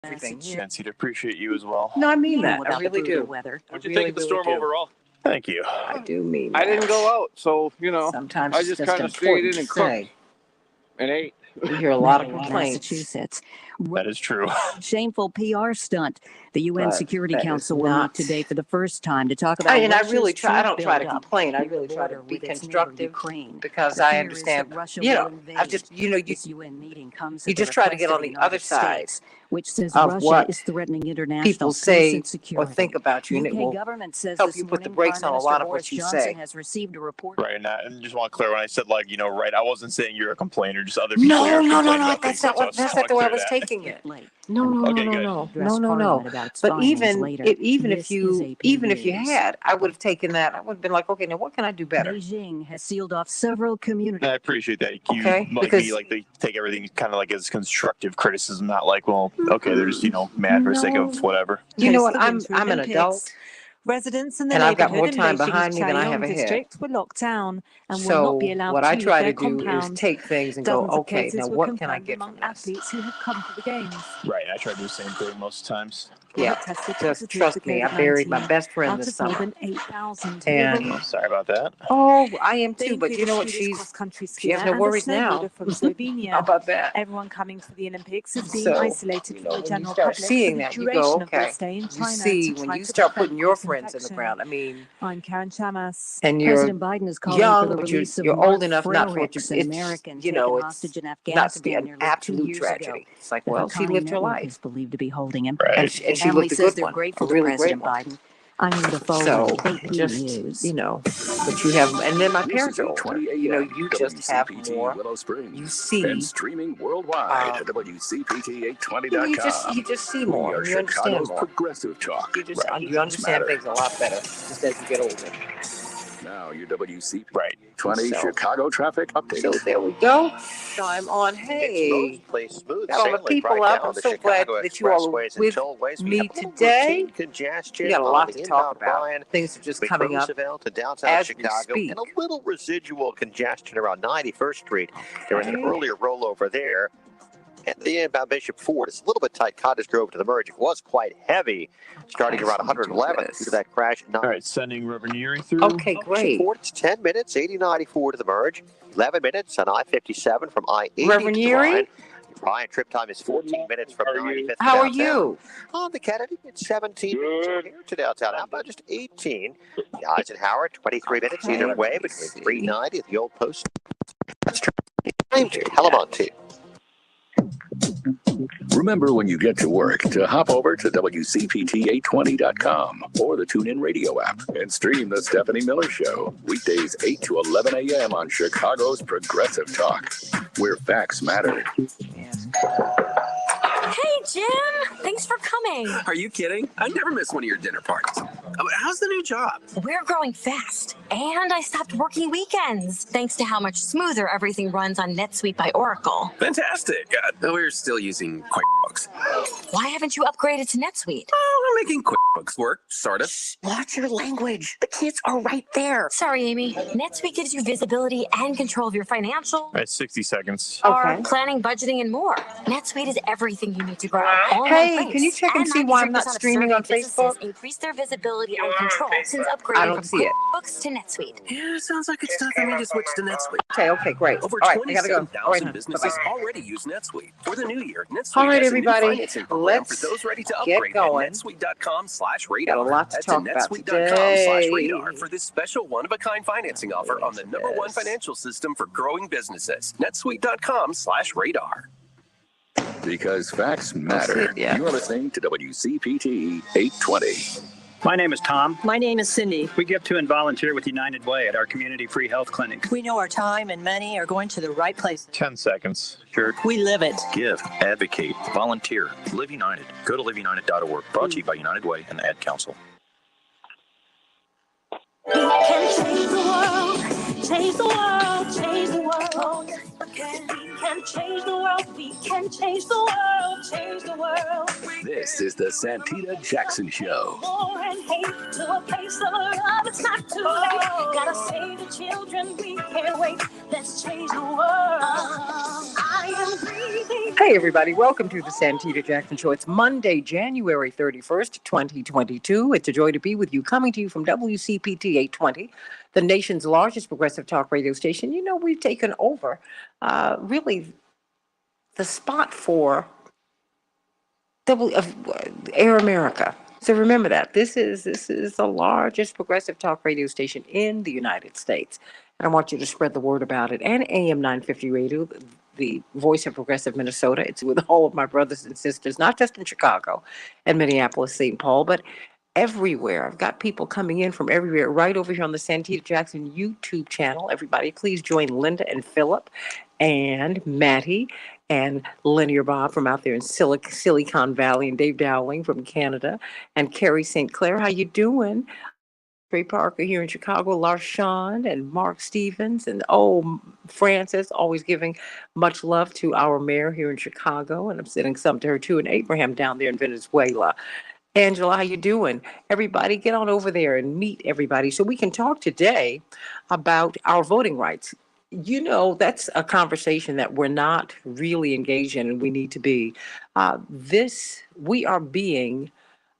everything. Santita, appreciate you as well. No, I mean that. I really do. What'd you think of the storm overall? Thank you. I do mean that. I didn't go out, so, Sometimes I it's just kind of stayed in and cooked and ate. We hear a lot of complaints. Massachusetts. That is true. Shameful PR stunt. The UN But Security that Council is will not- meet today for the first time to talk about. And I Russia's really try. I don't troop try to buildup complain. I near the really try to border be with its neighbor, constructive Ukraine. because The I fear is understand. that Russia You know, will invade. I've just This UN meeting comes you at the just try to get request on of the United other side States, which says of Russia what is threatening international people peace say and or security. think about you, and it UK will government says help this you put the morning brakes Prime on a Minister lot of Boris what you Johnson say. has received a report. Right, and just want to clear when I said right, I wasn't saying you're a complainer, just other people. No. That's not That's not the way I was taking it. No. But even if you had, I would have taken that. I would have been like, okay, now what can I do better? Beijing has sealed off several communities. I appreciate that. You Okay, because- they take everything kind of like as constructive criticism, not like, well, okay, they're just mad for the sake of whatever. You know what? The I'm Winter an Olympics. adult, Residents in the and I've got more neighborhood in time Beijing's behind me than I have Chaoyang ahead. district were locked down and will So not be allowed what to I leave try their to do is compound. take things and go, Dozens of okay, cases now were what can I confirmed get among from this? athletes who have come for the games. Right, I try to do the same thing most times. Yeah, Tested just positive trust for me. I buried my COVID-19 best friend out this of more summer. than 8,000. And Sorry about that. oh, I am They too. But you included know what? Swedish cross-country She has skier no and a worries now. snowboarder from How Slovenia. about that? Everyone coming to the Olympics is being So, isolated from the when you general start public seeing for the that, you duration go, of their okay. stay in You China see, to when try you to start prevent putting your cross friends in the infection. ground, I mean, I'm Karen Chamas. and you're President Biden is calling for young, the but release of you're Mark old enough not for it Frericks, to, an it's, American you taken know, hostage in it's not to be Afghanistan an nearly 2 absolute years tragedy. ago. It's like, The well, she Haqqani lived her network life. is believed to be holding him. Right. And she Family looked a says good they're one, grateful a to really great President one. Biden. I'm Anita Foley, So AP just, News. but you have, and then my parents are older. You just have more. You see, and streaming worldwide at WCPT820.com. you just see We more. are You understand Chicago's more. progressive talk. You understand things a lot better just as you get older. Now your WCPT Right. 20 So- Chicago traffic update. So there we go. So I'm on. Hey, Smooth got all the sailing people right up. now I'm the so glad Chicago that you all are expressways and with tollways. We me have a little today. routine congestion We got a on lot the to talk inbound about. line Things are just between coming up Roosevelt to downtown as we Chicago, speak. and a little residual congestion around 91st Street. There was an Okay. earlier rollover there. And the inbound Bishop Ford is a little bit tight. Cottage Grove to the merge. It was quite heavy, starting around 111 due to that crash. All right, sending Revenuary through. Okay, great. Ford, it's 10 minutes, 8094 to the merge. 11 minutes on I-57 from I-80 Reverend to the Yuri? line. Ryan, trip time is 14 minutes from 95th to How are downtown. you? On the Kennedy, it's 17 minutes from here to downtown. How about just 18? The Eisenhower, 23 minutes either way between 390 at the old post. That's time to Telemonte. Remember when you get to work to hop over to WCPT820.com or the TuneIn Radio app and stream The Stephanie Miller Show. Weekdays 8 to 11 a.m. on Chicago's Progressive Talk, where facts matter. Hey, Jim! Thanks for coming. Are you kidding? I never miss one of your dinner parties. How's the new job? We're growing fast, and I stopped working weekends, thanks to how much smoother everything runs on NetSuite by Oracle. Fantastic. We're still using QuickBooks. Why haven't you upgraded to NetSuite? Oh, we're making QuickBooks work, sort of. Watch your language. The kids are right there. Sorry, Amy. NetSuite gives you visibility and control of your financial, All right, 60 seconds. Okay. planning, budgeting, and more. NetSuite is everything you need to grow. All in Hey, one place. can you check and see why I'm not 93% of streaming on surveyed businesses Facebook? increase their visibility and control since I upgrading don't from see it. QuickBooks to NetSuite. Yeah, sounds like it's time for me to switch to NetSuite. Okay, great. Over All right, I gotta go. All 27,000 right, businesses bye-bye. already use NetSuite. For the new year, NetSuite All right, has a new everybody, financing program let's for those ready to get upgrade going. at netsuite.com/radar. Got a lot to That's talk about netsuite.com/radar today. for this special one-of-a-kind financing offer on the #1 financial system for growing businesses. netsuite.com/radar. Because facts matter. Yeah. You're listening to WCPT 820. My name is Tom. My name is Cindy. We give to and volunteer with United Way at our community free health clinic. We know our time and money are going to the right place. 10 seconds. Sure. We live it. Give, advocate, volunteer. Live United. Go to liveunited.org. Brought to you by United Way and the Ad Council. We can change the world, change the world, change the world. We can change the world, we can change the world, change the world. This is the Santita Jackson Show. War and hate to a place of love, it's not too late. Gotta save the children, we can't wait. Let's change the world. I I am breathing. Hey, everybody. Welcome to the Santita Jackson Show. It's Monday, January 31st, 2022. It's a joy to be with you, coming to you from WCPT 820, the nation's largest progressive talk radio station. You know, we've taken over, really, the spot for Air America. So remember that this is the largest progressive talk radio station in the United States, and I want you to spread the word about it. And AM 950 Radio, the voice of progressive Minnesota. It's with all of my brothers and sisters, not just in Chicago and Minneapolis, St. Paul, but everywhere. I've got people coming in from everywhere, right over here on the Santita Jackson YouTube channel. Everybody, please join Linda and Philip and Matty and Linear Bob from out there in Silicon Valley, and Dave Dowling from Canada, and Carrie St. Clair. How you doing? Trey Parker here in Chicago, Larshawn and Mark Stevens, and Frances, always giving much love to our mayor here in Chicago, and I'm sending some to her too, and Abraham down there in Venezuela. Angela, how you doing? Everybody, get on over there and meet everybody so we can talk today about our voting rights. You know, that's a conversation that we're not really engaged in, and we need to be. We are being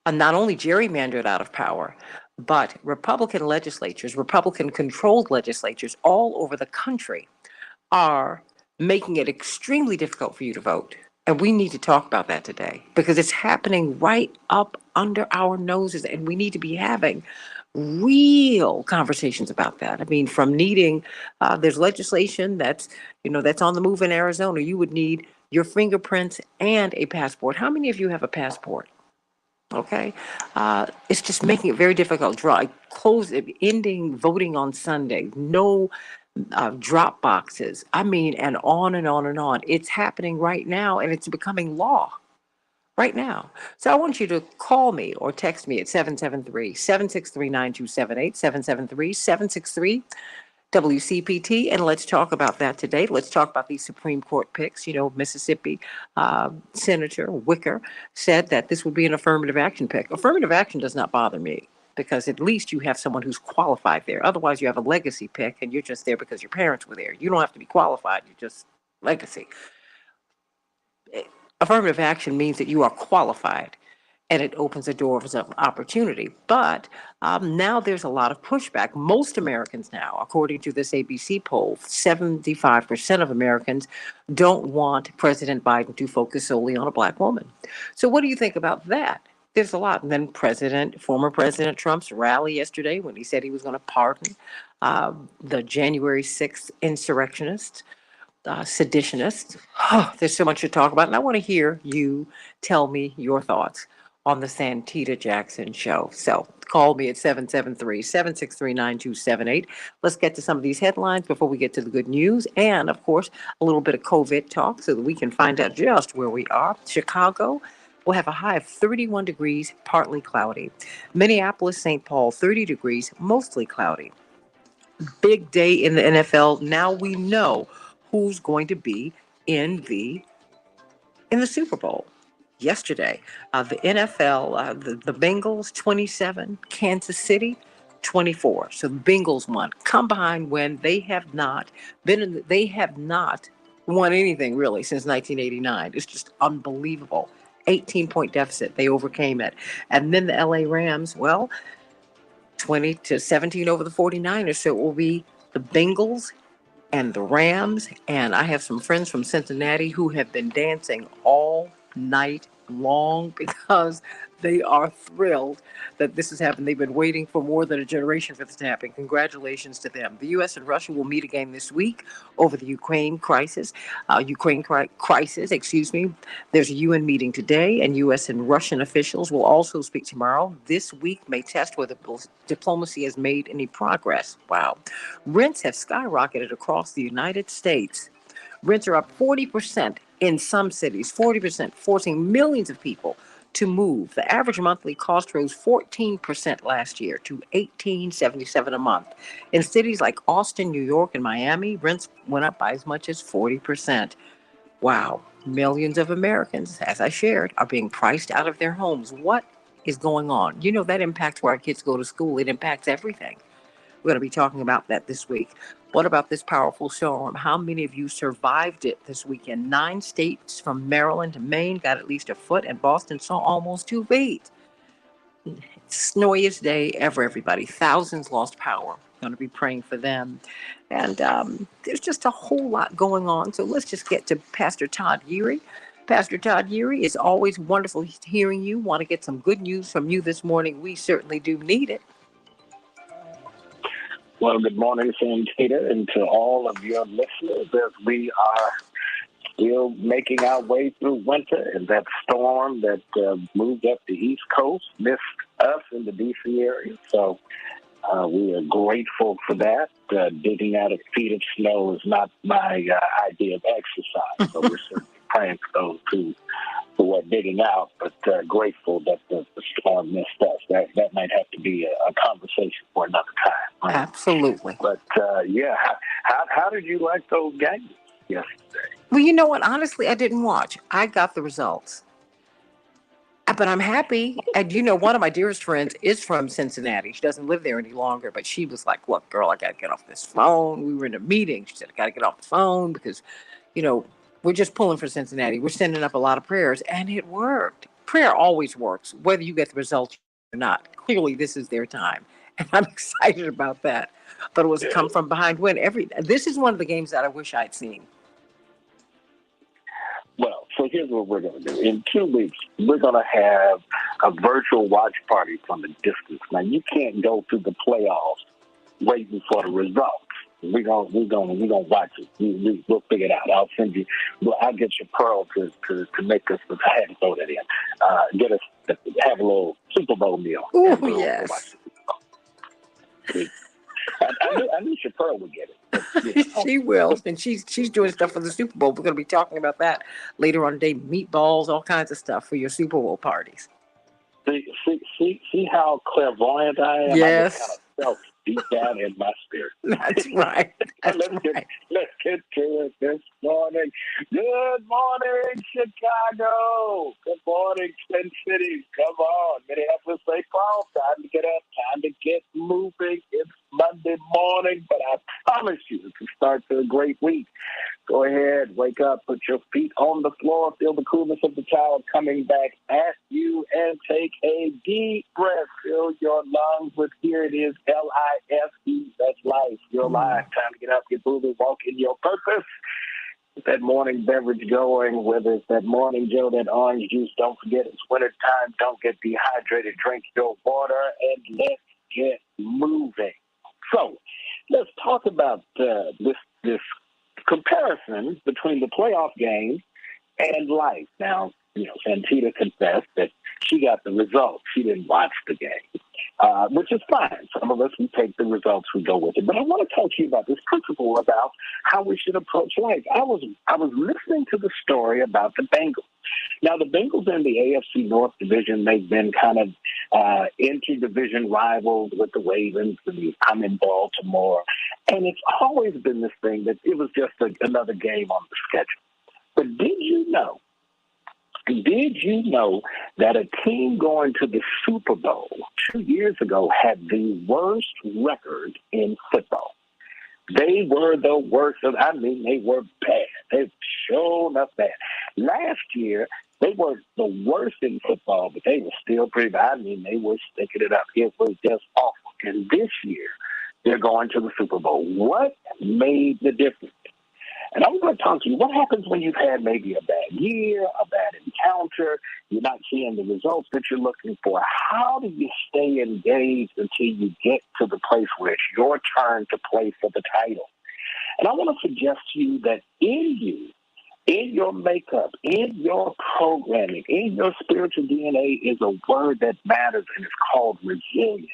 not only gerrymandered out of power, but Republican legislatures, Republican-controlled legislatures all over the country are making it extremely difficult for you to vote. And we need to talk about that today because it's happening right up under our noses, and we need to be having real conversations about that. I mean, from needing, there's legislation that's on the move in Arizona. You would need your fingerprints and a passport. How many of you have a passport? Okay. It's just making it very difficult. Ending voting on Sunday. No drop boxes. I mean, and on and on and on. It's happening right now, and it's becoming law right now. So I want you to call me or text me at 773-763-9278, 773-763-WCPT, and let's talk about that today. Let's talk about these Supreme Court picks. You know, Mississippi Senator Wicker said that this would be an affirmative action pick. Affirmative action does not bother me, because at least you have someone who's qualified there. Otherwise, you have a legacy pick, and you're just there because your parents were there. You don't have to be qualified. You're just legacy. Affirmative action means that you are qualified, and it opens a door of opportunity. But now there's a lot of pushback. Most Americans now, according to this ABC poll, 75% of Americans don't want President Biden to focus solely on a black woman. So what do you think about that? There's a lot. And then former President Trump's rally yesterday when he said he was going to pardon the January 6th insurrectionists, seditionists. Oh, there's so much to talk about. And I want to hear you tell me your thoughts on the Santita Jackson Show. So call me at 773-763-9278. Let's get to some of these headlines before we get to the good news. And, of course, a little bit of COVID talk so that we can find out just where we are. Chicago will have a high of 31 degrees, partly cloudy. Minneapolis, St. Paul, 30 degrees, mostly cloudy. Big day in the NFL. Now we know who's going to be in the Super Bowl. Yesterday, the NFL, the Bengals 27, Kansas City 24. So the Bengals won. Come behind when they have not won anything really since 1989. It's just unbelievable. 18-point deficit. They overcame it. And then the LA Rams, 20-17 over the 49ers. So it will be the Bengals and the Rams. And I have some friends from Cincinnati who have been dancing all night long because they are thrilled that this has happened. They've been waiting for more than a generation for this to happen. Congratulations to them. The U.S. and Russia will meet again this week over the Ukraine crisis. There's a UN meeting today, and U.S. and Russian officials will also speak tomorrow. This week may test whether diplomacy has made any progress. Wow. Rents have skyrocketed across the United States. Rents are up 40% in some cities, 40%, forcing millions of people to move. The average monthly cost rose 14% last year to $1,877 a month. In cities like Austin, New York, and Miami, rents went up by as much as 40%. Wow. Millions of Americans, as I shared, are being priced out of their homes. What is going on? You know, that impacts where our kids go to school. It impacts everything. We're going to be talking about that this week. What about this powerful storm? How many of you survived it this weekend? 9 states from Maryland to Maine got at least a foot, and Boston saw almost 2 feet. Snowiest day ever, everybody. Thousands lost power. Going to be praying for them. And there's just a whole lot going on. So let's just get to Pastor Todd Geary. Pastor Todd Geary, it's always wonderful hearing you. Want to get some good news from you this morning. We certainly do need it. Well, good morning, Santita, and to all of your listeners as we are still making our way through winter, and that storm that moved up the East Coast missed us in the D.C. area. So we are grateful for that. Digging out a feet of snow is not my idea of exercise, so we're certainly praying for those who are digging out, but grateful that the storm missed us. That might have to be a conversation for another time. Right? Absolutely. But yeah, how did you like those games yesterday? Well, you know what? Honestly, I didn't watch. I got the results. But I'm happy. And you know, one of my dearest friends is from Cincinnati. She doesn't live there any longer, but she was like, look, girl, I got to get off this phone. We were in a meeting. She said, I got to get off the phone because, you know, we're just pulling for Cincinnati. We're sending up a lot of prayers, and it worked. Prayer always works, whether you get the results or not. Clearly, this is their time, and I'm excited about that. But it was come from behind win. This is one of the games that I wish I'd seen. Well, so here's what we're going to do. In 2 weeks, we're going to have a virtual watch party from a distance. Now, you can't go through the playoffs waiting for the results. We're gonna watch it. We'll figure it out. I'll send you. I'll get your Pearl to make us. I had to throw that in. Get us to have a little Super Bowl meal. Oh yes. I knew Chappelle would get it. She will, and she's doing stuff for the Super Bowl. We're going to be talking about that later on today. Meatballs, all kinds of stuff for your Super Bowl parties. See how clairvoyant I am? Yes. I just kind of felt deep down in my spirit. That's right. Let's get to it this morning. Good morning, Chicago. Good morning, Twin Cities. Come on. Minneapolis, St. Paul. Time to get up. Time to get moving. It's Monday morning, but I promise you it's the start to a great week. Go ahead, wake up, put your feet on the floor, feel the coolness of the towel coming back at you, and take a deep breath. Fill your lungs with, here it is, L-I-F-E, that's life. Your life. Time to get up, get moving, walk in your purpose. Get that morning beverage going, whether it's that morning Joe, that orange juice. Don't forget it's winter time. Don't get dehydrated. Drink your water, and let's get moving. So let's talk about this comparison between the playoff game and life. Now, you know, Santita confessed that she got the results. She didn't watch the game, which is fine. Some of us, we take the results, we go with it. But I want to talk to you about this principle about how we should approach life. I was listening to the story about the Bengals. Now, the Bengals in the AFC North Division, they've been kind of inter-division rivals with the Ravens. And I'm in Baltimore. And it's always been this thing that it was just another game on the schedule. But did you know that a team going to the Super Bowl 2 years ago had the worst record in football? They were the worst. They were bad. They showed up bad. Last year, they were the worst in football, but they were still pretty bad. They were sticking it up. It was just awful. And this year, they're going to the Super Bowl. What made the difference? And I'm going to talk to you, what happens when you've had maybe a bad year, a bad encounter, you're not seeing the results that you're looking for? How do you stay engaged until you get to the place where it's your turn to play for the title? And I want to suggest to you that in you, in your makeup, in your programming, in your spiritual DNA is a word that matters, and it's called resilience.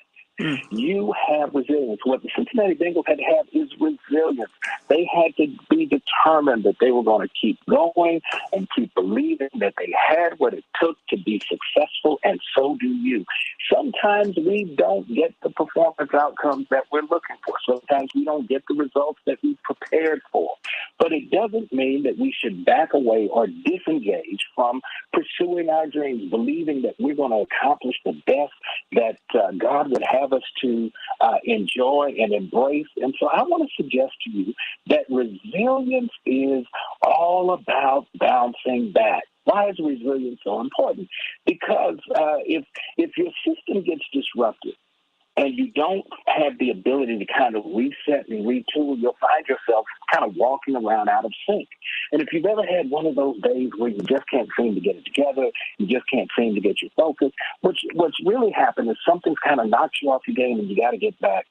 You have resilience. What the Cincinnati Bengals had to have is resilience. They had to be determined that they were going to keep going and keep believing that they had what it took to be successful, and so do you. Sometimes we don't get the performance outcomes that we're looking for. Sometimes we don't get the results that we prepared for. But it doesn't mean that we should back away or disengage from pursuing our dreams, believing that we're going to accomplish the best that God would have have us to enjoy and embrace. And so I want to suggest to you that resilience is all about bouncing back. Why is resilience so important? Because if your system gets disrupted, and you don't have the ability to kind of reset and retool, you'll find yourself kind of walking around out of sync. And if you've ever had one of those days where you just can't seem to get it together, you just can't seem to get your focus, what's really happened is something's kind of knocked you off your game, and you got to get back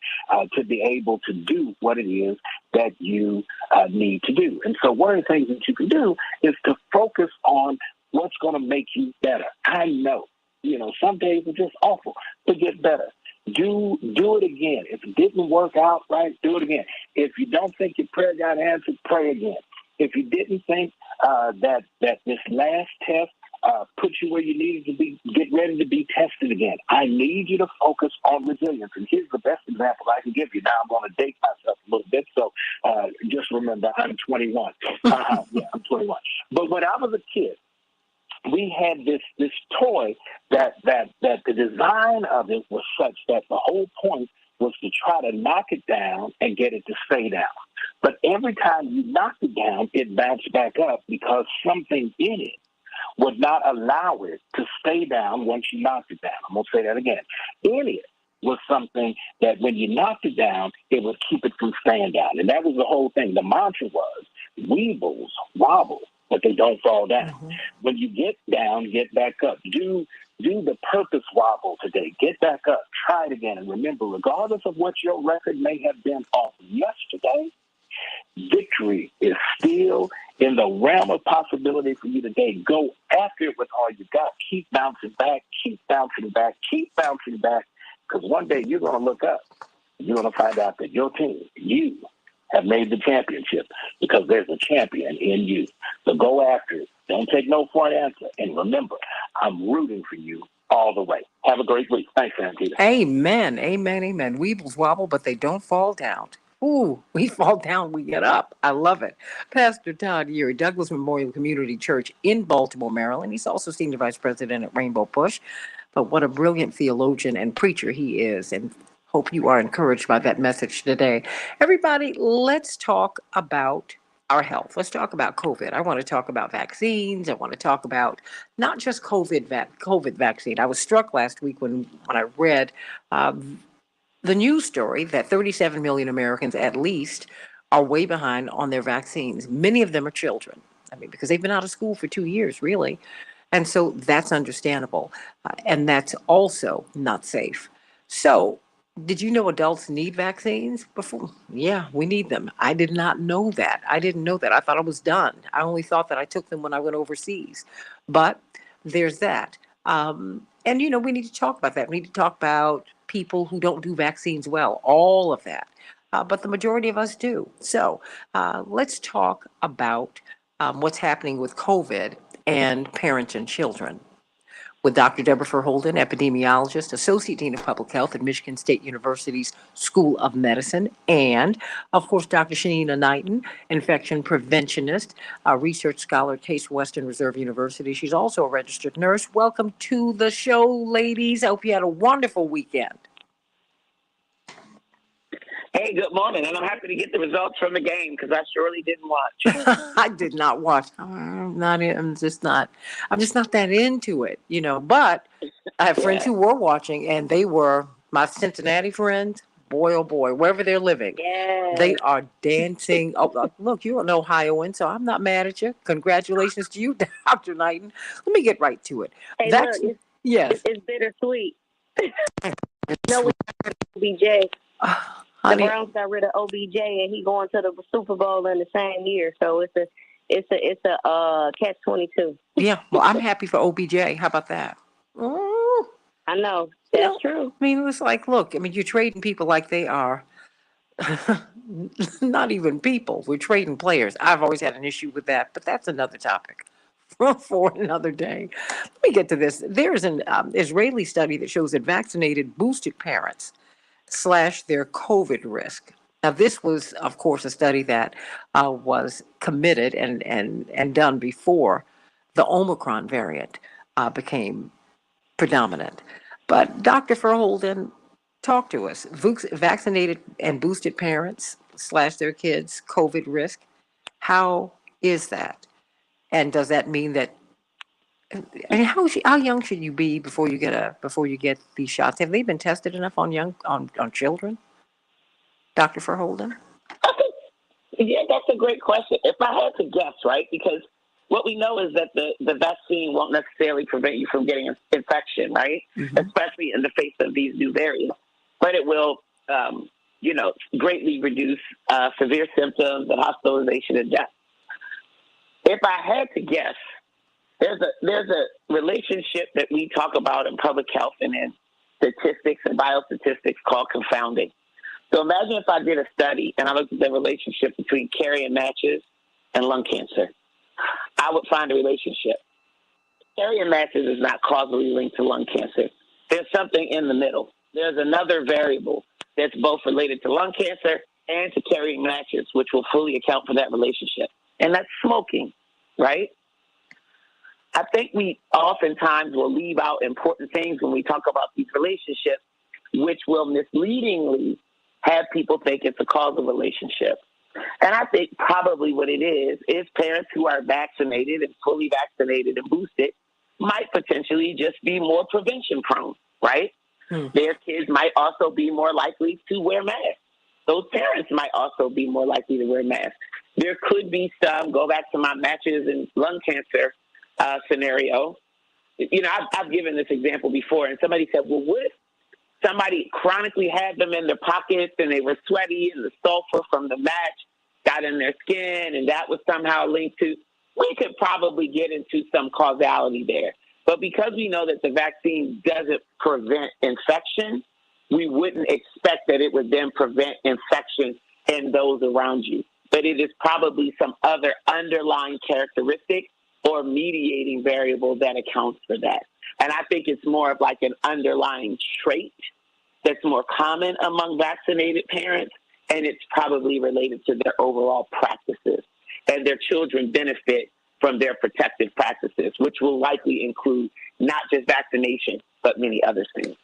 to be able to do what it is that you need to do. And so one of the things that you can do is to focus on what's going to make you better. I know, some days are just awful, but get better. Do it again. If it didn't work out right, do it again. If you don't think your prayer got answered, pray again. If you didn't think that this last test put you where you needed to be, get ready to be tested again. I need you to focus on resilience. And here's the best example I can give you. Now I'm going to date myself a little bit, so just remember I'm 21. Yeah, I'm 21. But when I was a kid, we had this toy that the design of it was such that the whole point was to try to knock it down and get it to stay down. But every time you knocked it down, it bounced back up because something in it would not allow it to stay down once you knocked it down. I'm going to say that again. In it was something that when you knocked it down, it would keep it from staying down. And that was the whole thing. The mantra was, weebles wobble, but they don't fall down. Mm-hmm. When you get down, get back up. Do the purpose wobble today. Get back up. Try it again. And remember, regardless of what your record may have been off yesterday, victory is still in the realm of possibility for you today. Go after it with all you got. Keep bouncing back. Keep bouncing back. Keep bouncing back. Because one day you're going to look up. You're going to find out that your team, you, have made the championship because there's a champion in you. So go after it. Don't take no for an answer. And remember, I'm rooting for you all the way. Have a great week. Thanks, Santita. Amen. Amen. Amen. Weebles wobble, but they don't fall down. Ooh, we fall down, we get up. I love it. Pastor Todd Yeary, Douglas Memorial Community Church in Baltimore, Maryland. He's also Senior Vice President at Rainbow Push. But what a brilliant theologian and preacher he is. And hope you are encouraged by that message today. Everybody, let's talk about our health. Let's talk about COVID. I want to talk about vaccines. I want to talk about not just COVID vaccine. I was struck last week when I read the news story that 37 million Americans at least are way behind on their vaccines. Many of them are children. I mean, because they've been out of school for 2 years, really. And so that's understandable. And that's also not safe. So, did you know adults need vaccines before? Yeah, we need them. I did not know that. I didn't know that. I thought I was done. I only thought that I took them when I went overseas. But there's that. And, we need to talk about that. We need to talk about people who don't do vaccines well, all of that. But the majority of us do. So let's talk about what's happening with COVID and parents and children. With Dr. Deborah Verholden, epidemiologist, Associate Dean of Public Health at Michigan State University's School of Medicine, and, of course, Dr. Shanina Knighton, infection preventionist, research scholar at Case Western Reserve University. She's also a registered nurse. Welcome to the show, ladies. I hope you had a wonderful weekend. Hey, good morning, and I'm happy to get the results from the game because I surely didn't watch. I did not watch. I'm just not that into it, But I have friends who were watching, and they were my Cincinnati friends. Boy, oh boy, wherever they're living, they are dancing. Oh, look, you're an Ohioan, so I'm not mad at you. Congratulations to you, Dr. Knighton. Let me get right to it. Hey, look, it's bittersweet. No, OBJ. The Browns got rid of OBJ, and he going to the Super Bowl in the same year. So it's a catch-22. Yeah, well, I'm happy for OBJ. How about that? Oh, I know that's true. I mean, it's like, look, you're trading people like they are not even people. We're trading players. I've always had an issue with that, but that's another topic for another day. Let me get to this. There's an Israeli study that shows that vaccinated boosted parents slash their COVID risk. Now, this was, of course, a study that was committed and done before the Omicron variant became predominant. But Dr. Verholden, Talk to us. Vaccinated and boosted parents / their kids COVID risk. How is that? And does that mean that? And how young should you be before you get these shots? Have they been tested enough on children, Dr. Verholden? Yeah, that's a great question. If I had to guess, right, because what we know is that the vaccine won't necessarily prevent you from getting an infection, right, especially in the face of these new variants. But it will, greatly reduce severe symptoms and hospitalization and death. If I had to guess, there's a relationship that we talk about in public health and in statistics and biostatistics called confounding. So imagine if I did a study and I looked at the relationship between carrying matches and lung cancer. I would find a relationship. Carrying matches is not causally linked to lung cancer. There's something in the middle. There's another variable that's both related to lung cancer and to carrying matches, which will fully account for that relationship. And that's smoking, right? I think we oftentimes will leave out important things when we talk about these relationships, which will misleadingly have people think it's a causal relationship. And I think probably what it is parents who are vaccinated and fully vaccinated and boosted might potentially just be more prevention prone, right? Their kids might also be more likely to wear masks. Those parents might also be more likely to wear masks. There could be some, go back to my matches and lung cancer scenario. You know, I've given this example before, and somebody said, well, what if somebody chronically had them in their pockets and they were sweaty and the sulfur from the match got in their skin and that was somehow linked to, we could probably get into some causality there. But because we know that the vaccine doesn't prevent infection, we wouldn't expect that it would then prevent infection in those around you. But it is probably some other underlying characteristic or mediating variable that accounts for that. And I think it's more of like an underlying trait that's more common among vaccinated parents, and it's probably related to their overall practices. And their children benefit from their protective practices, which will likely include not just vaccination, but many other things.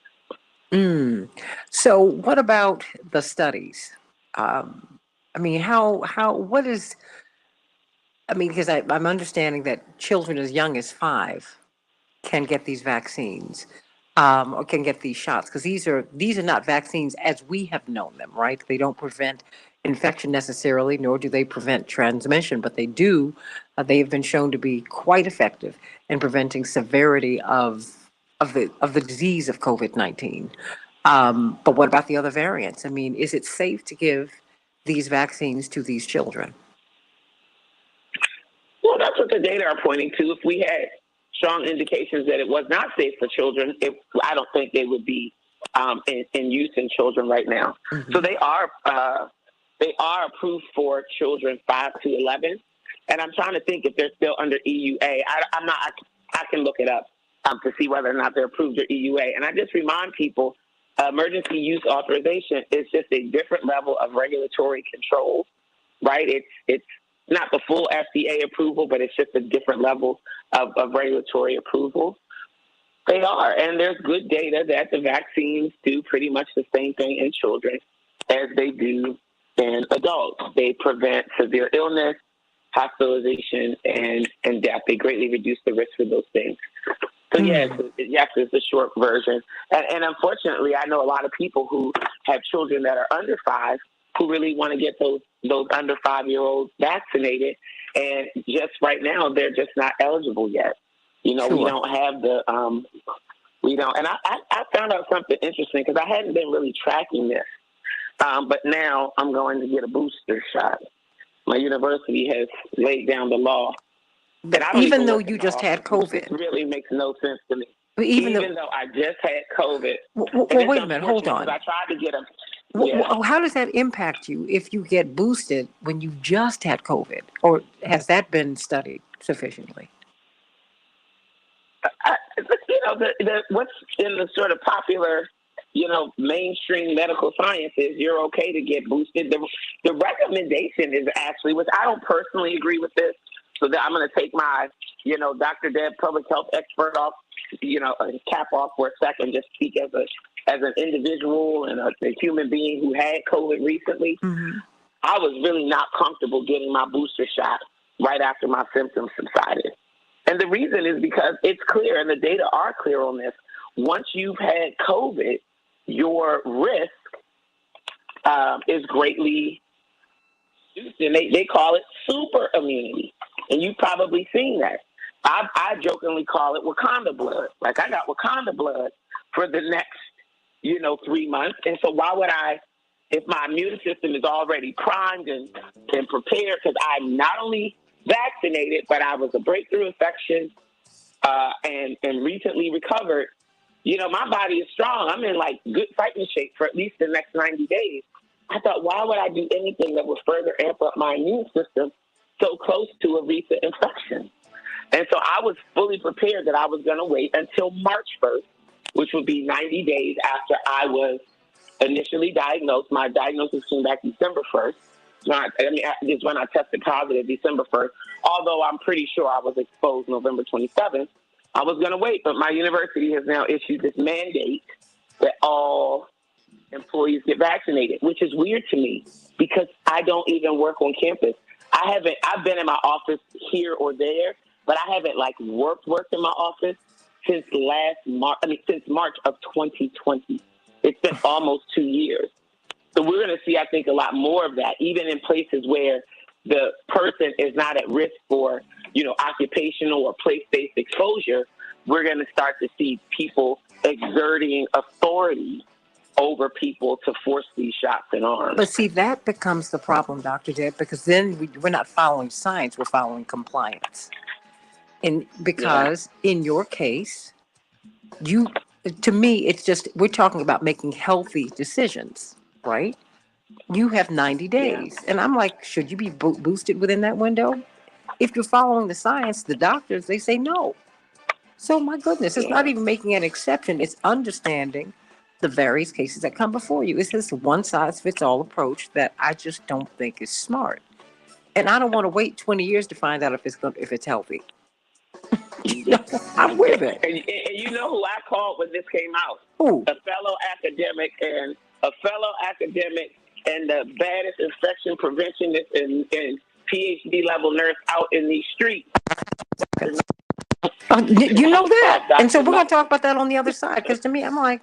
So what about the studies? Because I'm understanding that children as young as 5 can get these vaccines, or can get these shots, because these are not vaccines as we have known them, right? They don't prevent infection necessarily, nor do they prevent transmission, but they do. They have been shown to be quite effective in preventing severity of the disease of COVID-19. But what about the other variants? I mean, is it safe to give these vaccines to these children? Well, that's what the data are pointing to. If we had strong indications that it was not safe for children, I don't think they would be in use in children right now. So they are approved for children 5 to 11, and I'm trying to think if they're still under EUA. I'm not. I can look it up to see whether or not they're approved or EUA. And I just remind people, emergency use authorization is just a different level of regulatory control, right? It's not the full FDA approval, but it's just a different level of regulatory approval. They are, and there's good data that the vaccines do pretty much the same thing in children as they do in adults. They prevent severe illness, hospitalization, and death. They greatly reduce the risk for those things. So yes, is the short version. And unfortunately, I know a lot of people who have children that are under 5 who really want to get those under 5-year-olds vaccinated, and just right now they're just not eligible yet. You know, we don't have the we don't. And I found out something interesting because I hadn't been really tracking this, but now I'm going to get a booster shot. My university has laid down the law. Even though you just had COVID, it really makes no sense to me. Even though I just had COVID. Well, wait a minute. Hold on. I tried to get them. How does that impact you if you get boosted when you just had COVID? Or has that been studied sufficiently? What's in the sort of popular, mainstream medical science is you're okay to get boosted. The recommendation is actually, which I don't personally agree with this, so that I'm going to take my, Dr. Deb public health expert off, cap off for a second, just speak as as an individual and a human being who had COVID recently, I was really not comfortable getting my booster shot right after my symptoms subsided. And the reason is because it's clear, and the data are clear on this. Once you've had COVID, your risk is greatly reduced, and they call it super immunity. And you've probably seen that. I jokingly call it Wakanda blood. Like, I got Wakanda blood for the next, 3 months. And so why would I, if my immune system is already primed and prepared, because I'm not only vaccinated, but I was a breakthrough infection and recently recovered, my body is strong. I'm in like good fighting shape for at least the next 90 days. I thought, why would I do anything that would further amp up my immune system so close to a recent infection? And so I was fully prepared that I was going to wait until March 1st, which would be 90 days after I was initially diagnosed. My diagnosis came back December 1st. It's when I tested positive December 1st, although I'm pretty sure I was exposed November 27th. I was going to wait, but my university has now issued this mandate that all employees get vaccinated, which is weird to me because I don't even work on campus. I've been in my office here or there, but I haven't worked in my office since since March of 2020. It's been almost 2 years. So we're going to see, I think, a lot more of that, even in places where the person is not at risk for, occupational or place-based exposure. We're going to start to see people exerting authority over people to force these shots in arms. But see, that becomes the problem, Dr. Deb, because then we're not following science, we're following compliance. And because in your case, to me, it's just, we're talking about making healthy decisions, right? You have 90 days. And I'm like, should you be boosted within that window? If you're following the science, the doctors, they say no. So my goodness, it's not even making an exception. It's understanding the various cases that come before you. It's this one-size-fits-all approach that I just don't think is smart. And I don't want to wait 20 years to find out if it's healthy. I'm with it. And you know who I called when this came out? Who? A fellow academic and the baddest infection preventionist and PhD level nurse out in these streets. You know that? And so we're going to talk about that on the other side. Because to me, I'm like,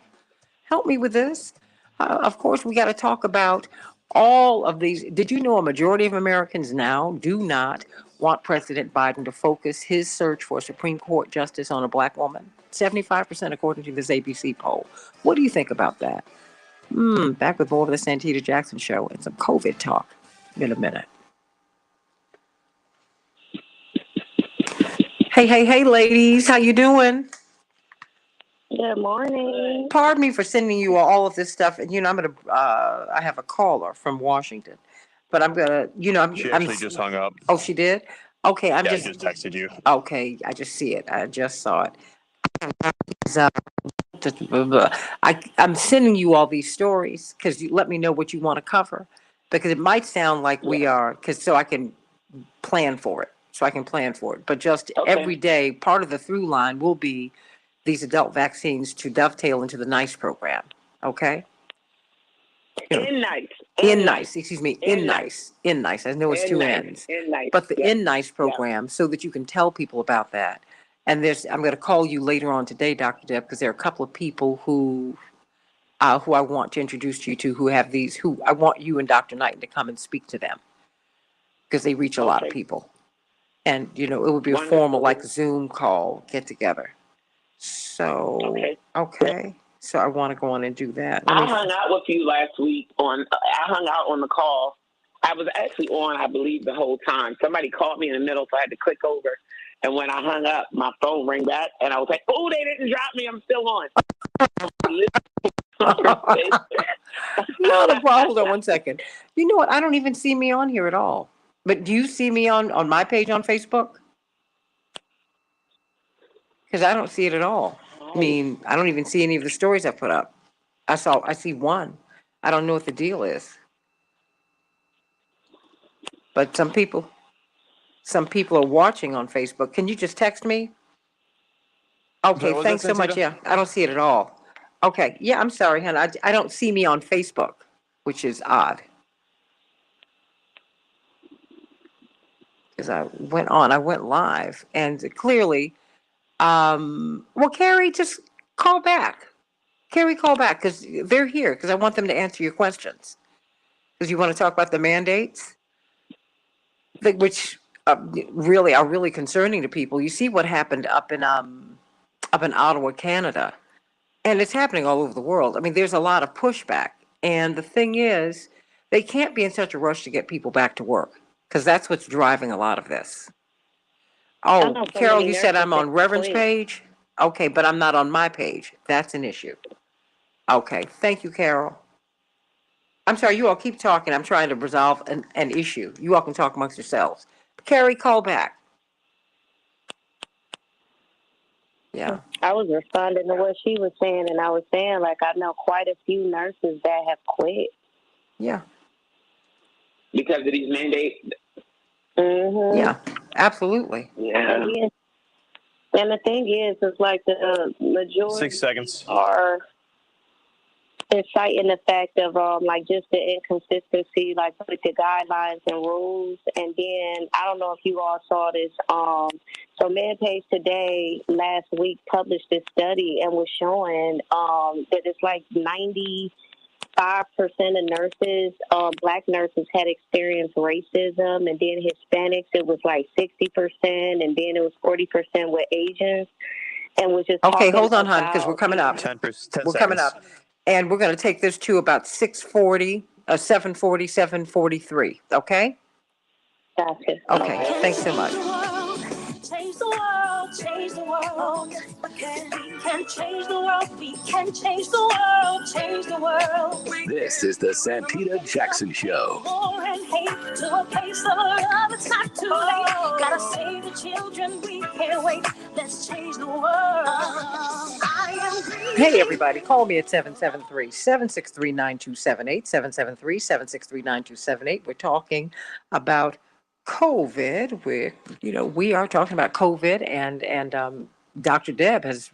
help me with this. Of course, we got to talk about all of these. Did you know a majority of Americans now do not want President Biden to focus his search for a Supreme Court justice on a black woman? 75% according to this ABC poll. What do you think about that? Back with more of the Santita Jackson Show and some COVID talk in a minute. Hey, ladies. How you doing? Good morning. Pardon me for sending you all of this stuff. And, I'm going to, I have a caller from Washington. But I'm going to, She actually just hung up. Oh, she did? Okay, I just texted you. Okay, I just see it. I just saw it. I'm sending you all these stories because you let me know what you want to cover. Because it might sound like we are, so I can plan for it. But just every day, part of the through line will be these adult vaccines to dovetail into the NICE program. Okay? In NICE. In NICE. I know it's two N's. But the in NICE program, so that you can tell people about that. And I'm going to call you later on today, Dr. Deb, because there are a couple of people who I want to introduce you to who have these, who I want you and Dr. Knighton to come and speak to them because they reach a lot of people. And, it would be a formal, Zoom call, get together. So, okay. So I want to go on and do that. I hung out with you last week I hung out on the call. I was actually on, I believe, the whole time. Somebody called me in the middle, so I had to click over. And when I hung up, my phone rang back, and I was like, oh, they didn't drop me. I'm still on. Not a problem. Hold on 1 second. You know what? I don't even see me on here at all. But do you see me on my page on Facebook? Because I don't see it at all. I mean, I don't even see any of the stories I put up. I see one. I don't know what the deal is. But some people are watching on Facebook. Can you just text me? Okay, thanks so much. Yeah, I don't see it at all. Okay. Yeah, I'm sorry, hon. I don't see me on Facebook, which is odd. Because I went live, and clearly, well, Carrie, just call back. Carrie, call back, because they're here, because I want them to answer your questions. Because you want to talk about the mandates, which really are really concerning to people. You see what happened up in Ottawa, Canada, and it's happening all over the world. I mean, there's a lot of pushback, and the thing is, they can't be in such a rush to get people back to work, because that's what's driving a lot of this. Oh, know so Carol, many you said nurses I'm on that Reverend's quit. page? Okay, but I'm not on my page. That's an issue. Okay, thank you, Carol. I'm sorry, you all keep talking. I'm trying to resolve an issue. You all can talk amongst yourselves. Carrie, call back. Yeah. I was responding to what she was saying, and I was saying, like, I know quite a few nurses that have quit. Yeah. Because of these mandates. Mm-hmm. Yeah, absolutely. Yeah. And the thing is, it's like the majority 6 seconds. are citing the fact of like just the inconsistency, like with the guidelines and rules. And then I don't know if you all saw this. So MedPage Today last week published this study and was showing that it's like 95% of nurses, black nurses, had experienced racism, and then Hispanics it was like 60%, and then it was 40% with Asians. And was just Okay, talking hold on, hon, because about, we're coming up. 10 We're seconds. coming up. And we're going to take this to about 6:40, 7:40, 7:43. Okay? Gotcha. Okay, thanks so much. Change the world, change the world. We can change the world, we can change the world, change the world. This is the Santita Jackson Show. War and hate to a place of love, it's not too late. Gotta save the children, we can't wait. Let's change the world. Hey, everybody, call me at 773-763-9278, 773-763-9278. We're talking about COVID. We are talking about COVID, and Dr. Deb has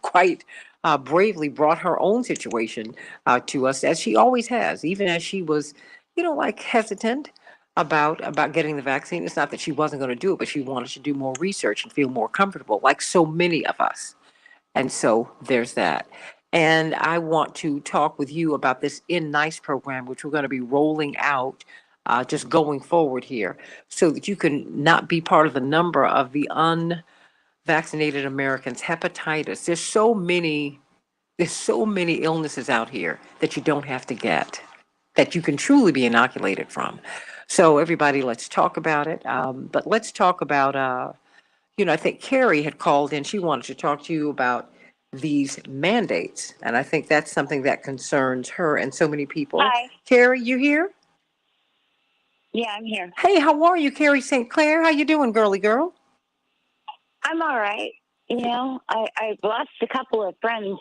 quite bravely brought her own situation to us, as she always has, even as she was, like hesitant about getting the vaccine. It's not that she wasn't going to do it, but she wanted to do more research and feel more comfortable, like so many of us. And so there's that. And I want to talk with you about this In Nice program, which we're going to be rolling out just going forward here, so that you can not be part of the number of the unvaccinated Americans. Hepatitis. There's so many illnesses out here that you don't have to get, that you can truly be inoculated from. So everybody, let's talk about it. But let's talk about I think Carrie had called in. She wanted to talk to you about these mandates. And I think that's something that concerns her and so many people. Hi. Carrie, you here? Yeah, I'm here. Hey, how are you, Carrie St. Clair? How you doing, girly girl? I'm all right. I've lost a couple of friends,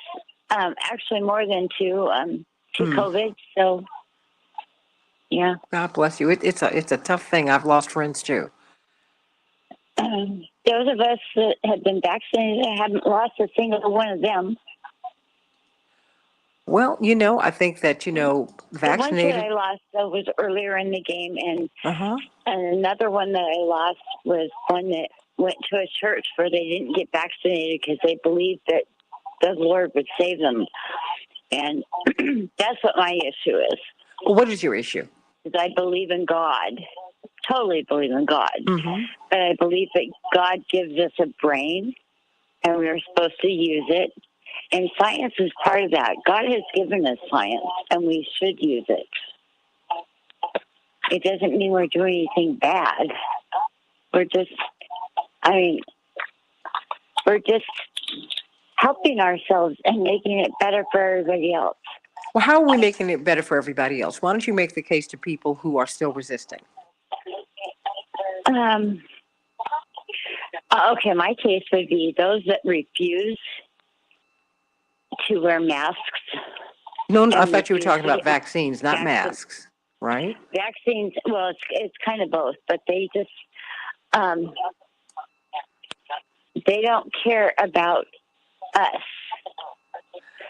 actually more than two, to COVID. So, yeah. God bless you. It's a tough thing. I've lost friends too. Those of us that have been vaccinated haven't lost a single one of them. Well, I think that, vaccinated. The one that I lost was earlier in the game, and Uh-huh. and another one that I lost was one that went to a church where they didn't get vaccinated because they believed that the Lord would save them. And that's what my issue is. Well, what is your issue? Because I believe in God. Totally believe in God. Mm-hmm. But I believe that God gives us a brain, and we're supposed to use it. And science is part of that. God has given us science, and we should use it. It doesn't mean we're doing anything bad. We're just helping ourselves and making it better for everybody else. Well, how are we making it better for everybody else? Why don't you make the case to people who are still resisting? Okay, my case would be those that refuse to wear masks. No, I thought you were talking about vaccines, not masks, right? Vaccines, well, it's kind of both, but they just, they don't care about us.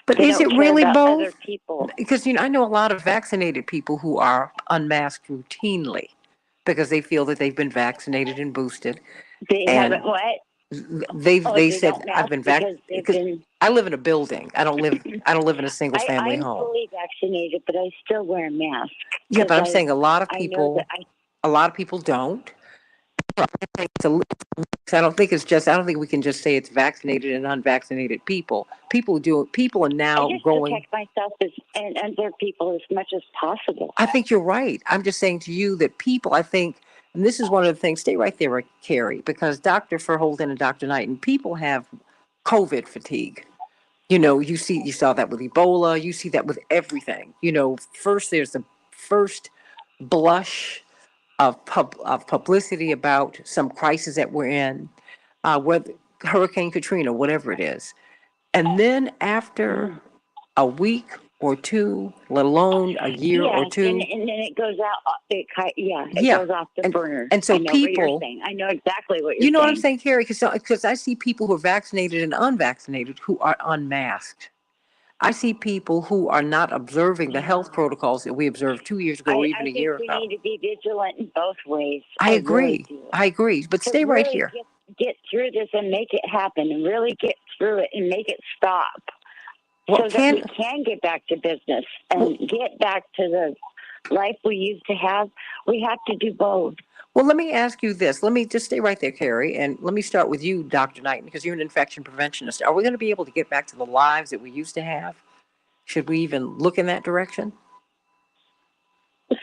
But They is don't it care really about other both? people. Because, I know a lot of vaccinated people who are unmasked routinely because they feel that they've been vaccinated and boosted. They And haven't what? they They said don't I've mask been because they've because been. I live in a building. I don't live in a single family I'm home. fully vaccinated, but I still wear a mask. Yeah, but I'm Because saying a lot of I know people that don't. I don't think we can just say it's vaccinated and unvaccinated people. People are I now just going. protect myself and other people as much as possible. I think you're right. I'm just saying to you that people, I think, and this is one of the things, stay right there, Carrie, because Dr. Verholten and Dr. Knighton, people have COVID fatigue. You saw that with Ebola, you see that with everything. First there's the first blush of publicity about some crisis that we're in, whether Hurricane Katrina, whatever it is. And then after a week or two, let alone a year or Yes, and two. then it goes out. It Yeah. goes off the burner. And so I know what you're people, saying. I know exactly what you're you know what I'm saying. saying, Carrie? Because I see people who are vaccinated and unvaccinated who are unmasked. I see people who are not observing the health protocols that we observed 2 years ago or even I a think year we ago. need to be vigilant in both ways. I really agree. do. I agree. But To stay right really here. get through this and make it happen, and really get through it and make it stop, Well, so that we can get back to business and get back to the life we used to have. We have to do both. Well, let me ask you this. Let me just stay right there, Carrie, and let me start with you, Dr. Knighton, because you're an infection preventionist. Are we going to be able to get back to the lives that we used to have? Should we even look in that direction?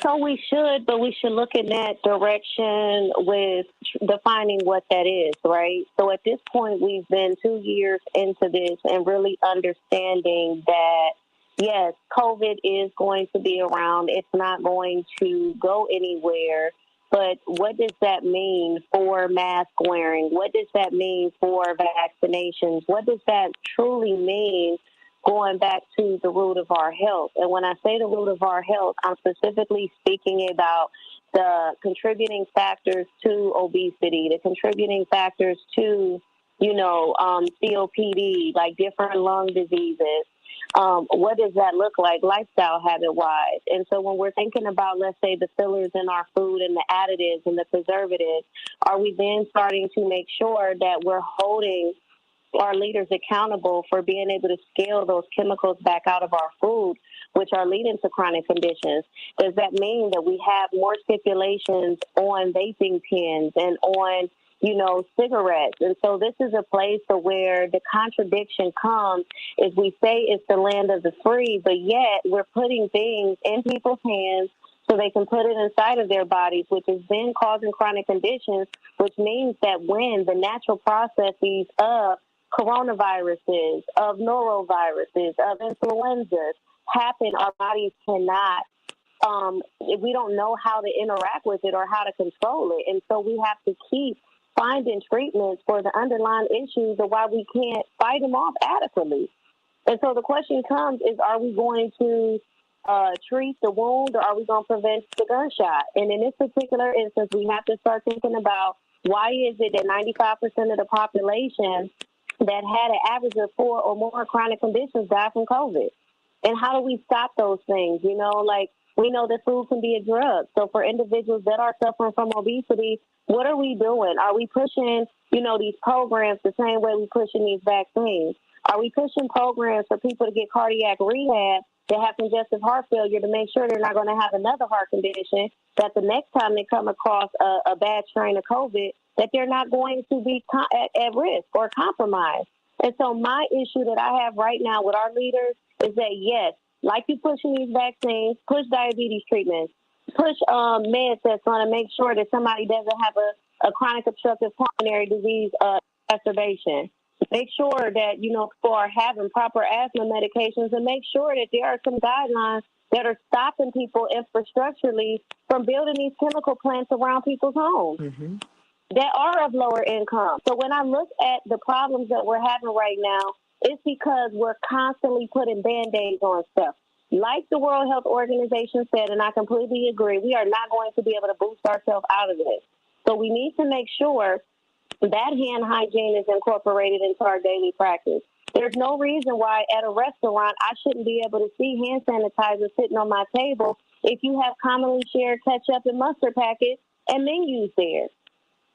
So we should, but we should look in that direction with defining what that is, right? So at this point, we've been 2 years into this and really understanding that, yes, COVID is going to be around. It's not going to go anywhere. But what does that mean for mask wearing? What does that mean for vaccinations? What does that truly mean going back to the root of our health? And when I say the root of our health, I'm specifically speaking about the contributing factors to obesity, the contributing factors to, COPD, like different lung diseases. What does that look like lifestyle habit-wise? And so when we're thinking about, let's say, the fillers in our food and the additives and the preservatives, are we then starting to make sure that we're holding our leaders accountable for being able to scale those chemicals back out of our food, which are leading to chronic conditions? Does that mean that we have more stipulations on vaping pens and on, cigarettes? And so this is a place where the contradiction comes is we say it's the land of the free, but yet we're putting things in people's hands so they can put it inside of their bodies, which is then causing chronic conditions, which means that when the natural processes of coronaviruses, of noroviruses, of influenzas happen, our bodies cannot, we don't know how to interact with it or how to control it. And so we have to keep finding treatments for the underlying issues of why we can't fight them off adequately. And so the question comes is, are we going to treat the wound, or are we going to prevent the gunshot? And in this particular instance, we have to start thinking about, why is it that 95% of the population that had an average of 4 or more chronic conditions died from COVID? And how do we stop those things? We know that food can be a drug. So for individuals that are suffering from obesity, what are we doing? Are we pushing, these programs the same way we pushing these vaccines? Are we pushing programs for people to get cardiac rehab that have congestive heart failure to make sure they're not going to have another heart condition, that the next time they come across a bad strain of COVID, that they're not going to be at risk or compromised? And so my issue that I have right now with our leaders is that, yes, like you pushing these vaccines, push diabetes treatments, push meds that's going to make sure that somebody doesn't have a chronic obstructive pulmonary disease exacerbation. Make sure that, people are having proper asthma medications, and make sure that there are some guidelines that are stopping people infrastructurally from building these chemical plants around people's homes that are of lower income. So when I look at the problems that we're having right now, it's because we're constantly putting Band-Aids on stuff. Like the World Health Organization said, and I completely agree, we are not going to be able to boost ourselves out of this. So we need to make sure that hand hygiene is incorporated into our daily practice. There's no reason why at a restaurant I shouldn't be able to see hand sanitizer sitting on my table if you have commonly shared ketchup and mustard packets and menus there.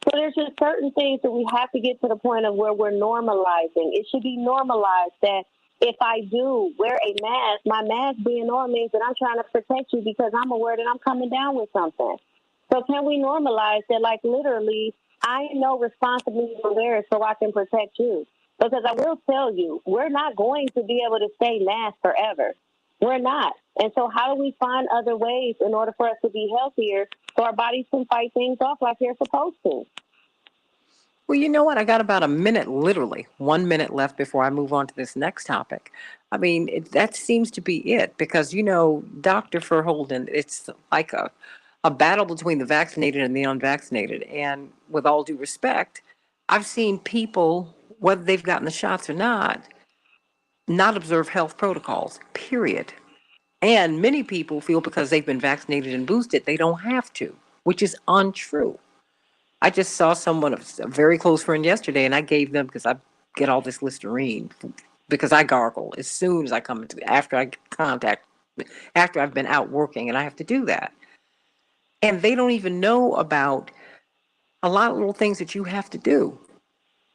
So there's just certain things that we have to get to the point of where we're normalizing. It should be normalized that if I do wear a mask, my mask being on means that I'm trying to protect you because I'm aware that I'm coming down with something. So can we normalize that, like, literally, I know responsibly to wear it so I can protect you? Because I will tell you, we're not going to be able to stay masked forever. We're not. And so how do we find other ways in order for us to be healthier so our bodies can fight things off like they're supposed to? Well, you know what? I got about a minute, literally 1 minute left before I move on to this next topic. I mean, that seems to be it because, Dr. Verholden, it's like a battle between the vaccinated and the unvaccinated. And with all due respect, I've seen people, whether they've gotten the shots or not observe health protocols, period. And many people feel because they've been vaccinated and boosted, they don't have to, which is untrue. I just saw someone, a very close friend yesterday, and I gave them, because I get all this Listerine, because I gargle as soon as I come into, after I've been out working, and I have to do that. And they don't even know about a lot of little things that you have to do.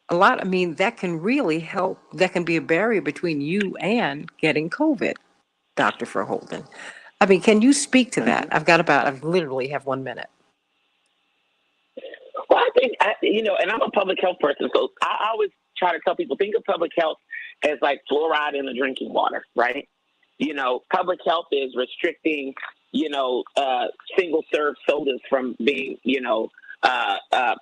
That can really help. That can be a barrier between you and getting COVID, Dr. Verholden. Can you speak to that? I literally have 1 minute. Well, I think, and I'm a public health person, so I always try to tell people, think of public health as like fluoride in the drinking water, right? Public health is restricting, single-serve sodas from being,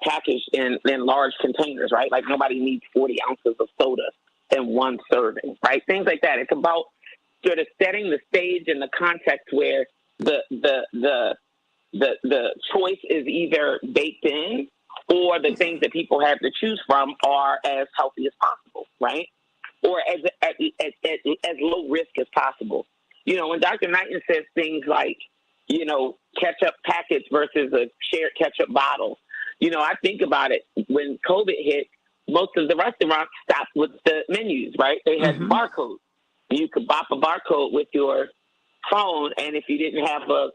packaged in large containers, right? Like nobody needs 40 ounces of soda in one serving, right? Things like that. It's about sort of setting the stage and the context where the choice is either baked in or the things that people have to choose from are as healthy as possible, right? Or as low risk as possible. When Dr. Knighton says things like, ketchup packets versus a shared ketchup bottle, I think about it. When COVID hit, most of the restaurants stopped with the menus, right? They had barcodes. You could bop a barcode with your phone, and if you didn't have a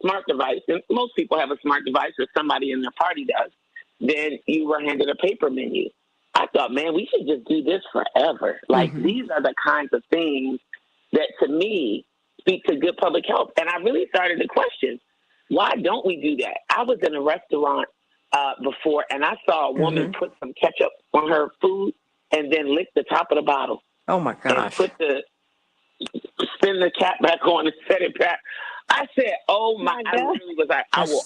smart device, and most people have a smart device or somebody in their party does, then you were handed a paper menu. I thought, man, we should just do this forever. Like, these are the kinds of things that, to me, speak to good public health. And I really started to question, why don't we do that? I was in a restaurant before, and I saw a woman put some ketchup on her food and then lick the top of the bottle. Oh, my gosh. And spin the cap back on and set it back. I said, oh, my God. I really was like, I will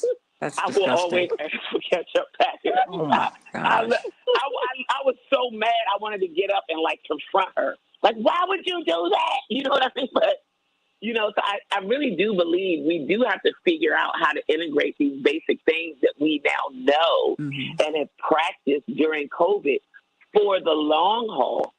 always ask for ketchup packets. Oh, my gosh. I was so mad, I wanted to get up and, confront her. Like, why would you do that? You know what I mean? But, so I really do believe we do have to figure out how to integrate these basic things that we now know and have practiced during COVID for the long haul.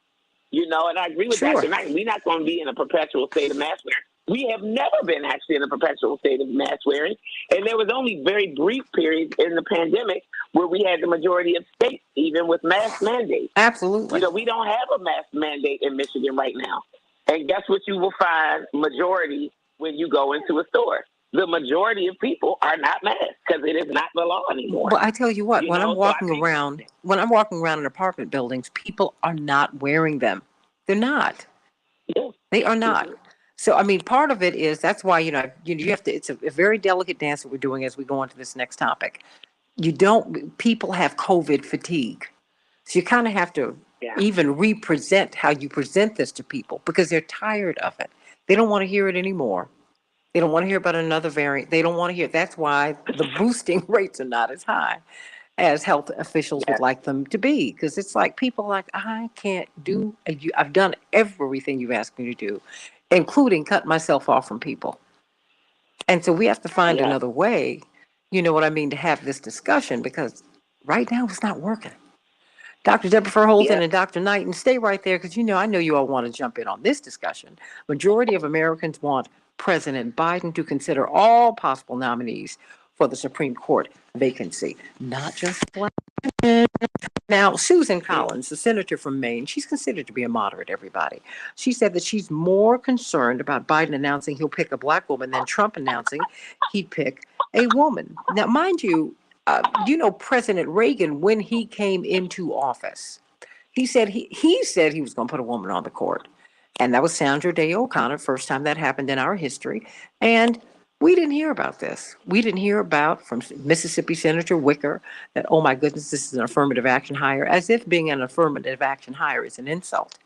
And I agree with Dr. Knight. We're not going to be in a perpetual state of mask wearing. We have never been actually in a perpetual state of mask wearing. And there was only very brief periods in the pandemic where we had the majority of states, even with mask mandates. Absolutely. We don't have a mask mandate in Michigan right now. And guess what you will find majority when you go into a store? The majority of people are not masked because it is not the law anymore. Well, I tell you what, when I'm walking around in apartment buildings, people are not wearing them. They're not. Yeah. They are not. So, part of it is, that's why, you have to, it's a very delicate dance that we're doing as we go on to this next topic. People have COVID fatigue. So you kind of have to even represent how you present this to people because they're tired of it. They don't want to hear it anymore. They don't want to hear about another variant. They don't want to hear. That's why the boosting rates are not as high as health officials would like them to be. Because it's like people are like, I can't do, I've done everything you've asked me to do, including cut myself off from people. And so we have to find another way, to have this discussion because right now it's not working. Dr. Deborah Verholden and Dr. Knighton, stay right there because I know you all want to jump in on this discussion. Majority of Americans want President Biden to consider all possible nominees for the Supreme Court vacancy, not just black. Now, Susan Collins, the senator from Maine, she's considered to be a moderate, everybody. She said that she's more concerned about Biden announcing he'll pick a black woman than Trump announcing he'd pick a woman. Now, mind you, President Reagan, when he came into office, he said he was going to put a woman on the court. And that was Sandra Day O'Connor, first time that happened in our history. And we didn't hear about this. We didn't hear about from Mississippi Senator Wicker that, oh my goodness, this is an affirmative action hire, as if being an affirmative action hire is an insult.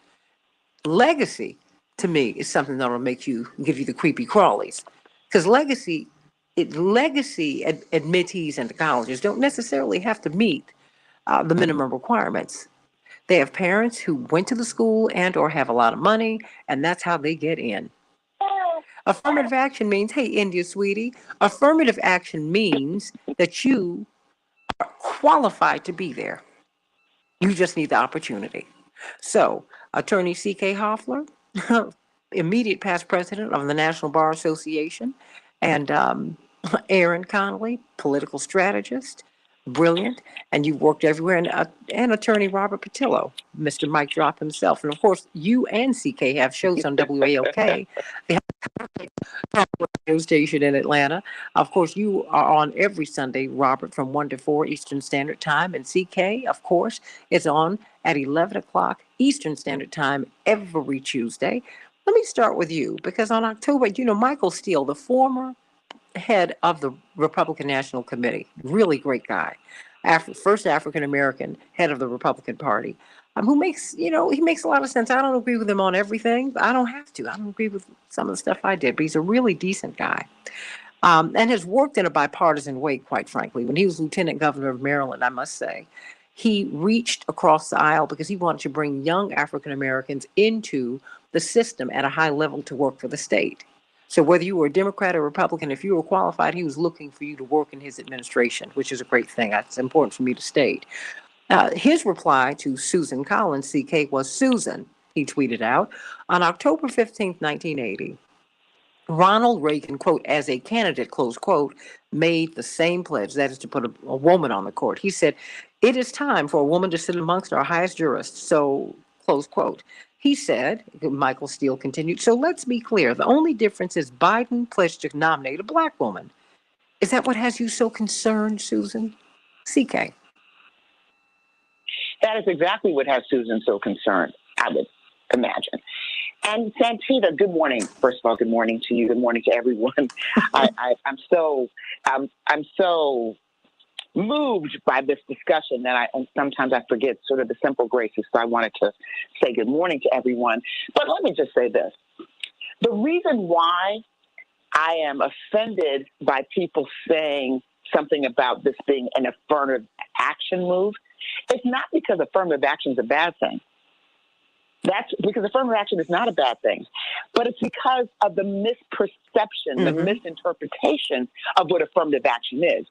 Legacy, to me, is something that'll give you the creepy crawlies. Because legacy admittees into colleges don't necessarily have to meet the minimum requirements. They have parents who went to the school and or have a lot of money, and that's how they get in. Affirmative action means, hey, India, sweetie, affirmative action means that you are qualified to be there. You just need the opportunity. So, Attorney C.K. Hoffler, immediate past president of the National Bar Association, and Aaron Connolly, political strategist, brilliant, and you worked everywhere, and Attorney Robert Patillo, Mr. Mike Drop himself. And of course, you and CK have shows on WALK, the radio station in Atlanta. Of course, you are on every Sunday, Robert, from 1 to 4 Eastern Standard Time, and CK, of course, is on at 11 o'clock Eastern Standard Time every Tuesday. Let me start with you, because on October, Michael Steele, the former head of the Republican National Committee, really great guy, first African-American head of the Republican Party, who makes, he makes a lot of sense. I don't agree with him on everything, but I don't have to. I don't agree with some of the stuff I did, but he's a really decent guy. And has worked in a bipartisan way, quite frankly. When he was lieutenant governor of Maryland, I must say, he reached across the aisle because he wanted to bring young African Americans into the system at a high level to work for the state. So whether you were a Democrat or Republican, if you were qualified, he was looking for you to work in his administration, which is a great thing. That's important for me to state. His reply to Susan Collins, CK, was, Susan, he tweeted out, on October 15th, 1980, Ronald Reagan, quote, as a candidate, close quote, made the same pledge, that is to put a woman on the court. He said, it is time for a woman to sit amongst our highest jurists. So, close quote. He said, Michael Steele continued, so let's be clear. The only difference is Biden pledged to nominate a black woman. Is that what has you so concerned, Susan? CK. That is exactly what has Susan so concerned, I would imagine. And Santita, good morning. First of all, good morning to you. Good morning to everyone. I'm so moved by this discussion that sometimes I forget sort of the simple graces. So I wanted to say good morning to everyone. But let me just say this. The reason why I am offended by people saying something about this being an affirmative action move, it's not because affirmative action is a bad thing. That's because affirmative action is not a bad thing, but it's because of the misperception, the misinterpretation of what affirmative action is.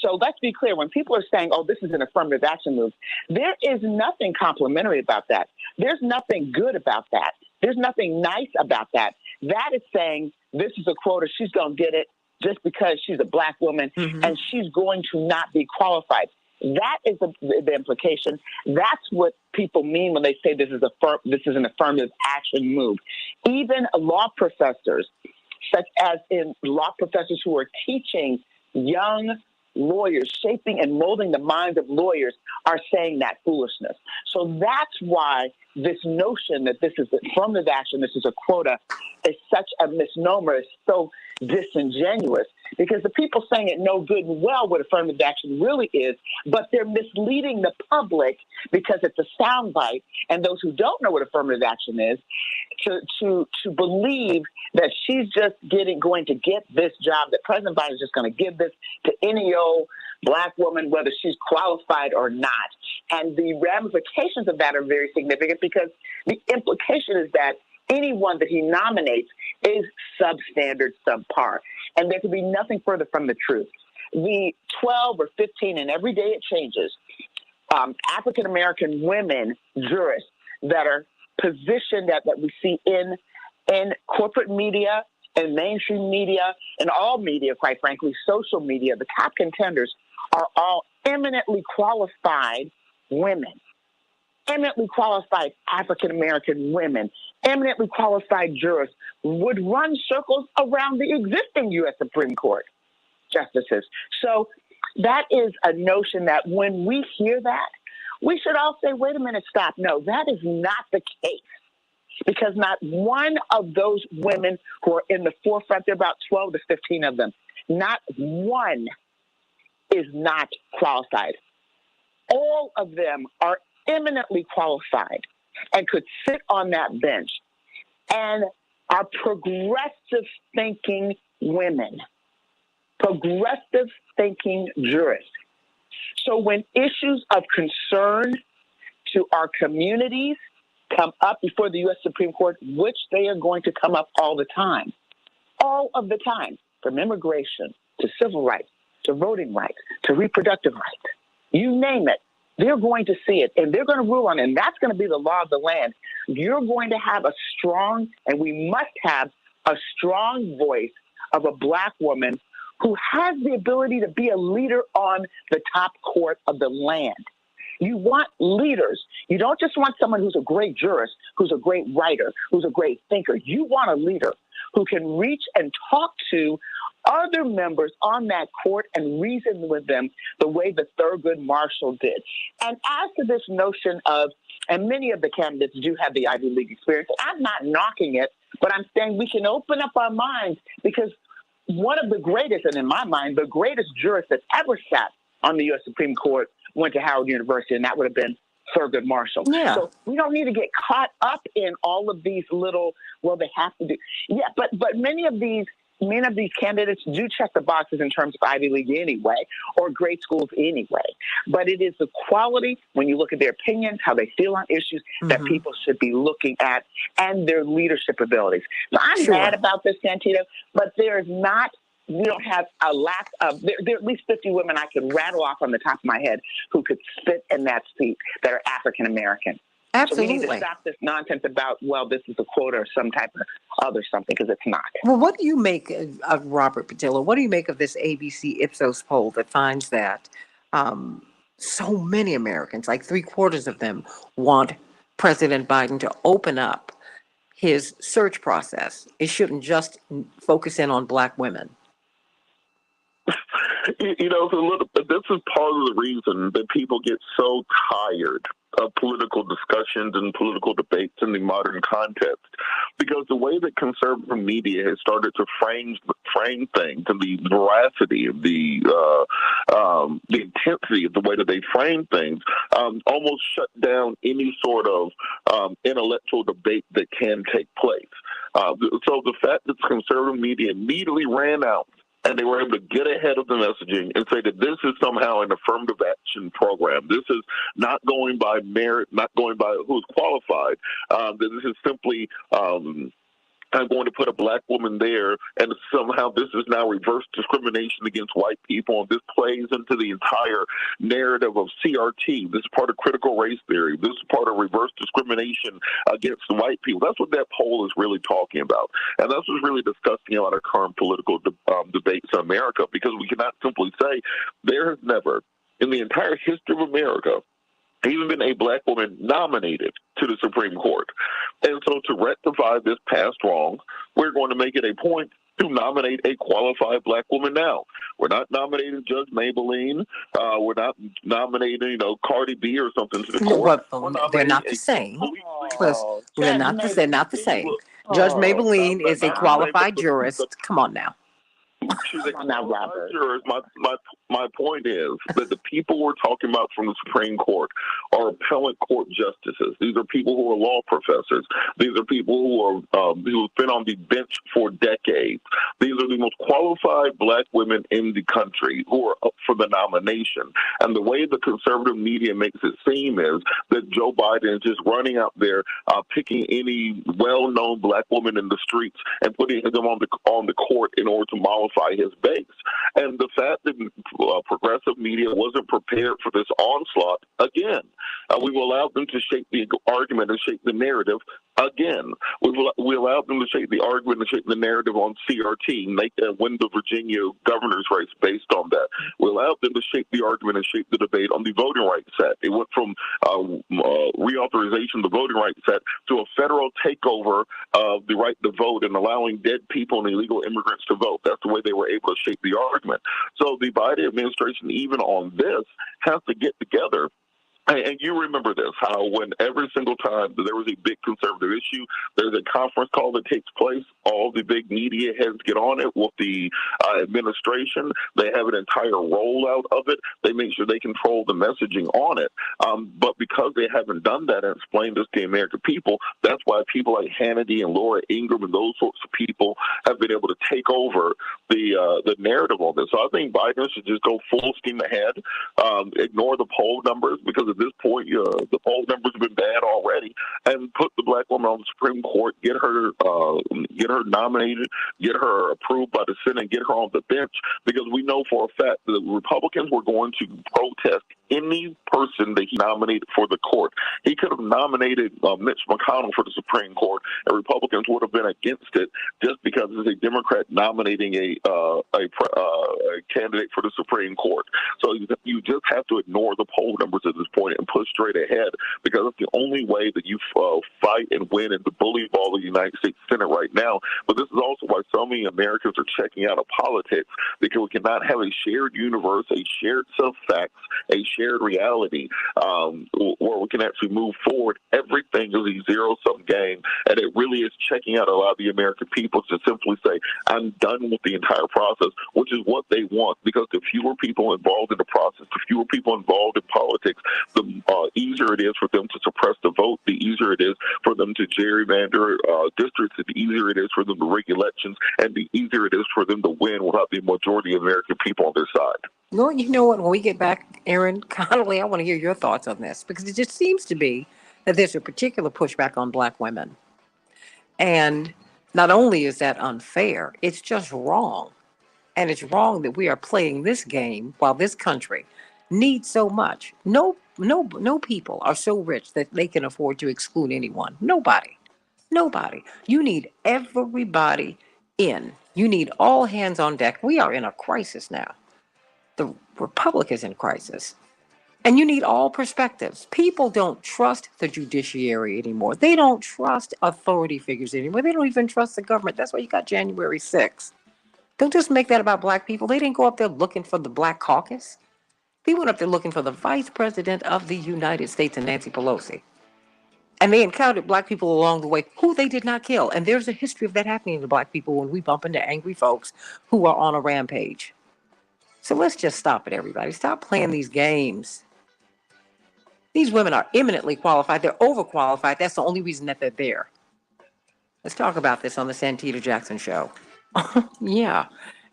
So let's be clear. When people are saying, oh, this is an affirmative action move, there is nothing complimentary about that. There's nothing good about that. There's nothing nice about that. That is saying this is a quota. She's going to get it just because she's a black woman and she's going to not be qualified. That is the implication. That's what people mean when they say this is an affirmative action move. Even law professors, such as in law professors who are teaching young lawyers, shaping and molding the minds of lawyers, are saying that foolishness. So that's why this notion that this is affirmative action, this is a quota, is such a misnomer, is so disingenuous, because the people saying it know good and well what affirmative action really is, but they're misleading the public because it's a soundbite, and those who don't know what affirmative action is, to believe that she's just going to get this job, that President Biden is just going to give this to any old black woman, whether she's qualified or not. And the ramifications of that are very significant, because the implication is that anyone that he nominates is substandard, subpar. And there could be nothing further from the truth. The 12 or 15, and every day it changes, African-American women jurists that are positioned that we see in corporate media and mainstream media and all media, quite frankly, social media, the top contenders are all eminently qualified women, eminently qualified African-American women, eminently qualified jurists would run circles around the existing U.S. Supreme Court justices. So that is a notion that when we hear that, we should all say, wait a minute, stop. No, that is not the case. Because not one of those women who are in the forefront, there are about 12 to 15 of them, not one is not qualified. All of them are eminently qualified and could sit on that bench and are progressive thinking women, progressive thinking jurists. So when issues of concern to our communities come up before the U.S. Supreme Court, which they are going to come up all the time, from immigration to civil rights, to voting rights, to reproductive rights, you name it, they're going to see it and they're going to rule on it. And that's going to be the law of the land. You're going to have a strong, and we must have a strong voice of a Black woman who has the ability to be a leader on the top court of the land. You want leaders. You don't just want someone who's a great jurist, who's a great writer, who's a great thinker. You want a leader who can reach and talk to other members on that court and reason with them the way the Thurgood Marshall did. And as to this notion of, and many of the candidates do have the Ivy League experience, I'm not knocking it, but I'm saying we can open up our minds, because one of the greatest, and in my mind, the greatest jurist that ever sat on the U.S. Supreme Court went to Howard University, and that would have been Thurgood Marshall. Yeah. So we don't need to get caught up in all of these little, well, they have to do. Yeah, but many of these candidates do check the boxes in terms of Ivy League anyway, or great schools anyway. But it is the quality, when you look at their opinions, how they feel on issues, that people should be looking at, and their leadership abilities. Now, I'm mad about this, Santita, but there is not, we don't have a lack of, there are at least 50 women I could rattle off on the top of my head who could spit in that seat that are African-American. Absolutely. So we need to stop this nonsense about, well, this is a quota or some type of other something, because it's not. Well, what do you make of Robert Patillo? What do you make of this ABC Ipsos poll that finds that so many Americans, like 3/4 of them, want President Biden to open up his search process? It shouldn't just focus in on Black women. You know, this is part of the reason that people get so tired of political discussions and political debates in the modern context, because the way that conservative media has started to frame things, and the veracity of the intensity of the way that they frame things, almost shut down any sort of intellectual debate that can take place. So the fact that conservative media immediately ran out and they were able to get ahead of the messaging and say that this is somehow an affirmative action program. This is not going by merit, not going by who's qualified. That this is simply I'm going to put a Black woman there, and somehow this is now reverse discrimination against white people, and this plays into the entire narrative of CRT. This is part of critical race theory. This is part of reverse discrimination against white people. That's what that poll is really talking about, and that's what's really disgusting about our current political debates in America, because we cannot simply say there has never, in the entire history of America, even been a Black woman nominated to the Supreme Court. And so to rectify this past wrong, we're going to make it a point to nominate a qualified Black woman now. We're not nominating Judge Maybelline. We're not nominating, Cardi B or something to the court. They're not the same. They're not the same. Judge Maybelline is a qualified jurist. Come on now. She's a qualified jurist. My point is that the people we're talking about from the Supreme Court are appellate court justices. These are people who are law professors. These are people who have been on the bench for decades. These are the most qualified Black women in the country who are up for the nomination. And the way the conservative media makes it seem is that Joe Biden is just running out there, picking any well-known Black woman in the streets and putting them on the court in order to mollify his base. And the fact that progressive media wasn't prepared for this onslaught, again, we've allowed them to shape the argument and shape the narrative Again, we allowed them to shape the argument and shape the narrative on CRT, make win the Virginia governor's race based on that. We allowed them to shape the argument and shape the debate on the Voting Rights Act. It went from reauthorization of the Voting Rights Act to a federal takeover of the right to vote and allowing dead people and illegal immigrants to vote. That's the way they were able to shape the argument. So the Biden administration, even on this, has to get together. And you remember this, how when every single time that there was a big conservative issue, there's a conference call that takes place. All the big media heads get on it with the administration. They have an entire rollout of it. They make sure they control the messaging on it. But because they haven't done that and explained this to the American people, that's why people like Hannity and Laura Ingraham and those sorts of people have been able to take over the narrative on this. So I think Biden should just go full steam ahead, ignore the poll numbers, because at this point, the poll numbers have been bad already, and put the black woman on the Supreme Court, get her nominated, get her approved by the Senate, get her on the bench, because we know for a fact that the Republicans were going to protest any person that he nominated for the court. He could have nominated Mitch McConnell for the Supreme Court, and Republicans would have been against it just because it's a Democrat nominating a candidate for the Supreme Court. So you just have to ignore the poll numbers at this point and push straight ahead, because it's the only way that you fight and win in the bully ball of the United States Senate right now. But this is also why so many Americans are checking out of politics, because we cannot have a shared universe, a shared set of facts, a shared reality where we can actually move forward. Everything is a zero-sum game, and it really is checking out a lot of the American people to simply say, I'm done with the entire process, which is what they want, because the fewer people involved in the process, the fewer people involved in politics, the easier it is for them to suppress the vote, the easier it is for them to gerrymander districts, the easier it is for them to rig elections, and the easier it is for them to win without the majority of American people on their side. Well, you know what? When we get back, Aaron Connolly, I want to hear your thoughts on this, because it just seems to be that there's a particular pushback on black women. And not only is that unfair, it's just wrong. And it's wrong that we are playing this game while this country needs so much. No people are so rich that they can afford to exclude anyone. Nobody. You need everybody in. You need all hands on deck. We are in a crisis now. The Republic is in crisis. And you need all perspectives. People don't trust the judiciary anymore. They don't trust authority figures anymore. They don't even trust the government. That's why you got January 6th. Don't just make that about black people. They didn't go up there looking for the Black Caucus. They went up there looking for the Vice President of the United States and Nancy Pelosi. And they encountered black people along the way who they did not kill. And there's a history of that happening to black people when we bump into angry folks who are on a rampage. So let's just stop it, everybody. Stop playing these games. These women are eminently qualified. They're overqualified. That's the only reason that they're there. Let's talk about this on the Santita Jackson Show. Yeah.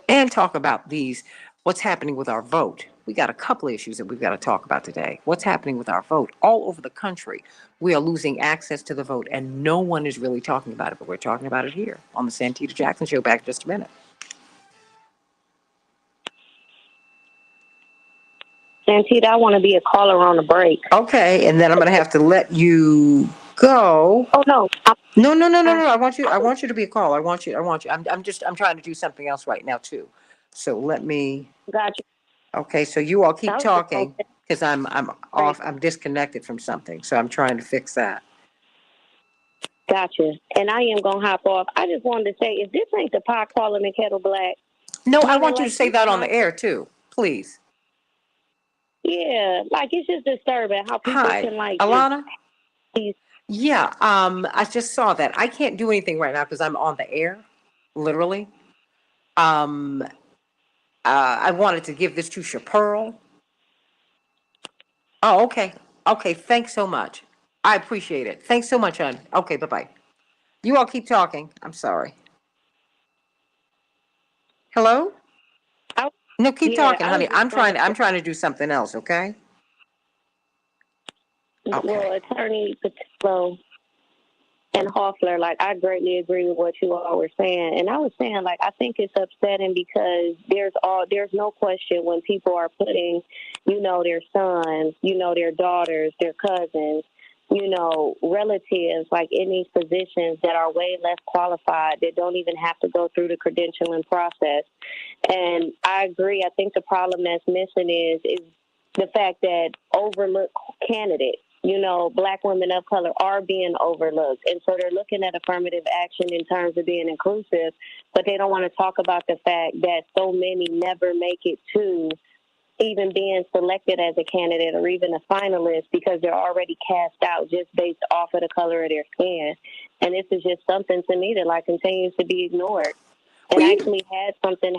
And talk about what's happening with our vote. We got a couple of issues that we've got to talk about today. What's happening with our vote all over the country? We are losing access to the vote, and no one is really talking about it, but we're talking about it here on the Santita Jackson Show. Back in just a minute. Santita, I want to be a caller on the break. Okay, and then I'm going to have to let you go. Oh no. No. I want you to be a caller. I want you. I'm trying to do something else right now too. So let me. Gotcha. Okay, so you all keep talking because I'm off. I'm disconnected from something, so I'm trying to fix that. Gotcha. And I am gonna hop off. I just wanted to say, if this ain't the pot calling the kettle black. No, I want you to say that on the air too, please. Yeah, like it's just disturbing how people can like. Alana. Yeah, I just saw that. I can't do anything right now because I'm on the air, literally. I wanted to give this to Chapearl. Oh, okay. Okay, thanks so much. I appreciate it. Thanks so much, hon. Okay, bye-bye. You all keep talking. I'm sorry. Hello? No, keep talking, honey. I'm trying to do something else, okay? Well, Attorney Patillo and Hoffler, like, I greatly agree with what you all were saying. And I was saying, like, I think it's upsetting because there's no question when people are putting, their sons, their daughters, their cousins, relatives like in these positions that are way less qualified, that don't even have to go through the credentialing process. And I agree. I think the problem that's missing is the fact that overlooked candidates, Black women of color are being overlooked. And so they're looking at affirmative action in terms of being inclusive, but they don't want to talk about the fact that so many never make it to even being selected as a candidate or even a finalist because they're already cast out just based off of the color of their skin. And this is just something to me that continues to be ignored. And I actually had something.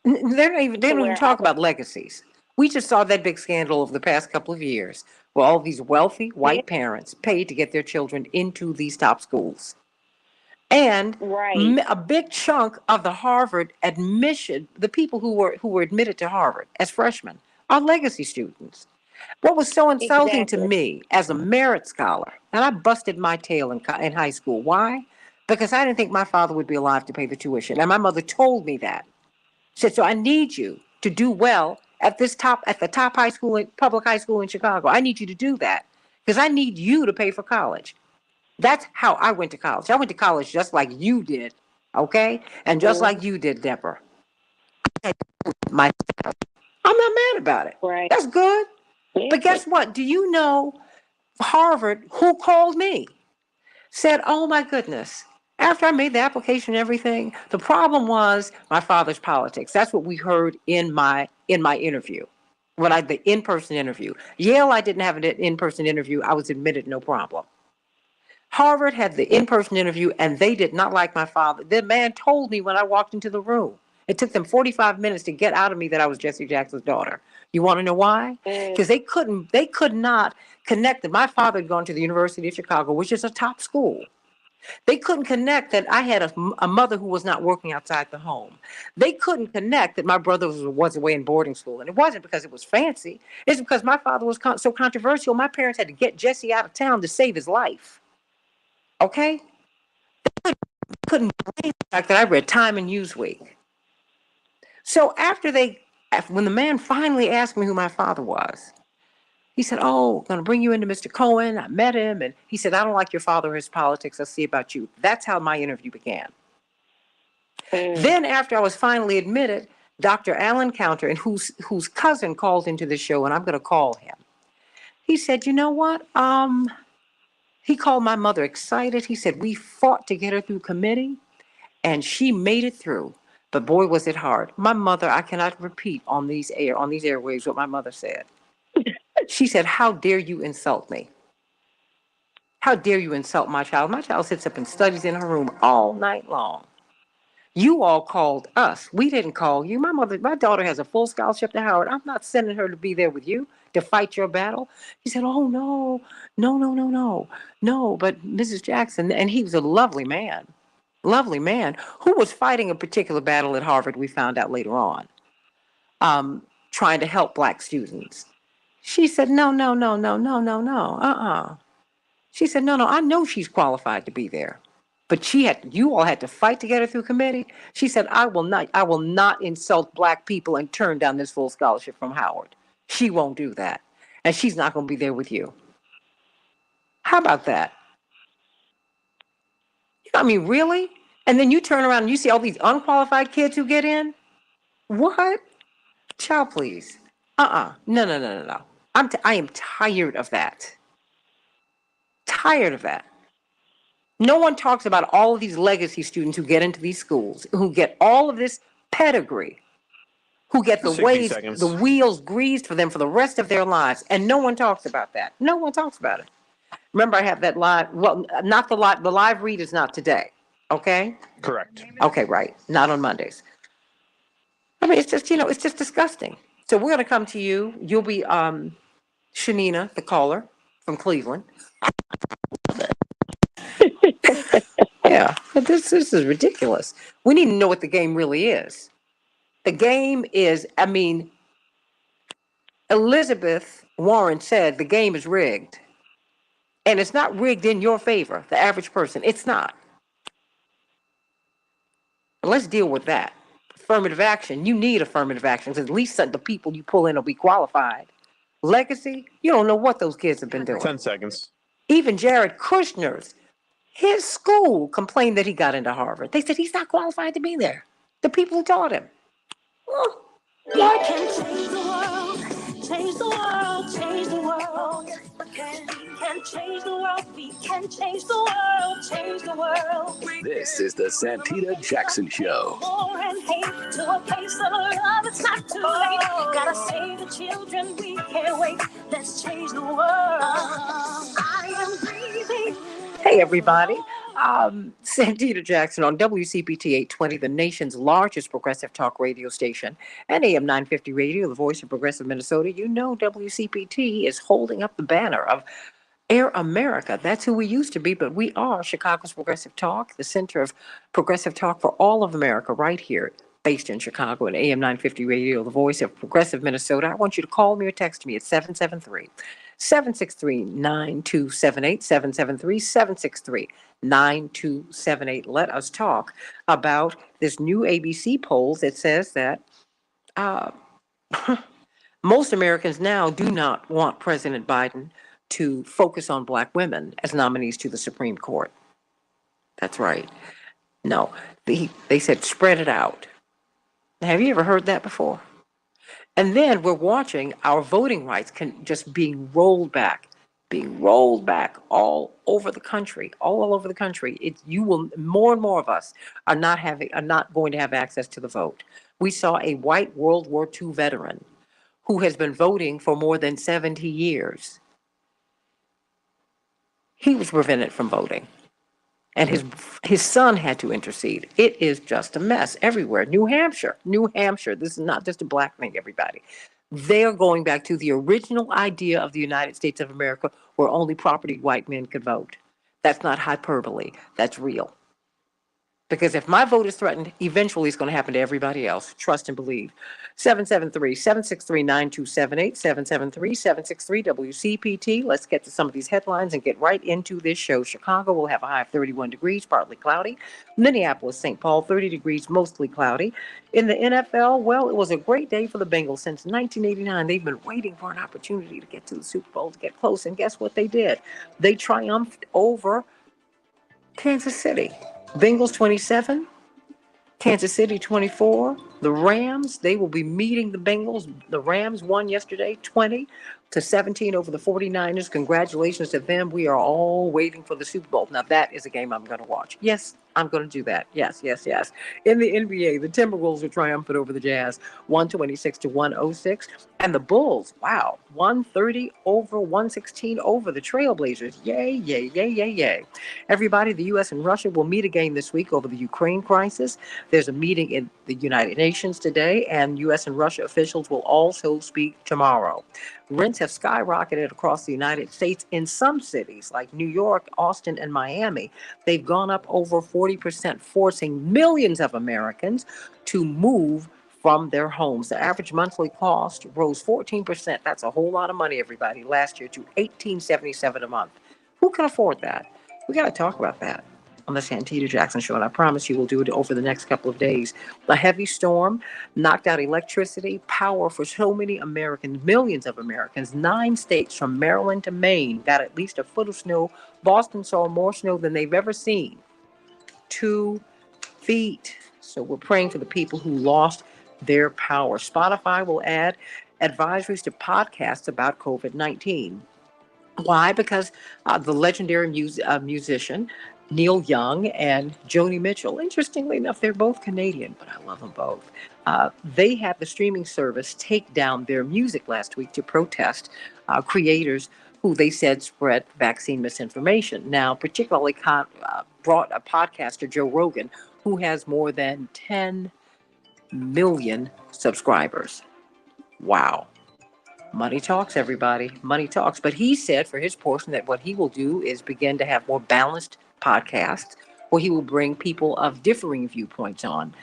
They don't even talk about legacies. We just saw that big scandal over the past couple of years where all these wealthy white parents paid to get their children into these top schools. And a big chunk of the Harvard admission, the people who were admitted to Harvard as freshmen, are legacy students. What was so insulting to me as a merit scholar, and I busted my tail in high school. Why? Because I didn't think my father would be alive to pay the tuition. And my mother told me that. She said, so I need you to do well at the top high school, public high school in Chicago. I need you to do that because I need you to pay for college. That's how I went to college. I went to college just like you did, okay? And just like you did, Deborah. I'm not mad about it. Right. That's good. Yeah. But guess what? Do you know Harvard, who called me, said, oh my goodness, after I made the application and everything, the problem was my father's politics. That's what we heard in my interview, the in-person interview. Yale, I didn't have an in-person interview. I was admitted, no problem. Harvard had the in-person interview, and they did not like my father. The man told me when I walked into the room. It took them 45 minutes to get out of me that I was Jesse Jackson's daughter. You want to know why? Because they could not connect that my father had gone to the University of Chicago, which is a top school. They couldn't connect that I had a mother who was not working outside the home. They couldn't connect that my brother was away in boarding school. And it wasn't because it was fancy. It's because my father was so controversial. My parents had to get Jesse out of town to save his life. Okay? They couldn't believe the fact that I read Time and Newsweek. So when the man finally asked me who my father was, he said, oh, I'm going to bring you into Mr. Cohen. I met him. And he said, I don't like your father or his politics. I'll see about you. That's how my interview began. Then after I was finally admitted, Dr. Alan Counter, and whose cousin called into the show, and I'm going to call him. He said, you know what? He called my mother excited. He said, we fought to get her through committee, and she made it through. But boy, was it hard. My mother, I cannot repeat on these airwaves what my mother said. She said, how dare you insult me? How dare you insult my child? My child sits up and studies in her room all night long. You all called us. We didn't call you. My daughter has a full scholarship to Howard. I'm not sending her to be there with you to fight your battle. He said, oh, no. But Mrs. Jackson, and he was a lovely man, who was fighting a particular battle at Harvard, we found out later on, trying to help Black students. She said, no. She said, no, I know she's qualified to be there. But you all had to fight to get her through committee. She said, I will not insult Black people and turn down this full scholarship from Howard. She won't do that. And she's not going to be there with you. How about that? I mean, really? And then you turn around and you see all these unqualified kids who get in? What? Child, please. No. I am tired of that. Tired of that. No one talks about all of these legacy students who get into these schools, who get all of this pedigree, who get the wheels greased for them for the rest of their lives. And no one talks about that. No one talks about it. Remember, I have that live, well, not the live read is not today. Okay? Correct. Okay, right. Not on Mondays. I mean, it's just disgusting. So we're going to come to you. You'll be Shanina, the caller from Cleveland. Yeah, this is ridiculous. We need to know what the game really is. The game is, Elizabeth Warren said the game is rigged. And it's not rigged in your favor, the average person. It's not. Let's deal with that. Affirmative action. You need affirmative action because at least the people you pull in will be qualified. Legacy, you don't know what those kids have been doing. 10 seconds. Even Jared Kushner's, his school complained that he got into Harvard. They said he's not qualified to be there. The people who taught him. Oh, We can change the world, change the world, change the world. We can change the world, we can change the world, change the world. This is the Santita Jackson Show. War and hate to a place of love, it's not too late. Gotta save the children, we can't wait. Let's change the world. I am breathing. hey, everybody. Santita Jackson on WCPT 820, the nation's largest progressive talk radio station, and AM 950 Radio, the voice of progressive Minnesota. You know WCPT is holding up the banner of Air America. That's who we used to be, but we are Chicago's Progressive Talk, the center of progressive talk for all of America right here, based in Chicago at AM 950 Radio, the voice of progressive Minnesota. I want you to call me or text me at 773-763-9278, 773-763-9278. Let us talk about this new ABC poll that says that most Americans now do not want President Biden to focus on black women as nominees to the Supreme Court. That's right. No, they said spread it out. Now, have you ever heard that before? And then we're watching our voting rights just being rolled back all over the country, all over the country. More and more of us are not going to have access to the vote. We saw a white World War II veteran who has been voting for more than 70 years. He was prevented from voting, and his son had to intercede. It is just a mess everywhere. New Hampshire. This is not just a black thing, everybody. They're going back to the original idea of the United States of America, where only property white men could vote. That's not hyperbole. That's real. Because if my vote is threatened, eventually it's going to happen to everybody else. Trust and believe. 773-763-9278, 773-763-WCPT. Let's get to some of these headlines and get right into this show. Chicago will have a high of 31 degrees, partly cloudy. Minneapolis, St. Paul, 30 degrees, mostly cloudy. In the NFL, well, it was a great day for the Bengals. Since 1989, they've been waiting for an opportunity to get to the Super Bowl, to get close. And guess what they did? They triumphed over Kansas City. Bengals 27, Kansas City 24. The Rams, they will be meeting the Bengals. The Rams won yesterday 20-17 over the 49ers. Congratulations to them. We are all waiting for the Super Bowl. Now that is a game I'm going to watch. Yes, I'm going to do that. Yes. In the NBA, the Timberwolves are triumphant over the Jazz, 126-106. And the Bulls, wow, 130-116 over the Trailblazers. Yay. Everybody, the U.S. and Russia will meet again this week over the Ukraine crisis. There's a meeting in the United Nations today, and U.S. and Russia officials will also speak tomorrow. Rents have skyrocketed across the United States in some cities like New York, Austin, and Miami. They've gone up over 40%, forcing millions of Americans to move from their homes. The average monthly cost rose 14%. That's a whole lot of money, everybody, last year to $1,877 a month. Who can afford that? We got to talk about that on the Santita Jackson Show, and I promise you we'll do it over the next couple of days. A heavy storm knocked out electricity, power for so many Americans, millions of Americans. 9 states from Maryland to Maine got at least a foot of snow. Boston saw more snow than they've ever seen. 2 feet. So we're praying for the people who lost their power. Spotify will add advisories to podcasts about COVID-19. Why? Because the legendary musician Neil Young and Joni Mitchell, interestingly enough, they're both Canadian, but I love them both. They had the streaming service take down their music last week to protest creators who they said spread vaccine misinformation. Now, particularly brought a podcaster, Joe Rogan, who has more than 10 million subscribers. Wow. Money talks, everybody. Money talks. But he said for his portion that what he will do is begin to have more balanced podcasts where he will bring people of differing viewpoints on.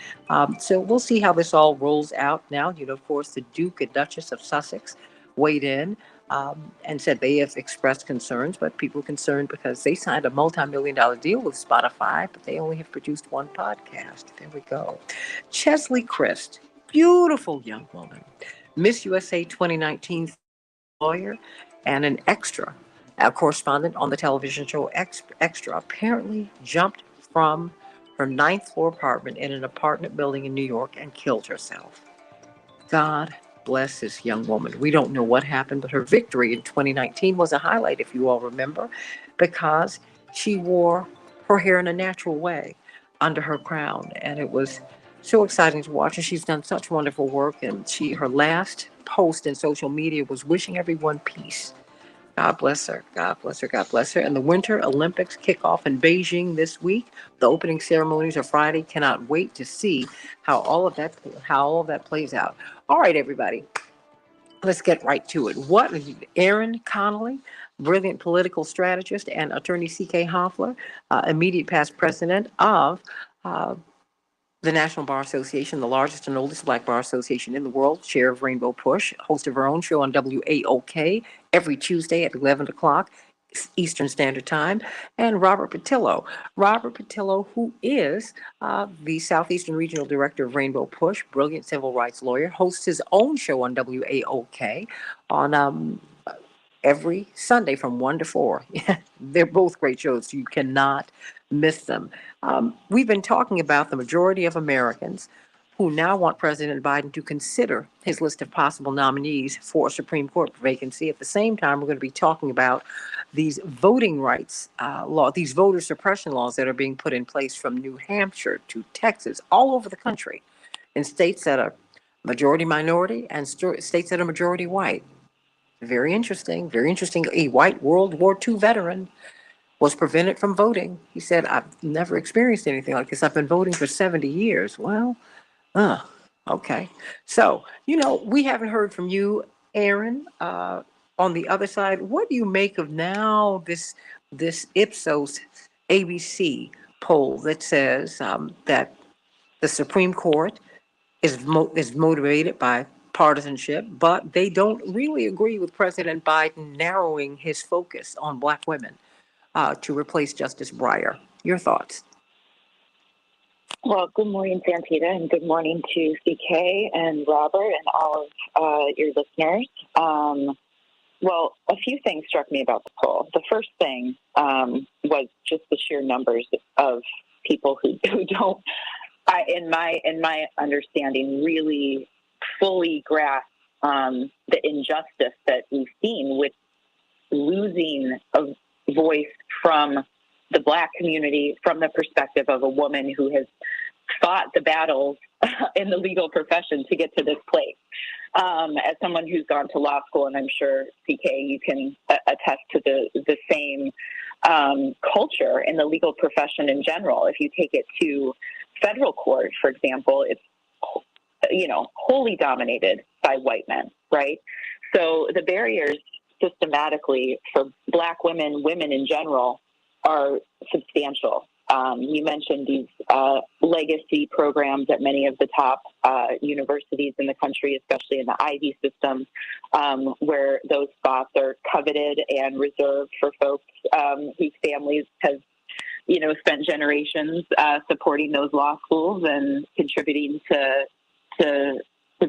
So we'll see how this all rolls out now. Of course, the Duke and Duchess of Sussex weighed in and said they have expressed concerns, but people are concerned because they signed a multi-million-dollar deal with Spotify, but they only have produced 1 podcast. There we go. Chesley Christ, beautiful young woman. Miss USA 2019 lawyer and an extra A correspondent on the television show Extra apparently jumped from her ninth floor apartment in an apartment building in New York and killed herself. God bless this young woman. We don't know what happened, but her victory in 2019 was a highlight, if you all remember, because she wore her hair in a natural way under her crown, and it was so exciting to watch. And she's done such wonderful work. And her last post in social media was wishing everyone peace. God bless her. God bless her. God bless her. And the Winter Olympics kick off in Beijing this week. The opening ceremonies are Friday. Cannot wait to see how all of that plays out. All right, everybody. Let's get right to it. Aaron Connolly, brilliant political strategist, and attorney C.K. Hoffler, immediate past president of the National Bar Association, the largest and oldest black bar association in the world, chair of Rainbow Push, host of her own show on WAOK every Tuesday at 11 o'clock Eastern Standard Time, and Robert Patillo. Robert Patillo, who is the Southeastern Regional Director of Rainbow Push, brilliant civil rights lawyer, hosts his own show on WAOK on every Sunday from 1 to 4. They're both great shows. You cannot miss them. We've been talking about the majority of Americans who now want President Biden to consider his list of possible nominees for a Supreme Court vacancy. At the same time, we're going to be talking about these voting rights these voter suppression laws that are being put in place from New Hampshire to Texas, all over the country, in states that are majority minority and states that are majority white. Very interesting, very interesting. A white World War II veteran was prevented from voting. He said, I've never experienced anything like this. I've been voting for 70 years. Well, okay. So, we haven't heard from you, Aaron, on the other side. What do you make of now this Ipsos ABC poll that says that the Supreme Court is motivated by partisanship, but they don't really agree with President Biden narrowing his focus on black women to replace Justice Breyer? Your thoughts? Well, good morning, Santita, and good morning to CK and Robert and all of your listeners. Well, a few things struck me about the poll. The first thing was just the sheer numbers of people who don't, in my understanding, really fully grasp the injustice that we've seen with losing a voice from the black community from the perspective of a woman who has fought the battles in the legal profession to get to this place. As someone who's gone to law school, and I'm sure, CK, you can attest to the same culture in the legal profession in general. If you take it to federal court, for example, it's wholly dominated by white men, right? So the barriers systematically for black women in general, are substantial. You mentioned these legacy programs at many of the top universities in the country, especially in the Ivy system, where those spots are coveted and reserved for folks whose families have, spent generations supporting those law schools and contributing to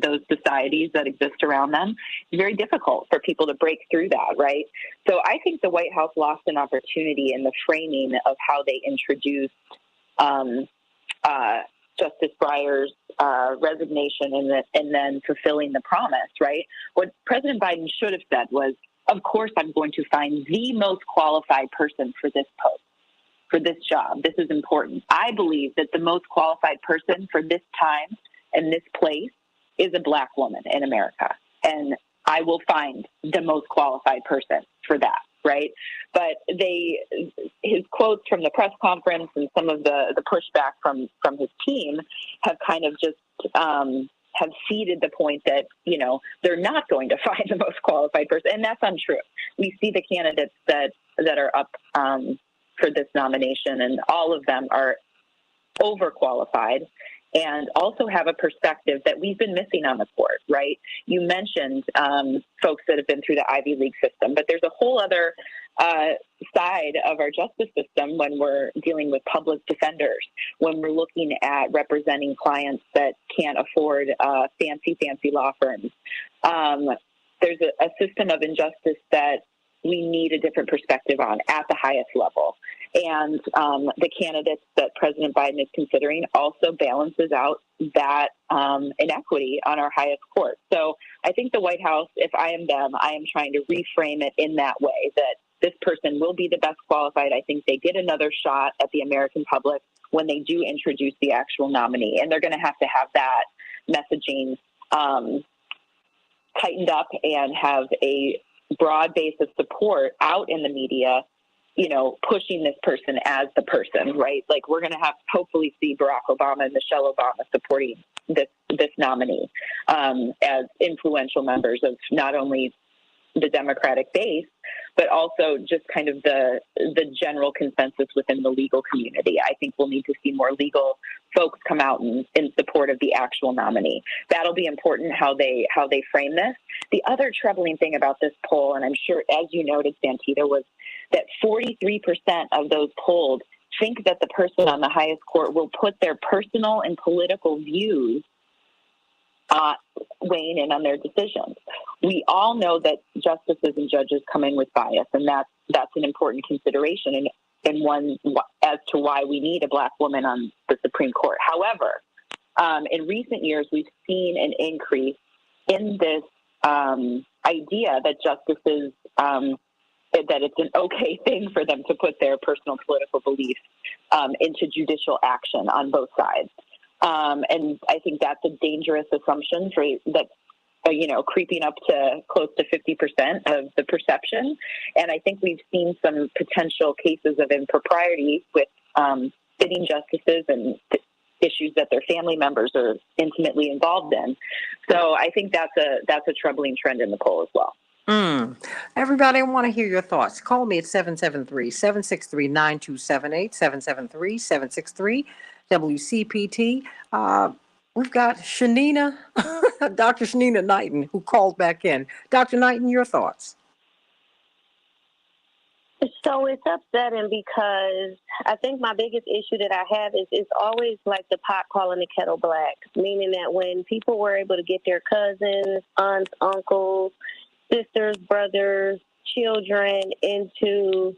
those societies that exist around them. It's very difficult for people to break through that, right? So I think the White House lost an opportunity in the framing of how they introduced Justice Breyer's resignation and then fulfilling the promise, right? What President Biden should have said was, of course, I'm going to find the most qualified person for this post, for this job. This is important. I believe that the most qualified person for this time and this place is a black woman in America. And I will find the most qualified person for that, right? But his quotes from the press conference and some of the pushback from his team have kind of just have seeded the point that, they're not going to find the most qualified person. And that's untrue. We see the candidates that are up for this nomination, and all of them are overqualified and also have a perspective that we've been missing on the court, right? You mentioned folks that have been through the Ivy League system, but there's a whole other side of our justice system when we're dealing with public defenders, when we're looking at representing clients that can't afford fancy law firms. There's a system of injustice that we need a different perspective on at the highest level. And the candidates that President Biden is considering also balances out that inequity on our highest court. So I think the White House, if I am them, I am trying to reframe it in that way, that this person will be the best qualified. I think they get another shot at the American public when they do introduce the actual nominee. And they're going to have that messaging tightened up and have a broad base of support out in the media, you know, pushing this person as the person, right? Like, we're going to have hopefully see Barack Obama and Michelle Obama supporting this nominee as influential members of not only the Democratic base, but also just kind of the general consensus within the legal community. I think we'll need to see more legal folks come out in support of the actual nominee. That'll be important how they frame this. The other troubling thing about this poll, and I'm sure, as you noted, Santita, was that 43% of those polled think that the person on the highest court will put their personal and political views weighing in on their decisions. We all know that justices and judges come in with bias, and that's an important consideration and one as to why we need a Black woman on the Supreme Court. However, in recent years, we've seen an increase in this idea that justices, that it's an okay thing for them to put their personal political beliefs into judicial action on both sides. And I think that's a dangerous assumption that's creeping up to close to 50% of the perception. And I think we've seen some potential cases of impropriety with sitting justices and issues that their family members are intimately involved in. So I think that's a troubling trend in the poll as well. Everybody, I want to hear your thoughts. Call me at 773-763-9278, 773-763-WCPT. We've got Shanina, Dr. Shanina Knighton, who called back in. Dr. Knighton, your thoughts? So it's upsetting because I think my biggest issue that I have is it's always like the pot calling the kettle black, meaning that when people were able to get their cousins, aunts, uncles, sisters, brothers, children into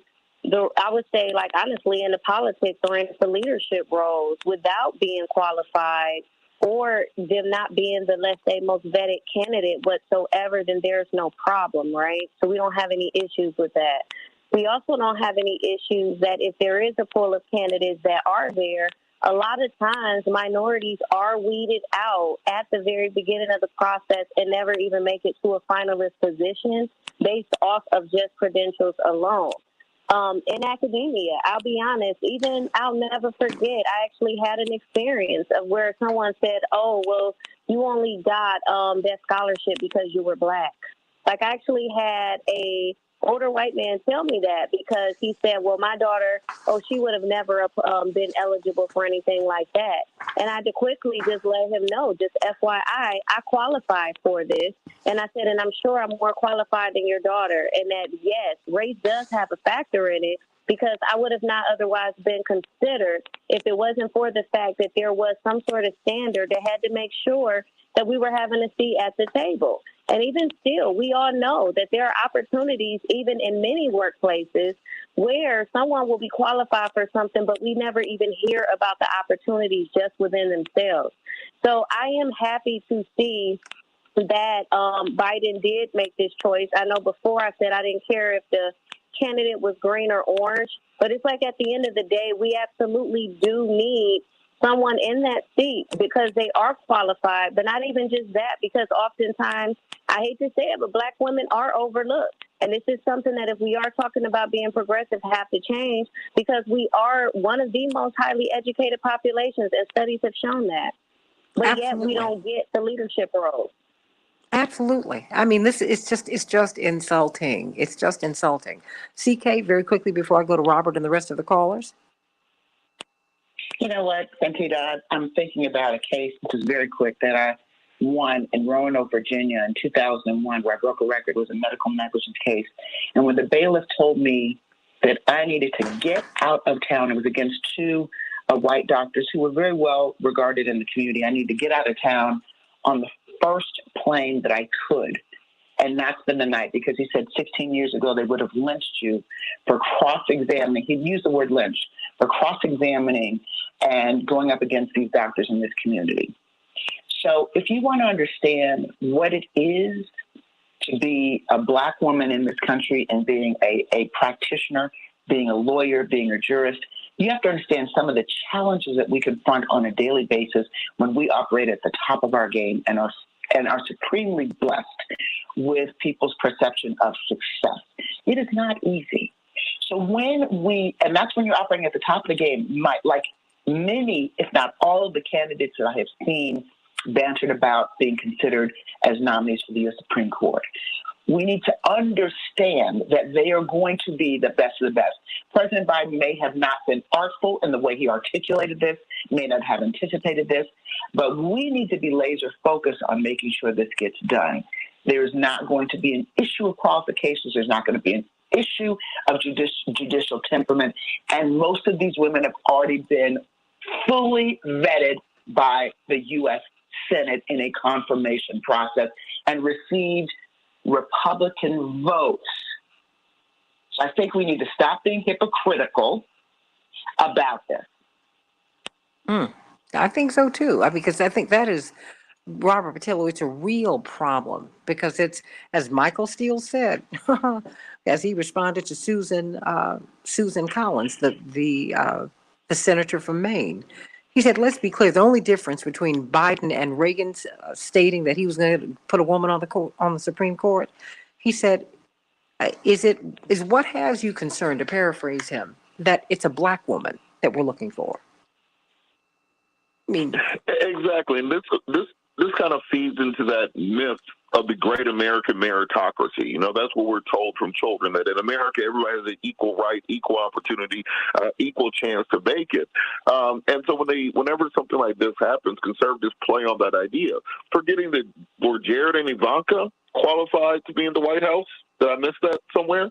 I would say, like, honestly, into politics or into leadership roles without being qualified or them not being the, let's say, most vetted candidate whatsoever, then there's no problem, right? So we don't have any issues with that. We also don't have any issues that if there is a pool of candidates that are there, a lot of times minorities are weeded out at the very beginning of the process and never even make it to a finalist position based off of just credentials alone. In academia, I'll be honest, I'll never forget, I actually had an experience of where someone said, oh, well, you only got that scholarship because you were Black. Like, I actually had a older white man tell me that because he said, well, my daughter, she would have never been eligible for anything like that. And I had to quickly just let him know, just FYI, I qualify for this. And I said, and I'm sure I'm more qualified than your daughter. And that, yes, race does have a factor in it because I would have not otherwise been considered if it wasn't for the fact that there was some sort of standard that had to make sure that we were having a seat at the table. And even still, we all know that there are opportunities, even in many workplaces, where someone will be qualified for something, but we never even hear about the opportunities just within themselves. So I am happy to see that Biden did make this choice. I know before I said I didn't care if the candidate was green or orange, but it's like at the end of the day, we absolutely do need someone in that seat because they are qualified, but not even just that, because oftentimes, I hate to say it, but Black women are overlooked. And this is something that if we are talking about being progressive, have to change because we are one of the most highly educated populations, and studies have shown that. But Absolutely. Yet we don't get the leadership roles. Absolutely. I mean, it's just insulting. It's just insulting. CK, very quickly before I go to Robert and the rest of the callers. You know what, Santita, I'm thinking about a case, which is very quick, that I won in Roanoke, Virginia in 2001, where I broke a record. It was a medical negligence case. And when the bailiff told me that I needed to get out of town, it was against two white doctors who were very well regarded in the community. I needed to get out of town on the first plane that I could. And that's been the night, because he said 16 years ago they would have lynched you for cross-examining. He used the word lynch, for cross-examining and going up against these doctors in this community. So if you want to understand what it is to be a Black woman in this country and being a practitioner, being a lawyer, being a jurist, you have to understand some of the challenges that we confront on a daily basis when we operate at the top of our game and are supremely blessed with people's perception of success. It is not easy. So and that's when you're operating at the top of the game, like many, if not all of the candidates that I have seen bantered about being considered as nominees for the U.S. Supreme Court. We need to understand that they are going to be the best of the best. President Biden may have not been artful in the way he articulated this, may not have anticipated this, but we need to be laser focused on making sure this gets done. There's not going to be an issue of qualifications. There's not going to be an issue of judicial temperament. And most of these women have already been fully vetted by the U.S. Senate in a confirmation process and received Republican votes. So I think we need to stop being hypocritical about this. I think so too. Because I think that is, Robert Patillo, it's a real problem, because it's, as Michael Steele said, as he responded to Susan Collins, the senator from Maine. He said, let's be clear, the only difference between Biden and Reagan's stating that he was going to put a woman on the Supreme Court, he said, is what has you concerned, to paraphrase him, that it's a Black woman that we're looking for? I mean, exactly. And this kind of feeds into that myth of the great American meritocracy. You know, that's what we're told from children, that in America, everybody has an equal right, equal opportunity, equal chance to make it. And so whenever something like this happens, conservatives play on that idea, forgetting that were Jared and Ivanka qualified to be in the White House? Did I miss that somewhere?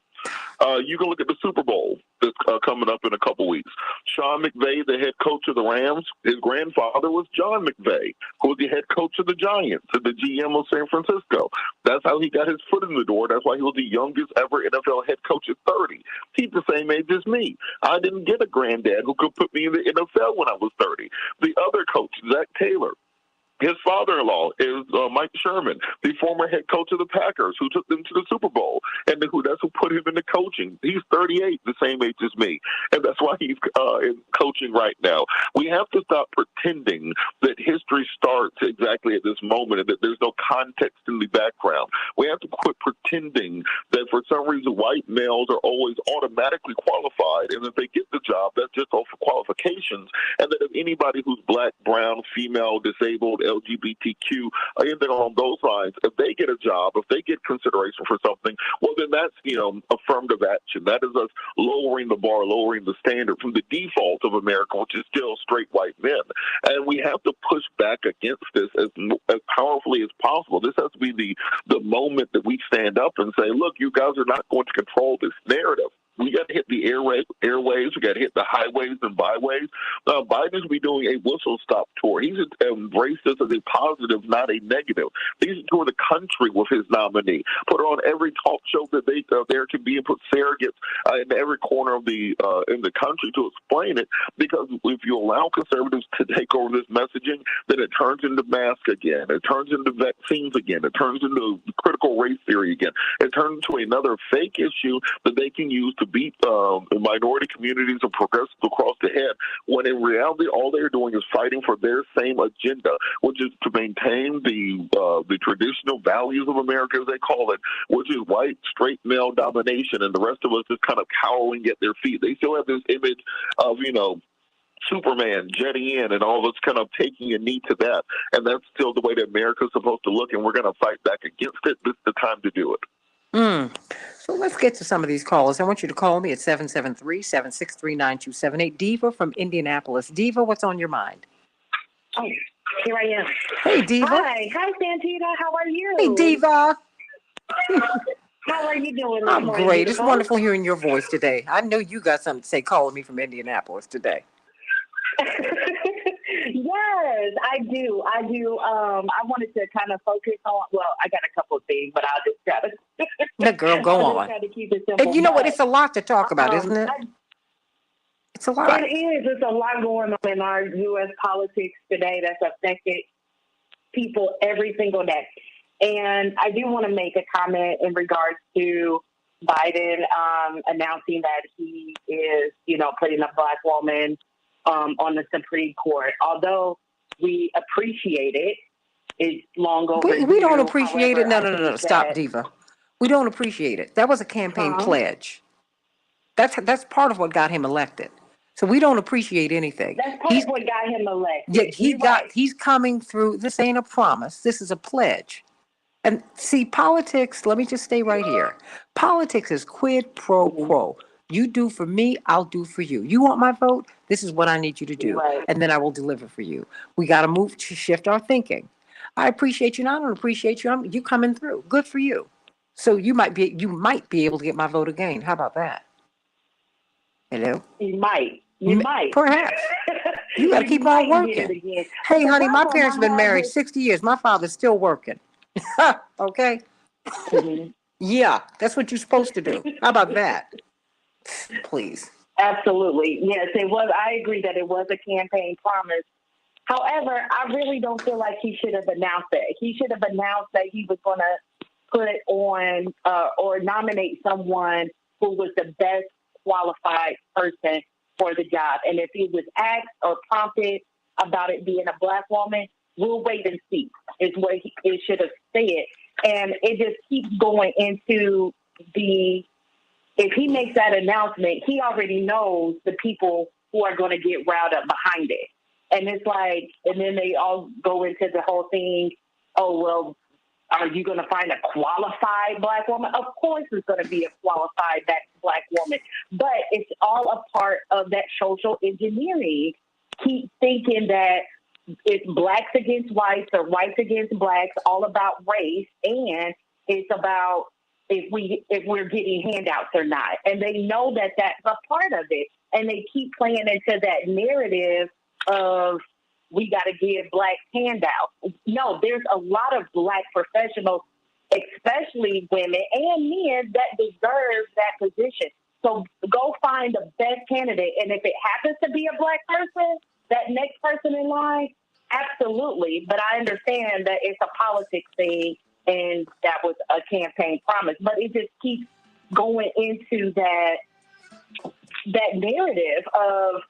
You can look at the Super Bowl that's coming up in a couple weeks. Sean McVay, the head coach of the Rams, his grandfather was John McVay, who was the head coach of the Giants and the GM of San Francisco. That's how he got his foot in the door. That's why he was the youngest ever NFL head coach at 30. He's the same age as me. I didn't get a granddad who could put me in the NFL when I was 30. The other coach, Zach Taylor, his father-in-law is Mike Sherman, the former head coach of the Packers, who took them to the Super Bowl, and that's who put him into coaching. He's 38, the same age as me, and that's why he's in coaching right now. We have to stop pretending that history starts exactly at this moment and that there's no context in the background. We have to quit pretending that for some reason white males are always automatically qualified, and if they get the job, that's just off of qualifications, and that if anybody who's Black, brown, female, disabled, LGBTQ, anything along those lines, if they get a job, if they get consideration for something, well, then that's, affirmative action. That is us lowering the bar, lowering the standard from the default of America, which is still straight white men. And we have to push back against this as powerfully as possible. This has to be the moment that we stand up and say, look, you guys are not going to control this narrative. We got to hit the airwaves. We got to hit the highways and byways. Biden's be doing a whistle stop tour. He's embraced this as a positive, not a negative. He's toured the country with his nominee. Put her on every talk show that there can be, and put surrogates in every corner of in the country to explain it. Because if you allow conservatives to take over this messaging, then it turns into mask again. It turns into vaccines again. It turns into critical race theory again. It turns into another fake issue that they can use to beat minority communities and progressives across the head, when in reality all they're doing is fighting for their same agenda, which is to maintain the traditional values of America, as they call it, which is white, straight male domination, and the rest of us just kind of cowering at their feet. They still have this image of, Superman jetting in and all of us kind of taking a knee to that, and that's still the way that America's supposed to look, and we're going to fight back against it. This is the time to do it. So let's get to some of these callers. I want you to call me at 773-763-9278. Diva from Indianapolis. Diva, what's on your mind? Oh, here I am. Hey, Diva. Hi, Santita. How are you? Hey, Diva. How are you doing? I'm great. It's wonderful hearing your voice today. I know you got something to say calling me from Indianapolis today. Yes, I do. I do. I wanted to kind of focus on. Well, I got a couple of things, but I'll just try to. The girl, go I'll just on. try to keep it simple. And you know what? But, It's a lot to talk about, isn't it? It's a lot. It is. It's a lot going on in our U.S. politics today that's affected people every single day. And I do want to make a comment in regards to Biden announcing that he is, putting a black woman on the Supreme Court. Although we appreciate it, it's long overdue. We don't appreciate it. However, No. Stop, Diva. We don't appreciate it. That was a campaign pledge. That's part of what got him elected. So we don't appreciate anything. That's part of what got him elected. Yeah, he's coming through. This ain't a promise. This is a pledge. And see, politics, let me just stay right here. Politics is quid pro quo. You do for me, I'll do for you. You want my vote? This is what I need you to do. Right. And then I will deliver for you. We got to move to shift our thinking. I appreciate you and I don't appreciate you. You coming through. Good for you. So you might be able to get my vote again. How about that? Hello? You might. Perhaps. You got to keep on working. Hey, honey, my parents have been married 60 years. My father's still working. Okay? Yeah, that's what you're supposed to do. How about that? Please. Absolutely. Yes, it was. I agree that it was a campaign promise. However, I really don't feel like he should have announced it. He should have announced that he was going to put on or nominate someone who was the best qualified person for the job. And if he was asked or prompted about it being a black woman, we'll wait and see, is what it should have said. And it just keeps going into if he makes that announcement, he already knows the people who are going to get riled up behind it. And it's like, and then they all go into the whole thing, oh, well, are you going to find a qualified black woman? Of course it's going to be a qualified black woman. But it's all a part of that social engineering. Keep thinking that it's blacks against whites or whites against blacks, all about race, and it's about if we're getting handouts or not. And they know that that's a part of it. And they keep playing into that narrative of we got to give blacks handouts. No, there's a lot of black professionals, especially women and men, that deserve that position. So go find the best candidate. And if it happens to be a black person, that next person in line, absolutely. But I understand that it's a politics thing and that was a campaign promise. But it just keeps going into that narrative of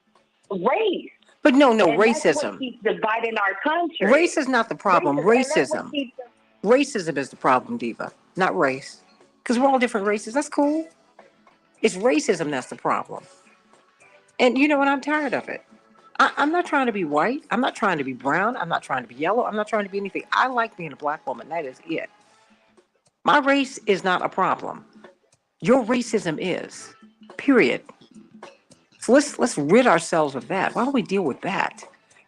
race. But no, and racism. That's what keeps dividing our country. Race is not the problem. Racism. Racism is the problem, Diva, not race. Because we're all different races. That's cool. It's racism that's the problem. And you know what? I'm tired of it. I'm not trying to be white. I'm not trying to be brown. I'm not trying to be yellow. I'm not trying to be anything. I like being a black woman. That is it. My race is not a problem. Your racism is. Period. So let's rid ourselves of that. Why don't we deal with that?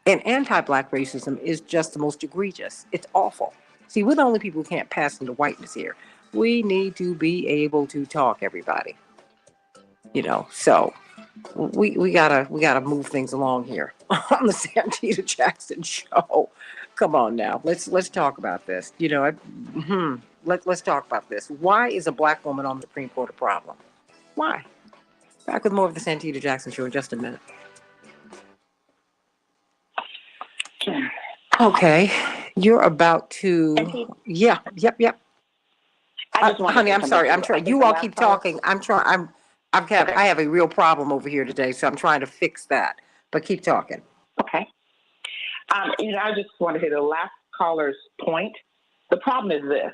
And anti-black racism is just the most egregious. It's awful. See, we're the only people who can't pass into whiteness here. We need to be able to talk, everybody. So we gotta move things along here on the Santita Jackson show. Come on now, let's talk about this. Let's talk about this. Why is a black woman on the Supreme Court a problem? Why? Back with more of the Santita Jackson show in just a minute. Okay, you're about to. Yeah, yep. Honey, I'm sorry. I'm trying. You all keep talking. I'm trying. I have a real problem over here today, so I'm trying to fix that. But keep talking. Okay. I just want to hit the last caller's point. The problem is this.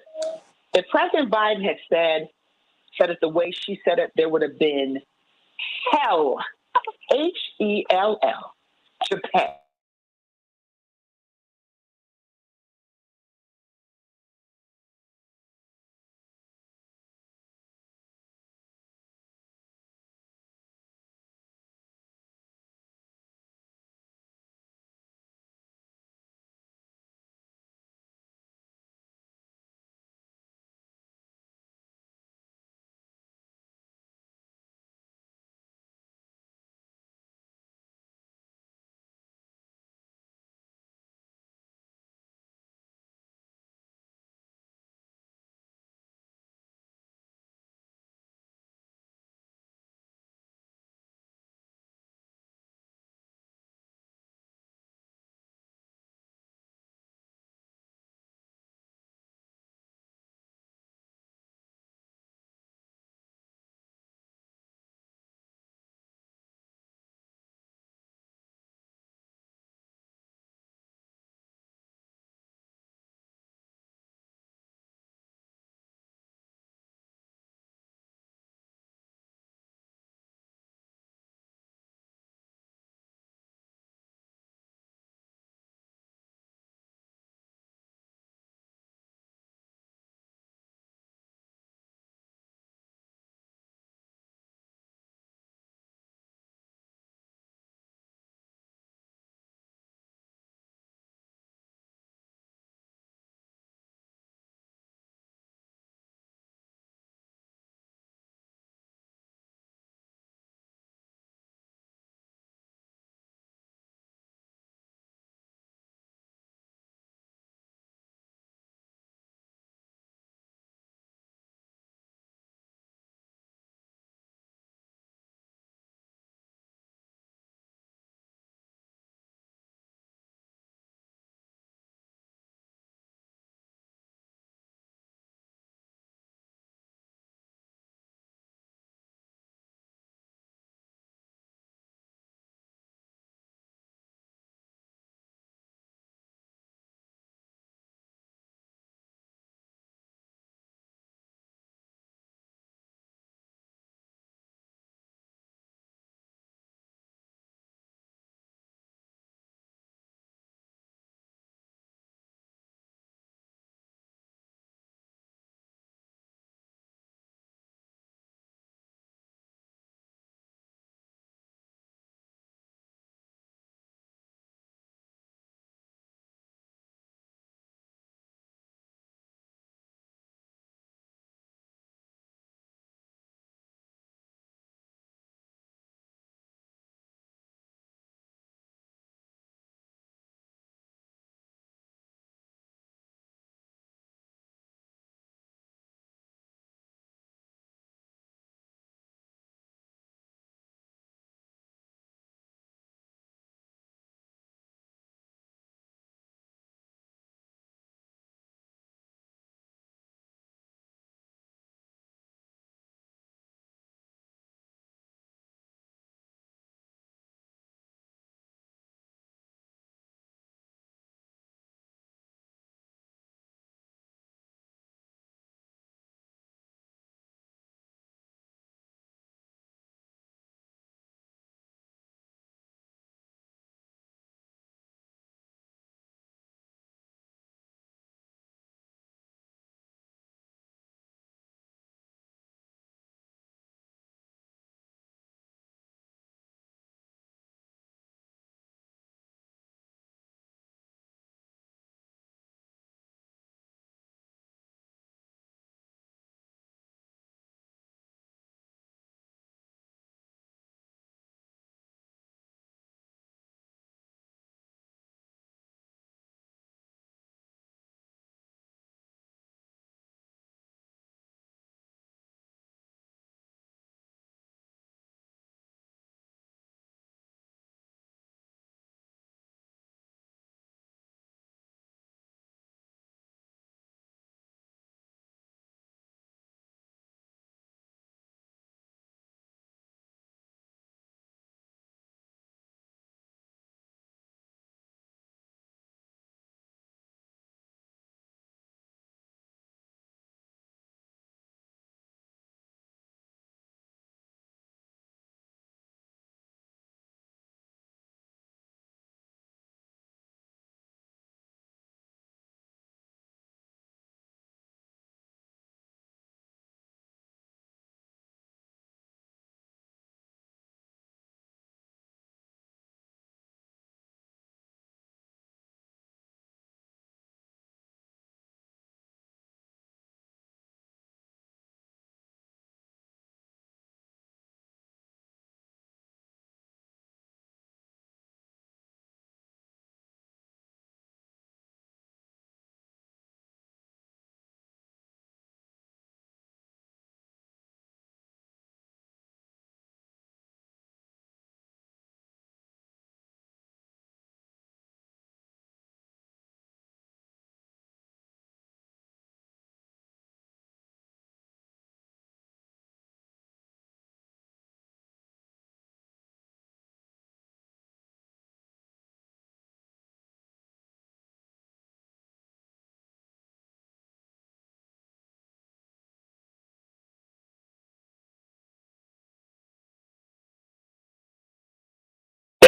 If President Biden had said it the way she said it, there would have been hell, Hell, to pay.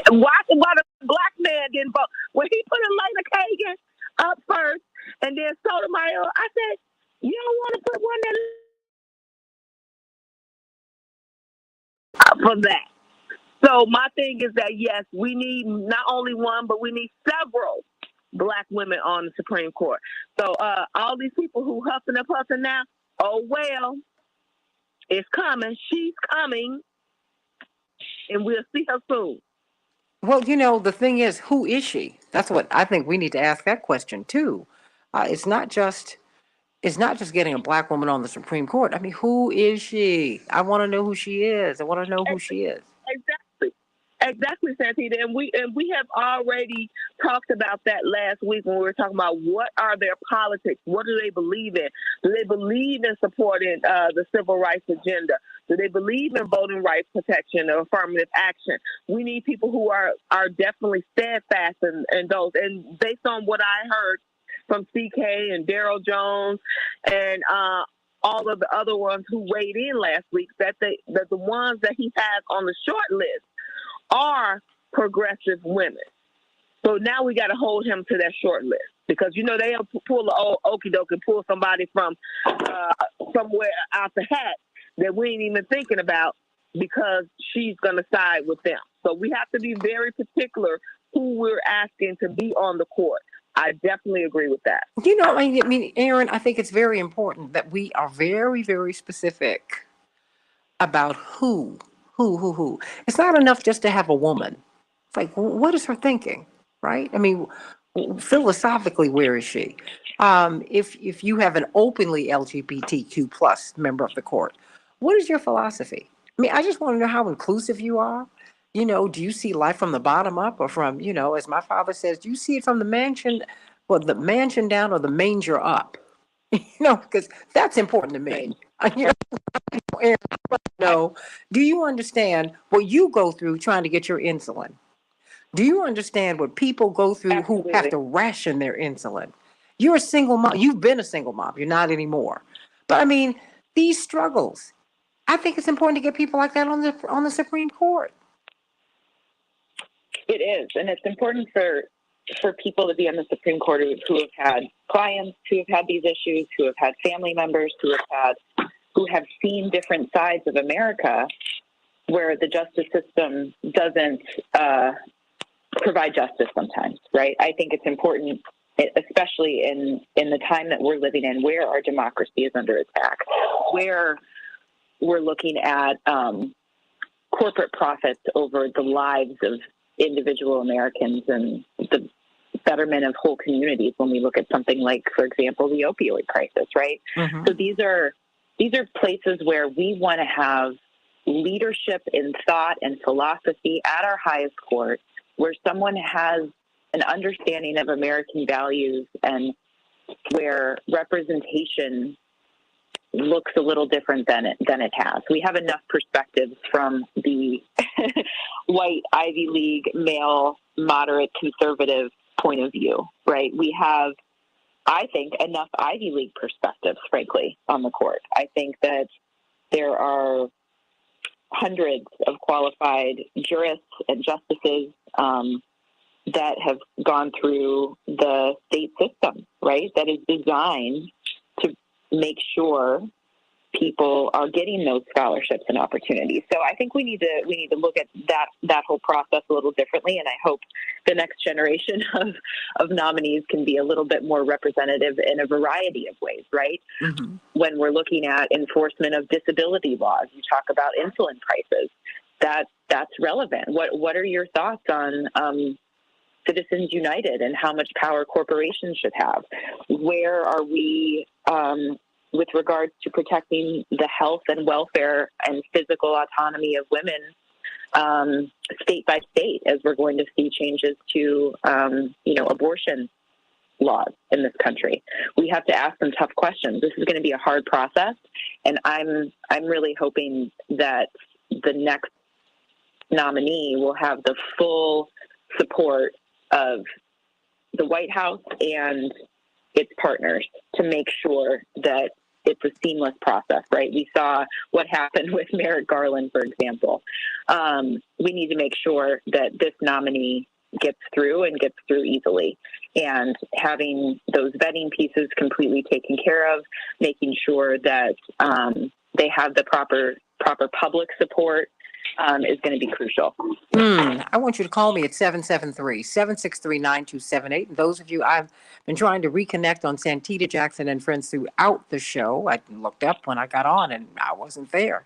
why the black man didn't vote? When he put Elena Kagan up first and then Sotomayor, I said, you don't want to put one that for that. So my thing is that, yes, we need not only one, but we need several black women on the Supreme Court. So all these people who huffing and puffing now, oh, well, it's coming. She's coming, and we'll see her soon. Well, the thing is, who is she? That's what I think we need to ask that question too. It's not just getting a black woman on the Supreme Court. I mean, who is she? I want to know who she is. I want to know who she is. Exactly, Santita. And we have already talked about that last week when we were talking about what are their politics? What do they believe in? Do they believe in supporting the civil rights agenda? Do they believe in voting rights protection or affirmative action? We need people who are definitely steadfast in those. And based on what I heard from CK and Daryl Jones and all of the other ones who weighed in last week, that the ones that he has on the short list are progressive women. So now we got to hold him to that short list because, they'll pull the old okie doke and pull somebody from somewhere out the hat that we ain't even thinking about because she's going to side with them. So we have to be very particular who we're asking to be on the court. I definitely agree with that. I mean, Aaron, I think it's very important that we are very, very specific about who. It's not enough just to have a woman. It's like, what is her thinking, right? I mean, philosophically, where is she? If you have an openly LGBTQ plus member of the court, what is your philosophy? I mean, I just want to know how inclusive you are. Do you see life from the bottom up or from, as my father says, do you see it from the mansion down or the manger up? Because that's important to me. Aaron, no. Do you understand what you go through trying to get your insulin? Do you understand what people go through who have to ration their insulin? You're a single mom. You've been a single mom. You're not anymore. But I mean, these struggles. I think it's important to get people like that on the Supreme Court. It is, and it's important for people to be on the Supreme Court who have had clients who have had these issues, who have had family members who have seen different sides of America where the justice system doesn't provide justice sometimes, right? I think it's important, especially in the time that we're living in, where our democracy is under attack, where we're looking at corporate profits over the lives of individual Americans and the betterment of whole communities when we look at something like, for example, the opioid crisis, right? Mm-hmm. So these are places where we want to have leadership in thought and philosophy at our highest court, where someone has an understanding of American values and where representation looks a little different than it has. We have enough perspectives from the white Ivy League male moderate conservative point of view, right? We have, I think, enough Ivy League perspectives, frankly, on the court. I think that there are hundreds of qualified jurists and justices that have gone through the state system, right? That is designed to make sure people are getting those scholarships and opportunities. So I think we need to look at that whole process a little differently, and I hope the next generation of nominees can be a little bit more representative in a variety of ways, right? Mm-hmm. When we're looking at enforcement of disability laws, you talk about insulin prices. That's relevant. What are your thoughts on Citizens United and how much power corporations should have? Where are we with regards to protecting the health and welfare and physical autonomy of women state by state, as we're going to see changes to abortion laws in this country? We have to ask some tough questions. This is going to be a hard process, and I'm really hoping that the next nominee will have the full support of the White House and its partners to make sure that it's a seamless process, right? We saw what happened with Merrick Garland, for example. We need to make sure that this nominee gets through and gets through easily. And having those vetting pieces completely taken care of, making sure that they have the proper public support is going to be crucial. I want you to call me at 773-763-9278. And those of you, I've been trying to reconnect on Santita Jackson and Friends throughout the show. I looked up when I got on and I wasn't there.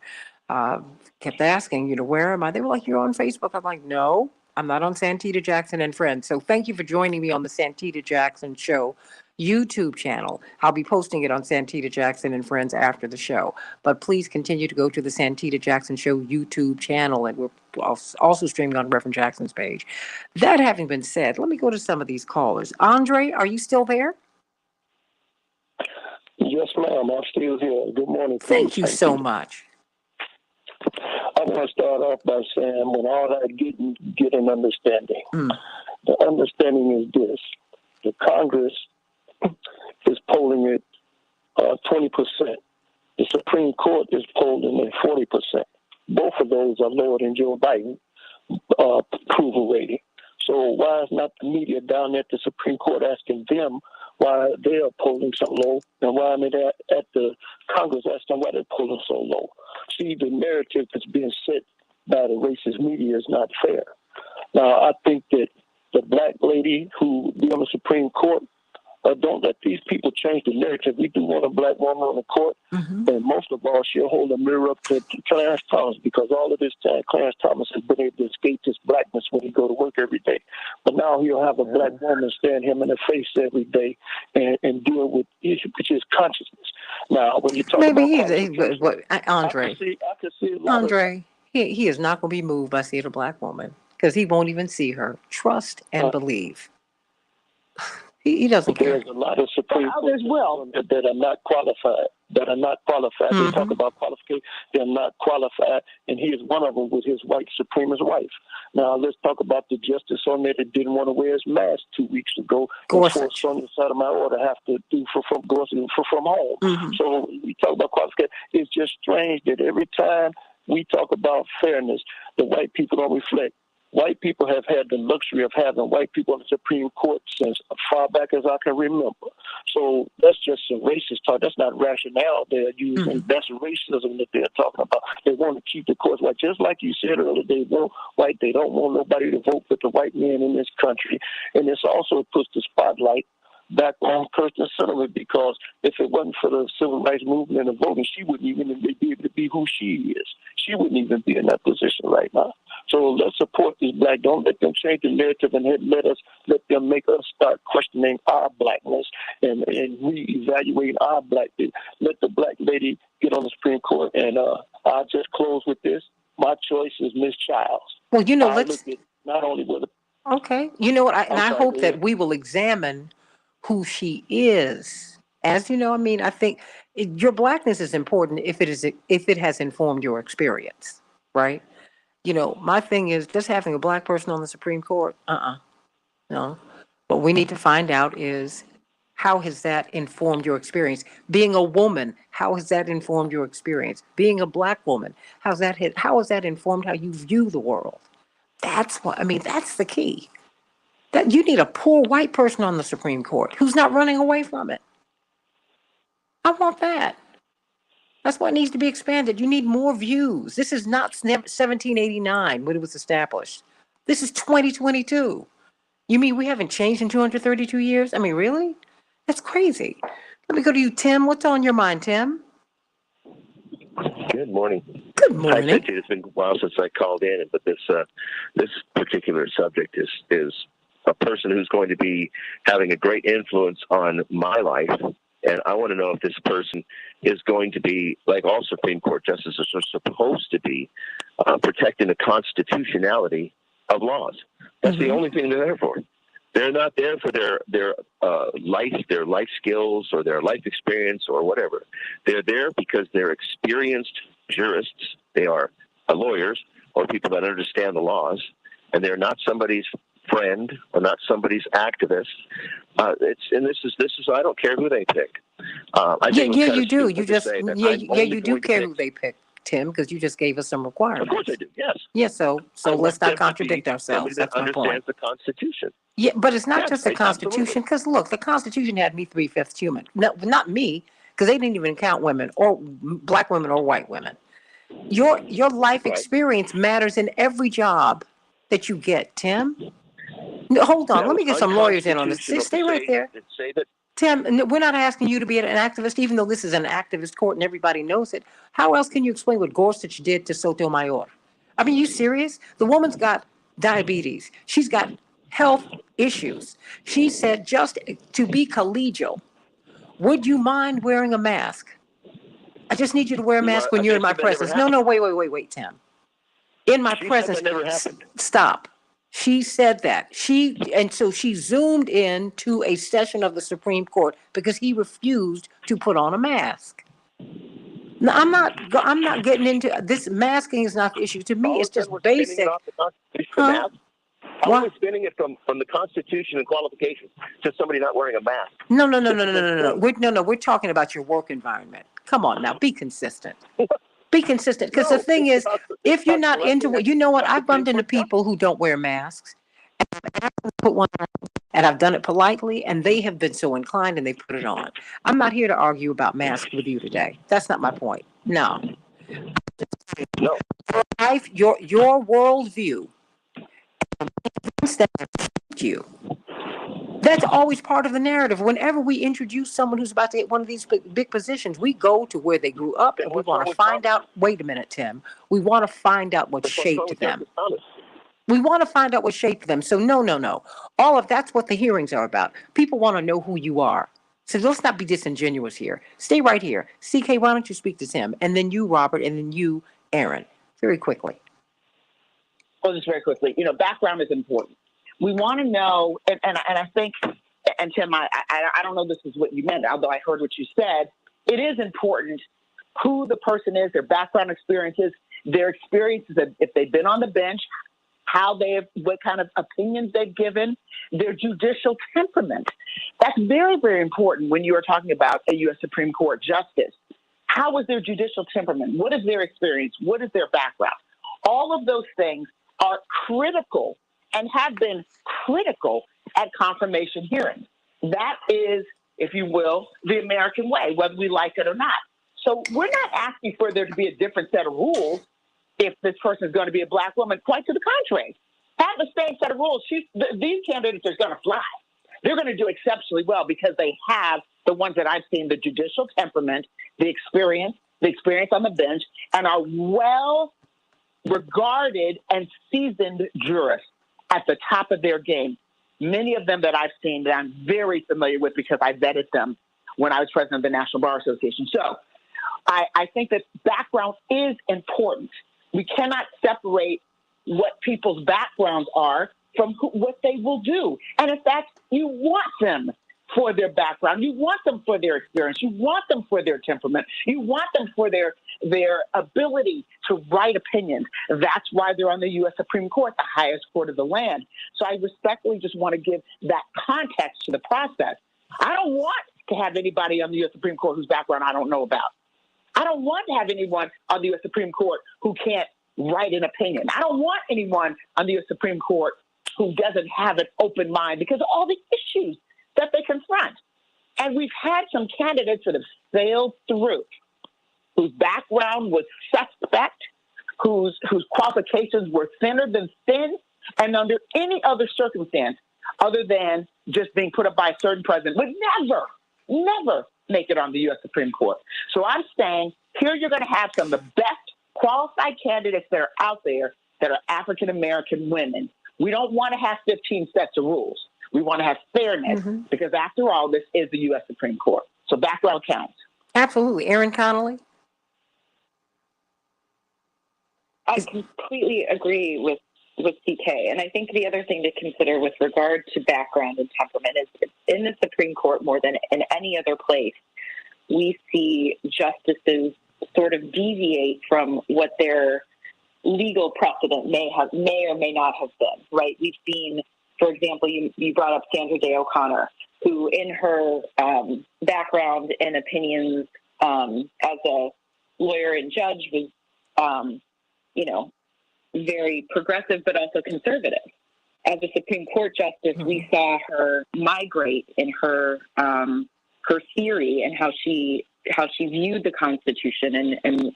Kept asking, where am I? They were like, you're on Facebook. I'm like, no, I'm not on Santita Jackson and Friends. So thank you for joining me on the Santita Jackson Show YouTube channel. I'll be posting it on Santita Jackson and Friends after the show. But please continue to go to the Santita Jackson Show YouTube channel, and we're also streaming on Reverend Jackson's page. That having been said, let me go to some of these callers. Andre, are you still there? Yes, ma'am. I'm still here. Good morning. Thank you so much. I want to start off by saying, when all that get an understanding. The understanding is this: the Congress is polling it 20%. The Supreme Court is polling it 40%. Both of those are lower than Joe Biden approval rating. So why is not the media down at the Supreme Court asking them why they are polling so low, and why am I at the Congress asking why they're polling so low? See, the narrative that's being set by the racist media is not fair. Now, I think that the black lady who be on the Supreme Court, don't let these people change the narrative. We do want a black woman on the court, and most of all, she'll hold a mirror up to Clarence Thomas, because all of this time, Clarence Thomas has been able to escape his blackness when he go to work every day. But now he'll have a black woman stand him in the face every day and deal with issues, which is consciousness. Now, when you talk Maybe about Andre, he is not going to be moved by seeing a black woman, because he won't even see her. Trust and believe. He doesn't care. There's a lot of Supreme Court that are not qualified. They talk about qualification. They're not qualified, and he is one of them with his white supremacist wife. Now, let's talk about the justice on there that didn't want to wear his mask 2 weeks ago. Forced on the side of my order have to do from home. So we talk about qualification. It's just strange that every time we talk about fairness, the white people don't reflect. White people have had the luxury of having white people on the Supreme Court since far back as I can remember. So that's just some racist talk. That's not rationale they're using. That's racism that they're talking about. They want to keep the courts white. Just like you said earlier, they want white. They don't want nobody to vote for the white men in this country. And this also puts the spotlight back on Kirsten Sinema, because if it wasn't for the civil rights movement and voting, she wouldn't even be able to be who she is. She wouldn't even be in that position right now. So let's support these black. Don't let them change the narrative, and let them make us start questioning our blackness and reevaluating our blackness. Let the black lady get on the Supreme Court. And I'll just close with this. My choice is Miss Childs. Well, let's look at not only with okay. You know what? I hope that we will examine who she is. As you know, I think your blackness is important if it has informed your experience, right? My thing is just having a black person on the Supreme Court. No. What we need to find out is, how has that informed your experience? Being a woman, how has that informed your experience? Being a black woman, how has that informed how you view the world? That's the key. That you need a poor white person on the Supreme Court who's not running away from it. I want that. That's why it needs to be expanded. You need more views. This is not 1789 when it was established. This is 2022. You mean we haven't changed in 232 years? Really? That's crazy. Let me go to you, Tim. What's on your mind, Tim? Good morning. Good morning. Hi, Santita. It's been a while since I called in, but this particular subject is a person who's going to be having a great influence on my life. And I want to know if this person is going to be, like all Supreme Court justices are supposed to be, protecting the constitutionality of laws. That's the only thing they're there for. They're not there for their life skills or their life experience or whatever. They're there because they're experienced jurists. They are lawyers or people that understand the laws, and they're not somebody's friend or not somebody's activist. This is I don't care who they pick. I think Yeah, it was you do. kind You of stupid to just, say that yeah, I'm yeah, only you do going to care pick. who they pick, Tim, because you just gave us some requirements. Of course I do. Yes. Yeah, so I let's want not them to contradict be ourselves. somebody that That's my point. understands the Constitution. Yeah, but it's not Yes, just the absolutely. Constitution, because look, the Constitution had me 3/5 human. No, not me, because they didn't even count women or black women or white women. Your life Right. experience matters in every job that you get, Tim. No, hold on, That let was me get some lawyers in on this. unconstitutional Stay to right there. say that. Tim, we're not asking you to be an activist, even though this is an activist court and everybody knows it. How else can you explain what Gorsuch did to Sotomayor? I mean, you serious? The woman's got diabetes. She's got health issues. She said, just to be collegial, would you mind wearing a mask? I just need you to wear a mask when you're in my presence. No, wait, Tim. In my presence. Said that never happened. Stop. She said that. So she zoomed in to a session of the Supreme Court because he refused to put on a mask. Now, I'm not getting into this. Masking is not the issue. To me, it's just basic. Off the Constitution Huh? mask. How are we spinning it from the Constitution and qualifications to somebody not wearing a mask? No. We're talking about your work environment. Come on now, be consistent. Be consistent. Because the thing is, if you're not into it, you know what? I've bumped into people who don't wear masks. And I've asked them to put one on, and I've done it politely, and they have been so inclined and they put it on. I'm not here to argue about masks with you today. That's not my point. No. No. Your worldview. You. That's always part of the narrative. Whenever we introduce someone who's about to get one of these big positions, we go to where they grew up and we want to find out. Wait a minute, Tim. We want to find out what shaped them. We want to find out what shaped them. So no. All of that's what the hearings are about. People want to know who you are. So let's not be disingenuous here. Stay right here. CK, why don't you speak to Tim? And then you, Robert, and then you, Aaron. Very quickly. Well, just very quickly, background is important. We want to know, and I think, and Tim, I don't know this is what you meant, although I heard what you said. It is important who the person is, their background experiences, their experiences, if they've been on the bench, what kind of opinions they've given, their judicial temperament. That's very, very important when you are talking about a U.S. Supreme Court justice. How is their judicial temperament? What is their experience? What is their background? All of those things are critical and have been critical at confirmation hearings. That is, if you will, the American way, whether we like it or not. So we're not asking for there to be a different set of rules if this person is going to be a black woman. Quite to the contrary. Have the same set of rules. These candidates are going to fly. They're going to do exceptionally well because they have the ones that I've seen, the judicial temperament, the experience on the bench, and are well regarded and seasoned jurists at the top of their game. Many of them that I've seen that I'm very familiar with because I vetted them when I was president of the National Bar Association. So I think that background is important. We cannot separate what people's backgrounds are from what they will do. And in fact, you want them for their background. You want them for their experience. You want them for their temperament. You want them for their ability to write opinions. That's why they're on the U.S. Supreme Court, the highest court of the land. So I respectfully just want to give that context to the process. I don't want to have anybody on the U.S. Supreme Court whose background I don't know about. I don't want to have anyone on the U.S. Supreme Court who can't write an opinion. I don't want anyone on the U.S. Supreme Court who doesn't have an open mind because of all the issues that they confront. And we've had some candidates that have sailed through, whose background was suspect, whose qualifications were thinner thin thin, and under any other circumstance other than just being put up by a certain president would never make it on the U.S. Supreme Court. So I'm saying here you're going to have some of the best qualified candidates that are out there that are African-American women. We don't want to have 15 sets of rules. We want to have fairness because, after all, this is the U.S. Supreme Court. So background counts. Absolutely. Aaron Connolly? I completely agree with CK. And I think the other thing to consider with regard to background and temperament is in the Supreme Court, more than in any other place, we see justices sort of deviate from what their legal precedent may or may not have been, right? We've seen, for example, you brought up Sandra Day O'Connor. who in her background and opinions as a lawyer and judge was, very progressive, but also conservative. As a Supreme Court justice, we saw her migrate in her theory and how she viewed the Constitution and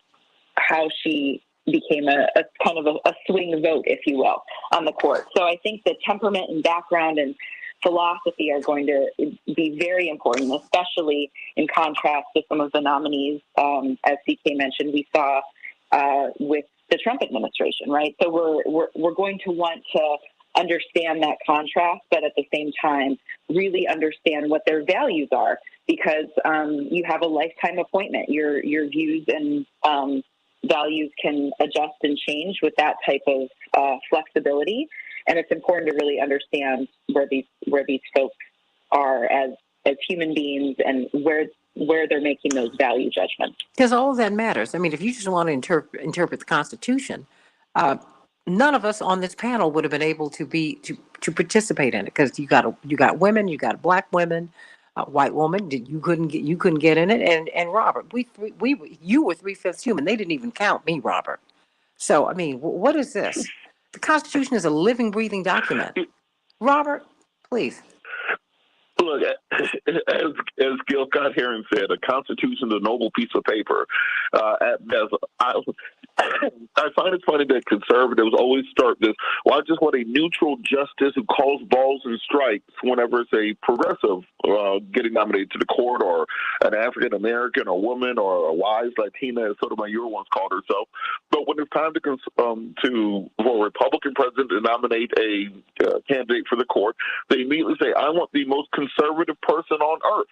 how she became a kind of a swing vote, if you will, on the court. So I think the temperament and background and philosophy are going to be very important, especially in contrast to some of the nominees, as CK mentioned, we saw with the Trump administration, right? So we're going to want to understand that contrast, but at the same time, really understand what their values are, because you have a lifetime appointment. Your views and values can adjust and change with that type of flexibility, and it's important to really understand where these folks are as human beings and where they're making those value judgments. Because all of that matters. I mean, if you just want to interpret the Constitution, none of us on this panel would have been able to participate in it, because you got women, you got black women, white woman. You couldn't get in it, and Robert, you were 3/5 human. They didn't even count me, Robert. So I mean, what is this? The Constitution is a living, breathing document. Robert, please. Look, as Gil Scott Heron said, a constitution is a noble piece of paper. At best, I find it funny that conservatives always start this, well, I just want a neutral justice who calls balls and strikes whenever it's a progressive getting nominated to the court, or an African-American, or woman, or a wise Latina, as Sotomayor once called herself. But when it's time for a Republican president to nominate a candidate for the court, they immediately say, I want the most conservative person on earth.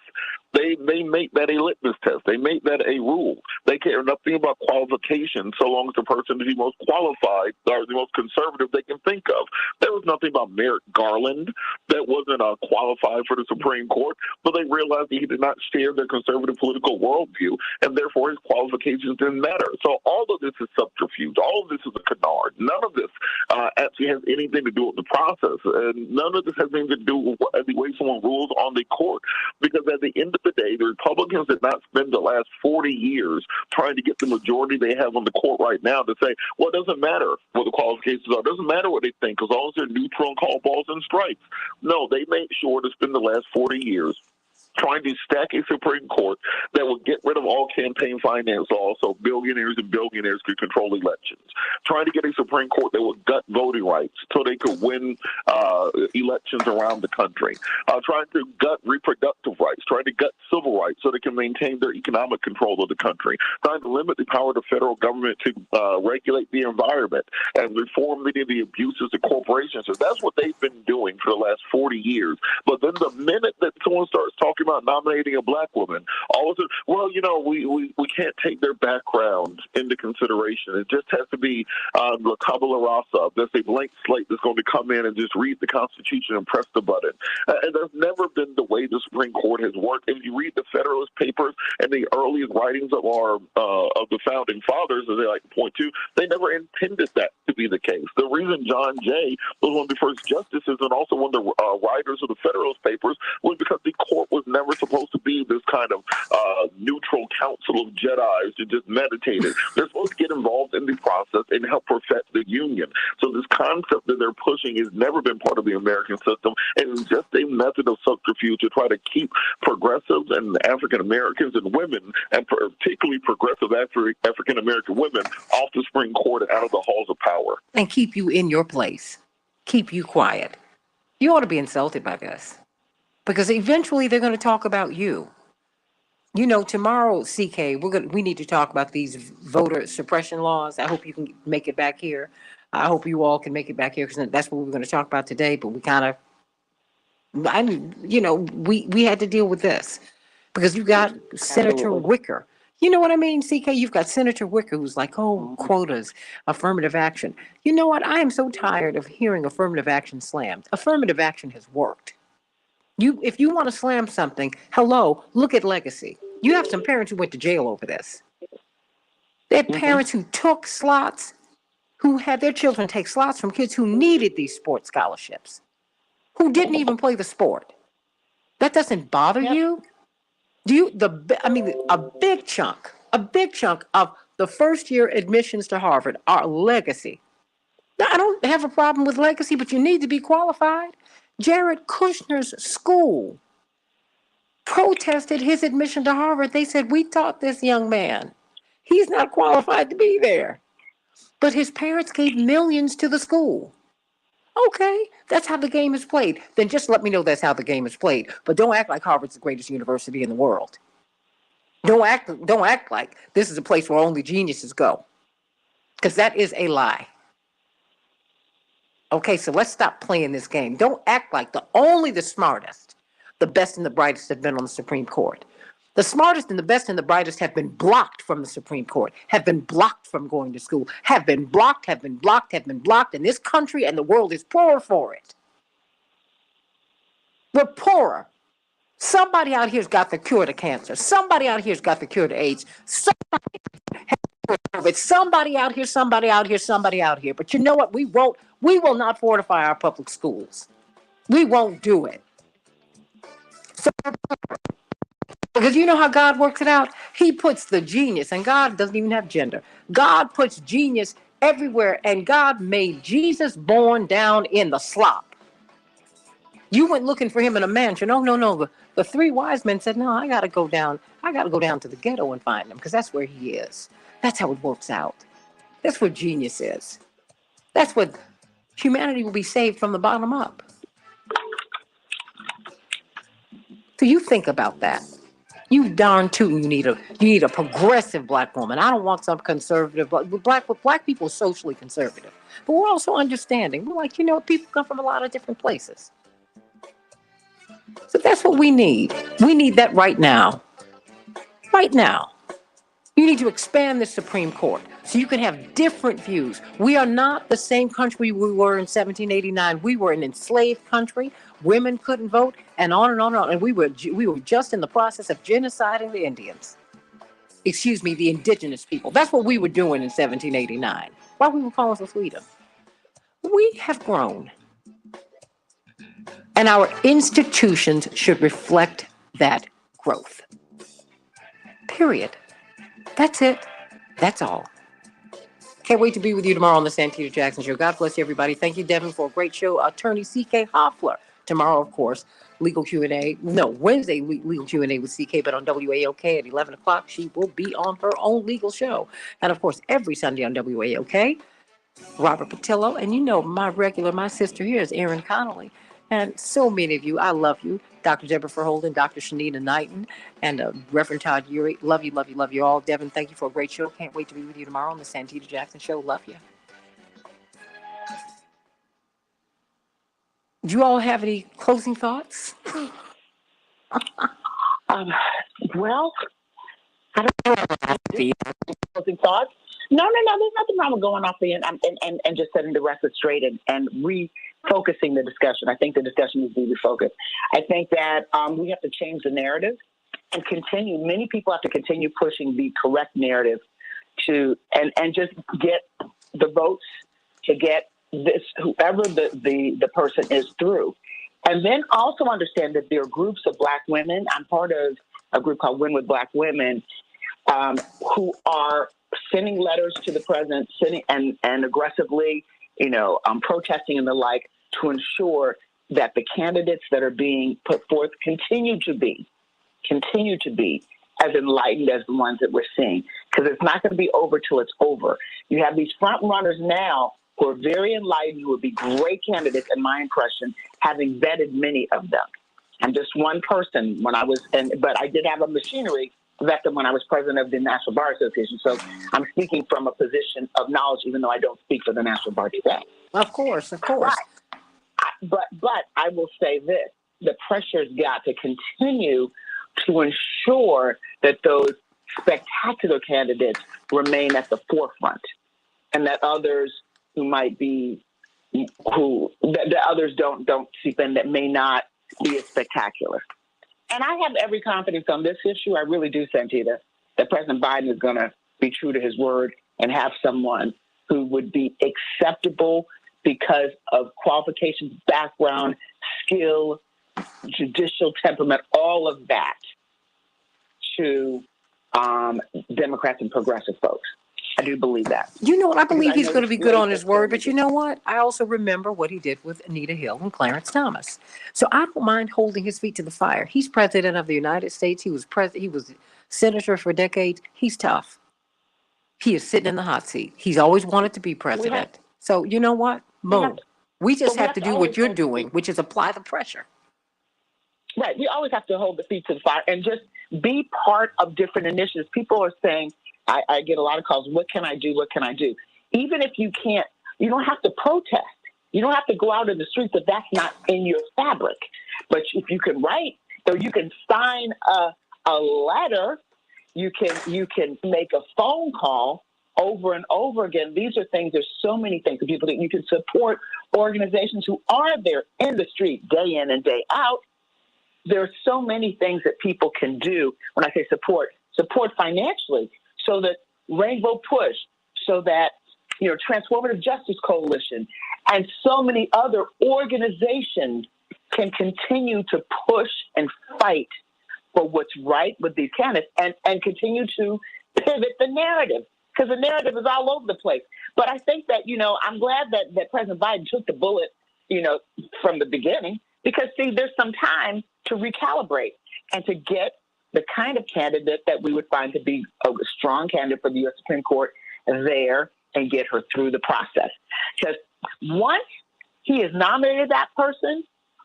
They make that a litmus test. They make that a rule. They care nothing about qualifications so long as the person is the most qualified or the most conservative they can think of. There was nothing about Merrick Garland that wasn't qualified for the Supreme Court, but they realized that he did not share their conservative political worldview, and therefore his qualifications didn't matter. So all of this is subterfuge. All of this is a canard. None of this actually has anything to do with the process, and none of this has anything to do with the way someone rules on the court, because at the end of the day, the Republicans did not spend the last 40 years trying to get the majority they have on the court right now to say, well, it doesn't matter what the qualifications are. It doesn't matter what they think, as long as they're neutral and call balls and strikes. No, they made sure to spend the last 40 years trying to stack a Supreme Court that would get rid of all campaign finance laws so billionaires and billionaires could control elections. Trying to get a Supreme Court that would gut voting rights so they could win elections around the country. Trying to gut reproductive rights. Trying to gut civil rights so they can maintain their economic control of the country. Trying to limit the power of the federal government to regulate the environment and reform many of the abuses of corporations. So that's what they've been doing for the last 40 years. But then the minute that someone starts talking about nominating a black woman, all of a sudden, well, we can't take their background into consideration. It just has to be la tabula rasa. There's a blank slate that's going to come in and just read the Constitution and press the button. And that's never been the way the Supreme Court has worked. If you read the Federalist Papers and the earliest writings of of the founding fathers, as they like to point to, they never intended that to be the case. The reason John Jay was one of the first justices and also one of the writers of the Federalist Papers was because the court was never supposed to be this kind of neutral council of Jedis to just meditate it. They're supposed to get involved in the process and help perfect the union. So this concept that they're pushing has never been part of the American system, and it's just a method of subterfuge to try to keep progressives and African Americans and women, and particularly progressive African American women, off the Supreme Court and out of the halls of power. And keep you in your place. Keep you quiet. You ought to be insulted by this, because eventually they're going to talk about you. Tomorrow, CK, we need to talk about these voter suppression laws. I hope you can make it back here. I hope you all can make it back here, because that's what we're going to talk about today. But we we had to deal with this, because you got Senator Wicker. You know what I mean, CK? You've got Senator Wicker, who's like, oh, quotas, affirmative action. You know what? I am so tired of hearing affirmative action slammed. Affirmative action has worked. If you want to slam something, look at legacy. You have some parents who went to jail over this. They had parents who took slots, who had their children take slots from kids who needed these sports scholarships, who didn't even play the sport. That doesn't bother you? A big chunk of the first year admissions to Harvard are legacy. Now, I don't have a problem with legacy, but you need to be qualified. Jared Kushner's school protested his admission to Harvard. They said, we taught this young man. He's not qualified to be there. But his parents gave millions to the school. Okay, that's how the game is played. Then just let me know that's how the game is played. But don't act like Harvard's the greatest university in the world. Don't act like this is a place where only geniuses go. Because that is a lie. Okay, so let's stop playing this game. Don't act like only the smartest, the best and the brightest have been on the Supreme Court. The smartest and the best and the brightest have been blocked from the Supreme Court, have been blocked from going to school, have been blocked, and this country and the world is poor for it. We're poorer. Somebody out here's got the cure to cancer. Somebody out here's got the cure to AIDS. Somebody out here. But you know what? We will not fortify our public schools. We won't do it. So, because you know how God works it out? He puts the genius, and God doesn't even have gender. God puts genius everywhere, and God made Jesus born down in the slop. You went looking for him in a mansion. Oh, no. The three wise men said, no, I got to go down to the ghetto and find him, because that's where he is. That's how it works out. That's what genius is. That's what humanity will be saved from the bottom up. So you think about that. You darn tootin' you need a progressive black woman. I don't want some conservative, but black people are socially conservative. But we're also understanding. We're like, people come from a lot of different places. So that's what we need. We need that right now. Right now. You need to expand the Supreme Court so you can have different views. We are not the same country we were in 1789. We were an enslaved country. Women couldn't vote, and on and on and on. And we were just in the process of genociding the Indians. Excuse me, the indigenous people. That's what we were doing in 1789. While we were calling for freedom. We have grown. And our institutions should reflect that growth. Period. That's it. That's all. Can't wait to be with you tomorrow on the Santita Jackson Show. God bless you, everybody. Thank you, Devin, for a great show. Attorney C.K. Hoffler. Tomorrow, of course, legal Q&A. No, Wednesday, legal Q&A with C.K., but on WAOK at 11 o'clock, she will be on her own legal show. And, of course, every Sunday on WAOK, Robert Patillo. And my sister here is Erin Connolly. And so many of you, I love you. Dr. Deborah Holden, Dr. Shanita Knighton, and Reverend Todd Urey. Love you all. Devin, thank you for a great show. Can't wait to be with you tomorrow on the Santita Jackson Show. Love you. Do you all have any closing thoughts? Well, I don't know. Closing thoughts? No. There's nothing wrong with going off the end and just setting the record straight and refocusing the discussion. I think the discussion needs to be refocused. I think that we have to change the narrative and continue. Many people have to continue pushing the correct narrative and just get the votes to get this, whoever the person is through. And then also understand that there are groups of Black women. I'm part of a group called Win with Black Women who are sending letters to the president, and aggressively, protesting and the like to ensure that the candidates that are being put forth continue to be as enlightened as the ones that we're seeing. Because it's not going to be over till it's over. You have these front runners now who are very enlightened, who would be great candidates, in my impression, having vetted many of them. I'm just one person but I did have a machinery vet them when I was president of the National Bar Association. So I'm speaking from a position of knowledge, even though I don't speak for the National Bar today. Of course. Right. But I will say this, the pressure's got to continue to ensure that those spectacular candidates remain at the forefront, and that others who might be, that others don't seep in, that may not be as spectacular. And I have every confidence on this issue. I really do, Santita, that President Biden is going to be true to his word and have someone who would be acceptable because of qualifications, background, skill, judicial temperament, all of that to Democrats and progressive folks. I do believe that. You know what? I believe he's know going to be good on his that's word, but you know what? I also remember what he did with Anita Hill and Clarence Thomas. So I don't mind holding his feet to the fire. He's president of the United States. He was He was senator for decades. He's tough. He is sitting in the hot seat. He's always wanted to be president. So you know what? Boom. We just have to do what you're doing, which is apply the pressure. Right. We always have to hold the feet to the fire and just be part of different initiatives. People are saying, I get a lot of calls, what can I do? What can I do? Even if you can't, you don't have to protest. You don't have to go out in the streets if that's not in your fabric. But if you can write, or you can sign a letter, you can make a phone call over and over again. These are things, there's so many things that people that you can support organizations who are there in the street day in and day out. There are so many things that people can do. When I say support financially, so that Rainbow Push, so that, Transformative Justice Coalition, and so many other organizations can continue to push and fight for what's right with these candidates and continue to pivot the narrative, because the narrative is all over the place. But I think that, I'm glad that President Biden took the bullet, from the beginning, because, see, there's some time to recalibrate and to get the kind of candidate that we would find to be a strong candidate for the U.S. Supreme Court there and get her through the process. Because once he has nominated that person,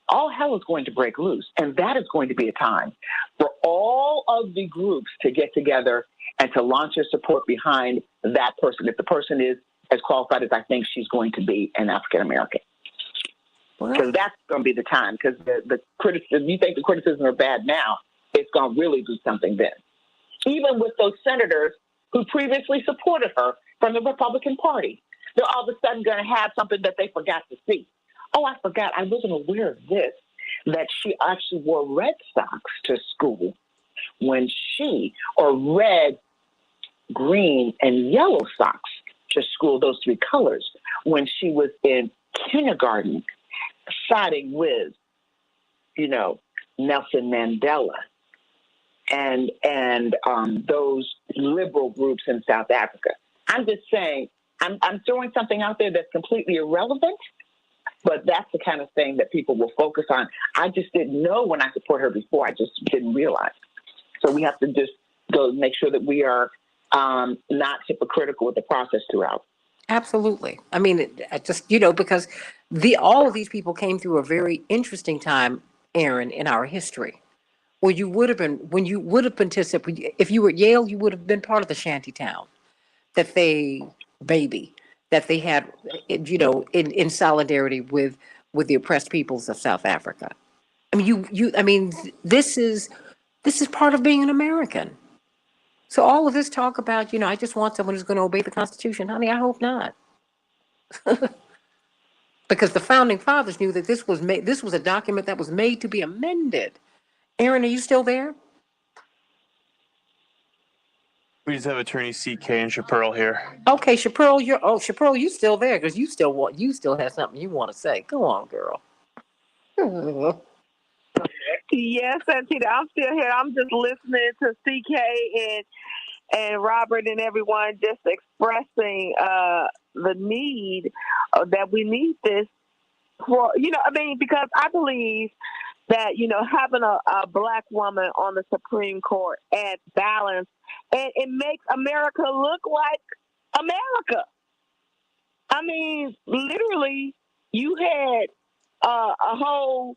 all hell is going to break loose. And that is going to be a time for all of the groups to get together and to launch their support behind that person, if the person is as qualified as I think she's going to be, an African-American. Because that's going to be the time, because the criticism, you think the criticism are bad now, it's going to really do something then. Even with those senators who previously supported her from the Republican Party, they're all of a sudden going to have something that they forgot to see. Oh, I forgot. I wasn't aware of this, that she actually wore red socks to school or red, green, and yellow socks to school, those three colors, when she was in kindergarten, siding with, Nelson Mandela and those liberal groups in South Africa. I'm just saying, I'm throwing something out there that's completely irrelevant, but that's the kind of thing that people will focus on. I just didn't know when I support her before. I just didn't realize. So we have to just go make sure that we are not hypocritical with the process throughout. Absolutely. I mean, I just, because all of these people came through a very interesting time, Aaron, in our history. When you would have participated, if you were at Yale, you would have been part of the shanty town that they had, in solidarity with the oppressed peoples of South Africa. I mean, this is part of being an American. So all of this talk about, I just want someone who's going to obey the Constitution. Honey, I hope not. Because the founding fathers knew that this was a document that was made to be amended. Aaron, are you still there? We just have attorney CK and Chaparral here. Okay, Chaparral, you still there, because you still have something you want to say. Go on, girl. Yes, Santita, I'm still here. I'm just listening to CK and Robert and everyone just expressing the need that we need this for, because I believe that, having a black woman on the Supreme Court adds balance, and it makes America look like America. I mean, literally, you had a whole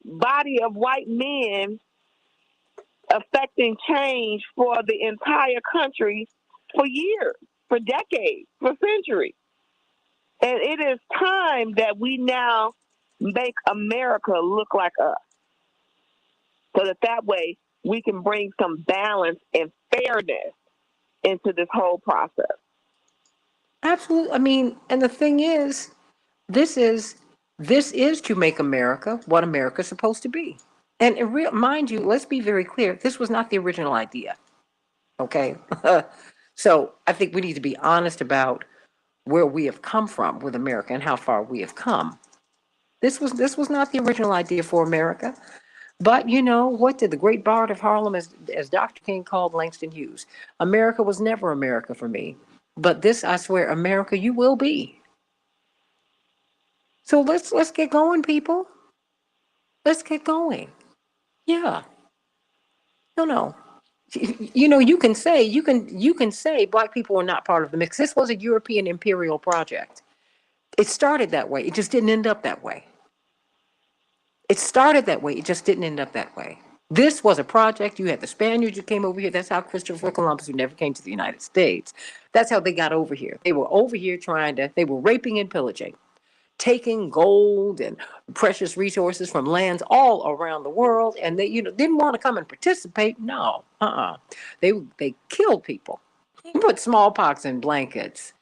body of white men affecting change for the entire country for years, for decades, for centuries. And it is time that we now make America look like us, so that way we can bring some balance and fairness into this whole process. Absolutely. I mean, and the thing is, this is to make America what America's supposed to be. And mind you, let's be very clear, this was not the original idea. Okay? So I think we need to be honest about where we have come from with America and how far we have come. This was not the original idea for America. But you know, what did the great bard of Harlem, as Dr. King called Langston Hughes, America was never America for me. But this, I swear, America, you will be. So let's get going, people. Let's get going. Yeah. No. You know, you can say black people are not part of the mix. This was a European imperial project. It started that way. It just didn't end up that way. It started that way. It just didn't end up that way. This was a project. You had the Spaniards who came over here. That's how Christopher Columbus, who never came to the United States, that's how they got over here. They were over here they were raping and pillaging, taking gold and precious resources from lands all around the world. And they, didn't want to come and participate. No, They killed people, put smallpox in blankets,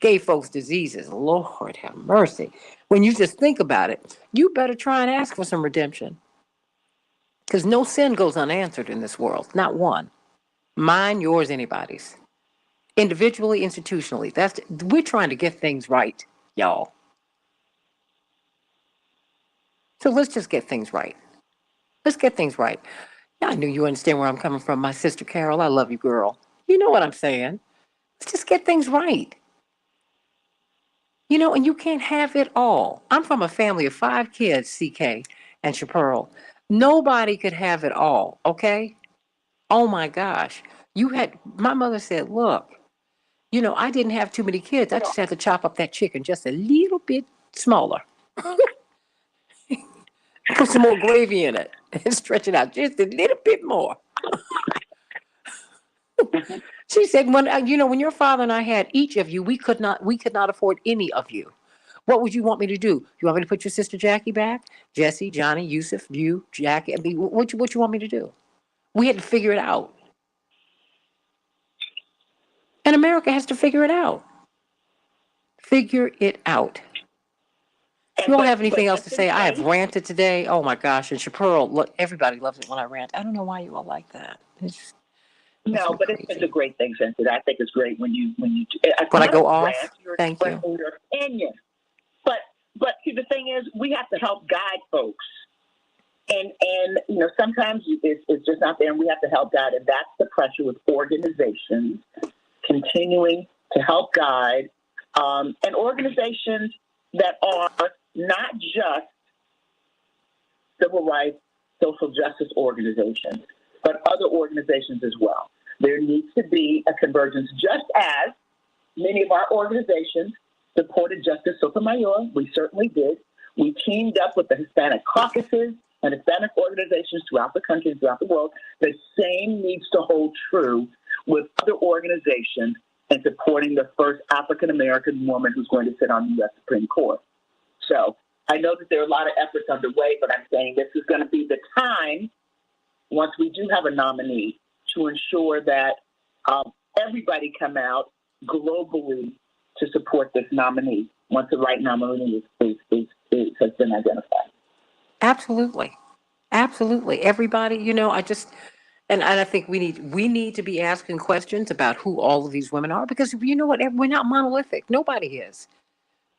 gave folks diseases. Lord have mercy. When you just think about it, you better try and ask for some redemption. Because no sin goes unanswered in this world. Not one. Mine, yours, anybody's. Individually, institutionally. We're trying to get things right, y'all. So let's just get things right. Let's get things right. I knew you understand where I'm coming from, my sister Carol. I love you, girl. You know what I'm saying. Let's just get things right. And you can't have it all. I'm from a family of 5 kids, CK and Chaparral. Nobody could have it all, okay? Oh my gosh. My mother said, look, I didn't have too many kids. I just had to chop up that chicken just a little bit smaller. Put some more gravy in it and stretch it out just a little bit more. She said, when your father and I had each of you, we could not afford any of you. What would you want me to do? You want me to put your sister Jackie back? Jesse, Johnny, Yusuf, you, Jackie. I mean, what you want me to do? We had to figure it out. And America has to figure it out. Figure it out. You don't have anything else to say? I have ranted today. Oh my gosh. And Chaparral, look, everybody loves it when I rant. I don't know why you all like that. No, but it's a great thing, Santita. I think it's great when you when I go off. Rant, you're Thank you. expressing your opinion. But see, the thing is, we have to help guide folks, and sometimes it's just not there, and we have to help guide, and that's the pressure with organizations continuing to help guide, and organizations that are not just civil rights, social justice organizations, but other organizations as well. There needs to be a convergence, just as many of our organizations supported Justice Sotomayor. We certainly did. We teamed up with the Hispanic caucuses and Hispanic organizations throughout the country and throughout the world. The same needs to hold true with other organizations in supporting the first African-American woman who's going to sit on the U.S. Supreme Court. So I know that there are a lot of efforts underway, but I'm saying this is going to be the time, once we do have a nominee, to ensure that everybody come out globally to support this nominee once the right nominee has been identified. Absolutely. Everybody, and I think we need to be asking questions about who all of these women are, because you know what, we're not monolithic. Nobody is.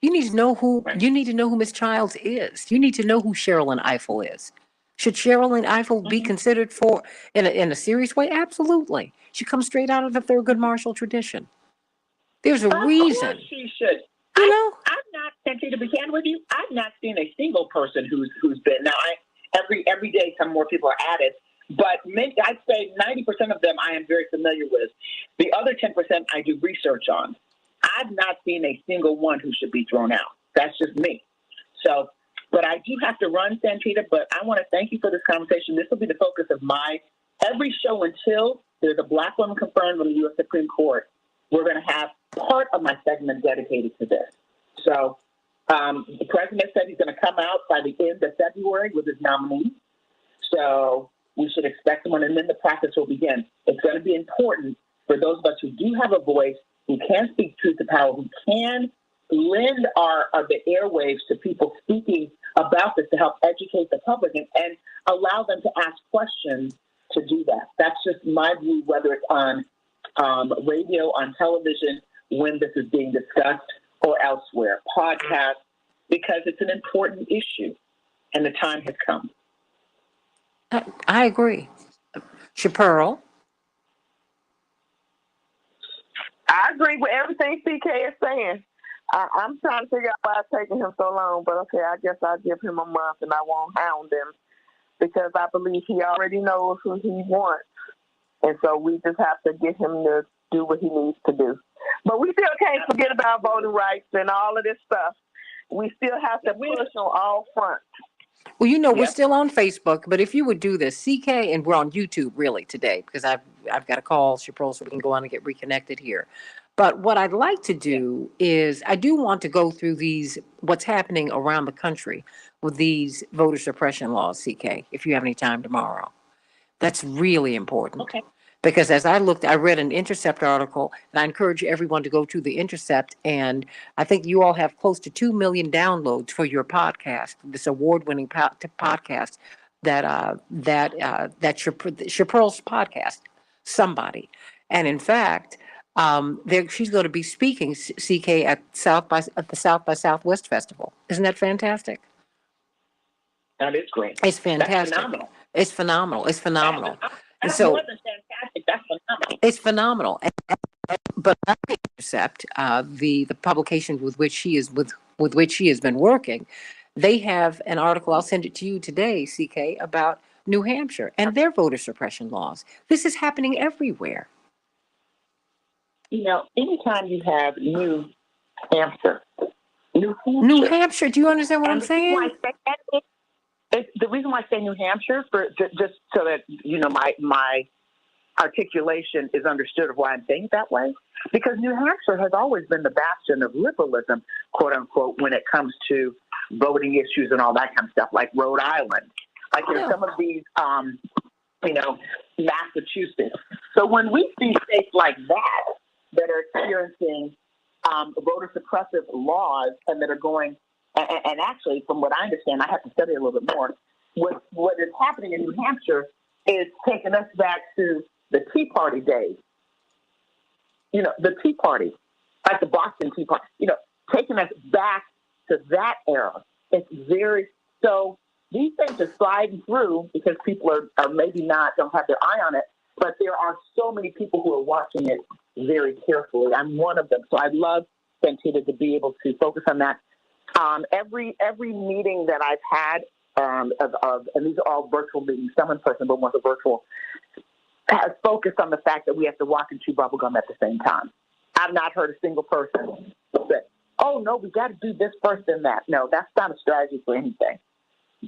You need to know who Miss Childs is. You need to know who Sherilyn Eiffel is. Should Sherilyn Eiffel be considered in a serious way? Absolutely. She comes straight out of the Thurgood Marshall tradition. There's a reason. Of course she should. I've not, Santita, to be candid with you, I've not seen a single person who's been. Now, every day some more people are added, but I'd say 90% of them I am very familiar with. The other 10% I do research on. I've not seen a single one who should be thrown out. That's just me. So, but I do have to run, Santita, but I want to thank you for this conversation. This will be the focus of my every show until there's a Black woman confirmed on the U.S. Supreme Court. We're going to have part of my segment dedicated to this. So the president said he's going to come out by the end of February with his nominee. So we should expect someone, and then the process will begin. It's going to be important for those of us who do have a voice, who can speak truth to power, who can lend the airwaves to people speaking about this to help educate the public and allow them to ask questions to do that. That's just my view, whether it's on radio, on television, when this is being discussed, or elsewhere. Podcasts, because it's an important issue and the time has come. I agree. Chaparral? I agree with everything CK is saying. I'm trying to figure out why it's taking him so long, but okay, I guess I'll give him a month and I won't hound him because I believe he already knows who he wants. And so we just have to get him to do what he needs to do. But we still can't forget about voting rights and all of this stuff. We still have to push on all fronts. Well, you know, we're still on Facebook, but if you would do this, CK, and we're on YouTube really today because I've got to call Chaparral so we can go on and get reconnected here. But what I'd like to do is I do want to go through what's happening around the country with these voter suppression laws, CK, if you have any time tomorrow. That's really important. Okay. Because as I read an Intercept article, and I encourage everyone to go to the Intercept, and I think you all have close to 2 million downloads for your podcast, this award-winning podcast that's Chaparral's podcast, Somebody. And in fact, she's going to be speaking, CK, at the South by Southwest Festival. Isn't that fantastic? That is great. It's fantastic. It's phenomenal. It's phenomenal. That's So, more than fantastic. That's phenomenal. it's phenomenal. But on the Intercept, the publication with which she has been working, they have an article. I'll send it to you today, CK, about New Hampshire and their voter suppression laws. This is happening everywhere. You know, anytime you have New Hampshire. New Hampshire. Do you understand what I'm saying? The reason why I say New Hampshire, just so that you know my articulation is understood of why I'm saying it that way, because New Hampshire has always been the bastion of liberalism, quote unquote, when it comes to voting issues and all that kind of stuff, like Rhode Island, like there's some of these, Massachusetts. So when we see states like that are experiencing voter suppressive laws and that are going. And actually, from what I understand, I have to study a little bit more. What is happening in New Hampshire is taking us back to the Tea Party days. You know, the Tea Party, like the Boston Tea Party. You know, taking us back to that era. It's so these things are sliding through because people are maybe don't have their eye on it, but there are so many people who are watching it very carefully. I'm one of them, so I'd love Santita to be able to focus on that. Every meeting that I've had and these are all virtual meetings, some in person, but one's a virtual, has focused on the fact that we have to walk and chew bubblegum at the same time. I've not heard a single person say, "Oh no, we got to do this first and that." No, that's not a strategy for anything,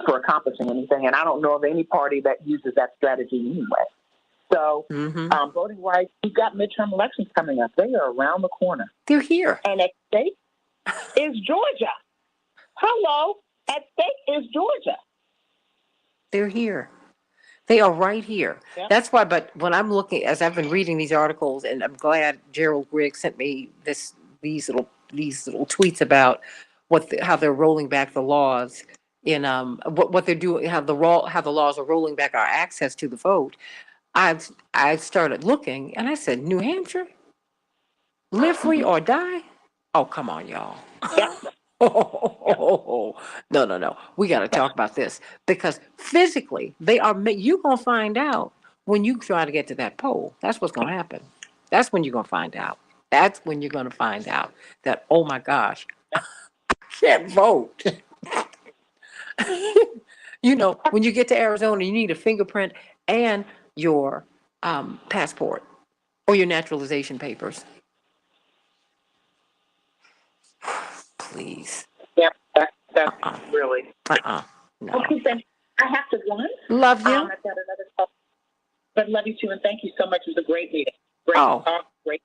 for accomplishing anything. And I don't know of any party that uses that strategy anyway. So, voting rights. We've got midterm elections coming up. They are around the corner. They're here. And at stake is Georgia. Hello, at stake is Georgia. They're here. They are right here. Yeah. That's why, but when I'm looking, as I've been reading these articles, and I'm glad Gerald Griggs sent me these little tweets about how they're rolling back the laws in what they're doing, how the laws are rolling back our access to the vote. I started looking, and I said, New Hampshire, live free or die. Oh, come on, y'all. No. We got to talk about this because physically you're going to find out when you try to get to that poll. That's what's going to happen. That's when you're going to find out. That's when you're going to find out that, oh my gosh, I can't vote. You know, when you get to Arizona, you need a fingerprint and your passport or your naturalization papers. Please. Yep, that's really. No. Okay, then I have to run. Love you. I've got another call. But love you too, and thank you so much. It was a great meeting. Great talk, great.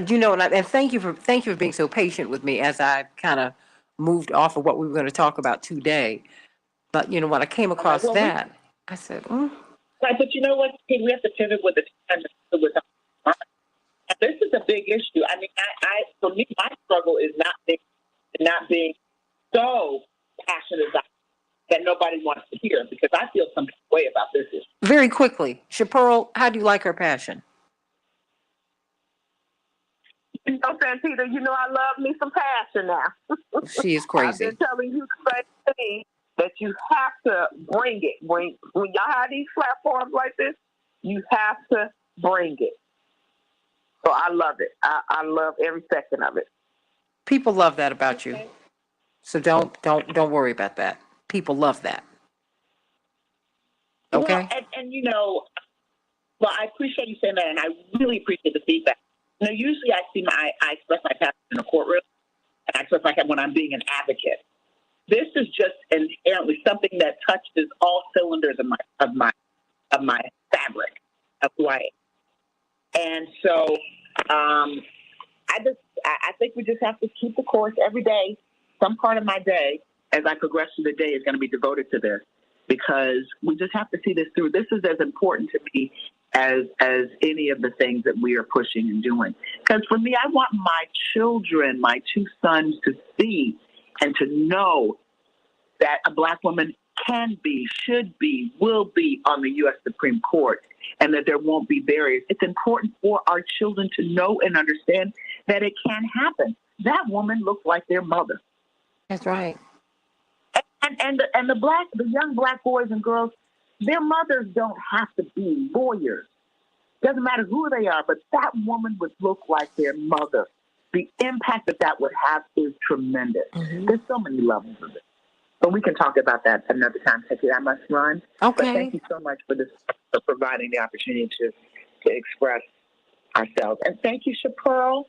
You know, and thank you for being so patient with me as I kind of moved off of what we were going to talk about today. But you know, when I came across I said, Right, but you know what? We have to pivot with the time. This is a big issue. I mean, for me, my struggle is not being so passionate about that nobody wants to hear because I feel some way about this issue. Very quickly, Chaparral, how do you like her passion? You know, Santita, you know I love me some passion now. She is I've crazy. been telling you the same thing, that you have to bring it. When y'all have these platforms like this, you have to bring it. So I love it. I love every second of it. People love that about you. So don't worry about that. People love that. Okay? Well, and you know, well, I appreciate you saying that, and I really appreciate the feedback. You know, usually I express my passion in a courtroom, and I express my passion when I'm being an advocate. This is just inherently something that touches all cylinders of my fabric of who I am. And so, I think we just have to keep the course every day. Some part of my day, as I progress through the day, is going to be devoted to this, because we just have to see this through. This is as important to me as any of the things that we are pushing and doing. Because for me, I want my children, my two sons, to see and to know that a Black woman can be, should be, will be on the U.S. Supreme Court, and that there won't be barriers. It's important for our children to know and understand that it can happen. That woman looked like their mother. That's right. And the young Black boys and girls, their mothers don't have to be lawyers. Doesn't matter who they are, but that woman would look like their mother. The impact that would have is tremendous. Mm-hmm. There's so many levels of it. But we can talk about that another time. I must run. Okay. But thank you so much for providing the opportunity to express ourselves. And thank you, Chapearl.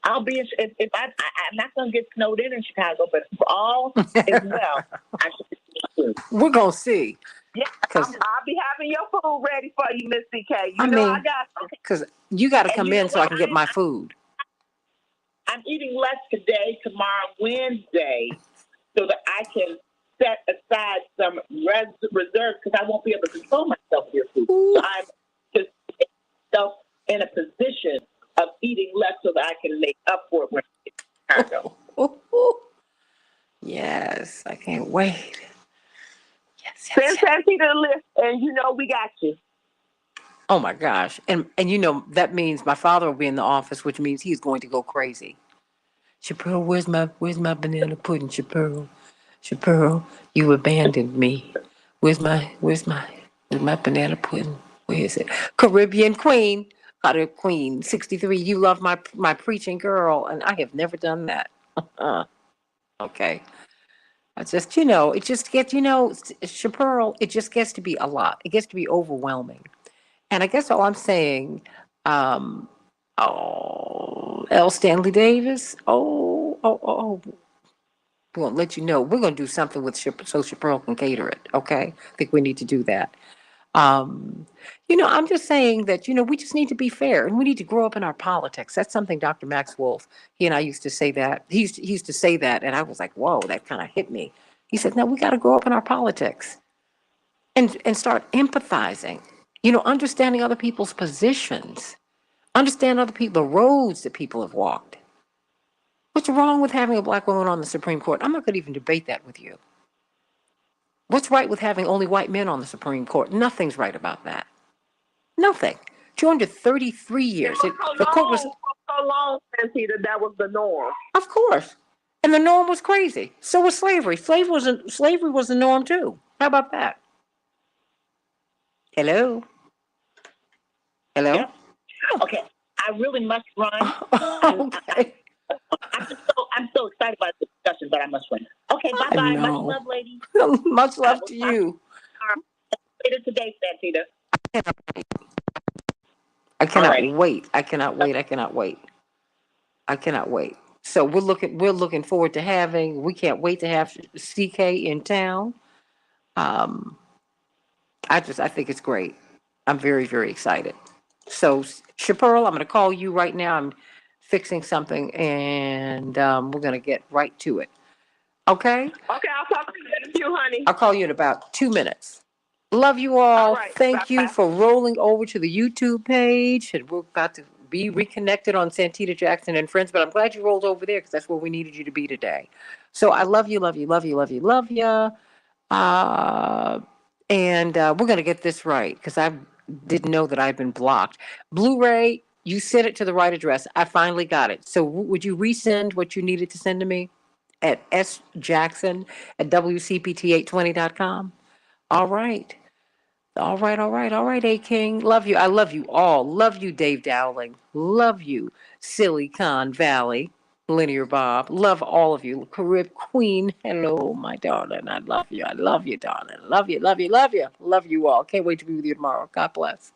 I'll be if I'm not going to get snowed in Chicago, but for all is well, I should be too. We're gonna see. Yeah, I'll be having your food ready for you, Miss CK. I got some. Because you got to come in so I can get my food. I'm eating less today, tomorrow, Wednesday, so that I can set aside some reserves, because I won't be able to control myself with your food. So I'm just putting myself in a position of eating less so that I can make up for it when I get to Chicago. Yes, I can't wait. Send Santita the list, and you know we got you. Oh my gosh. And you know, that means my father will be in the office, which means he's going to go crazy. Chapearl, where's my banana pudding, Chapearl? Chapearl, you abandoned me. Where's my banana pudding? Where is it? Caribbean Queen. Queen 63. You love my preaching girl, and I have never done that. Okay. I just, it just gets, Chapearl, it just gets to be a lot. It gets to be overwhelming. And I guess all I'm saying, L. Stanley Davis, we're going to let you know. We're going to do something with so Chapearl can cater it, okay? I think we need to do that. I'm just saying that, we just need to be fair, and we need to grow up in our politics. That's something Dr. Max Wolf, he and I used to say that. He used to say that, and I was like, whoa, that kind of hit me. He said, no, we got to grow up in our politics and start empathizing, understanding other people's positions, understand the roads that people have walked. What's wrong with having a Black woman on the Supreme Court? I'm not going to even debate that with you. What's right with having only white men on the Supreme Court? Nothing's right about that. Nothing. 233 years. The court was so long, Santita, that was the norm. Of course. And the norm was crazy. So was slavery. Slavery was the norm too. How about that? Hello? Yeah. Okay. I really must run. Okay. I'm so excited about the discussion, but I must run. Okay, bye-bye. Much love, ladies. Much love to you. Later today, Santita. I cannot wait. I cannot wait. So we're looking forward to we can't wait to have CK in town. I think it's great. I'm very, very excited. So Chapearl, I'm going to call you right now. I'm fixing something, and we're going to get right to it. Okay? Okay, I'll talk to you in a few, honey. I'll call you in about 2 minutes. Love you all. Right, Thank you for rolling over to the YouTube page. And we're about to be reconnected on Santita Jackson and Friends, but I'm glad you rolled over there because that's where we needed you to be today. So I love you, love you, love you, love you, love you. And we're going to get this right because I didn't know that I'd been blocked. Blu-ray, You sent it to the right address. I finally got it. So would you resend what you needed to send to me at sjackson@wcpt820.com? All right. All right, all right, all right, A King. Love you. I love you all. Love you, Dave Dowling. Love you, Silicon Valley, Linear Bob. Love all of you. Carib Queen. Hello, my darling. I love you. I love you, darling. Love you, love you, love you. Love you all. Can't wait to be with you tomorrow. God bless.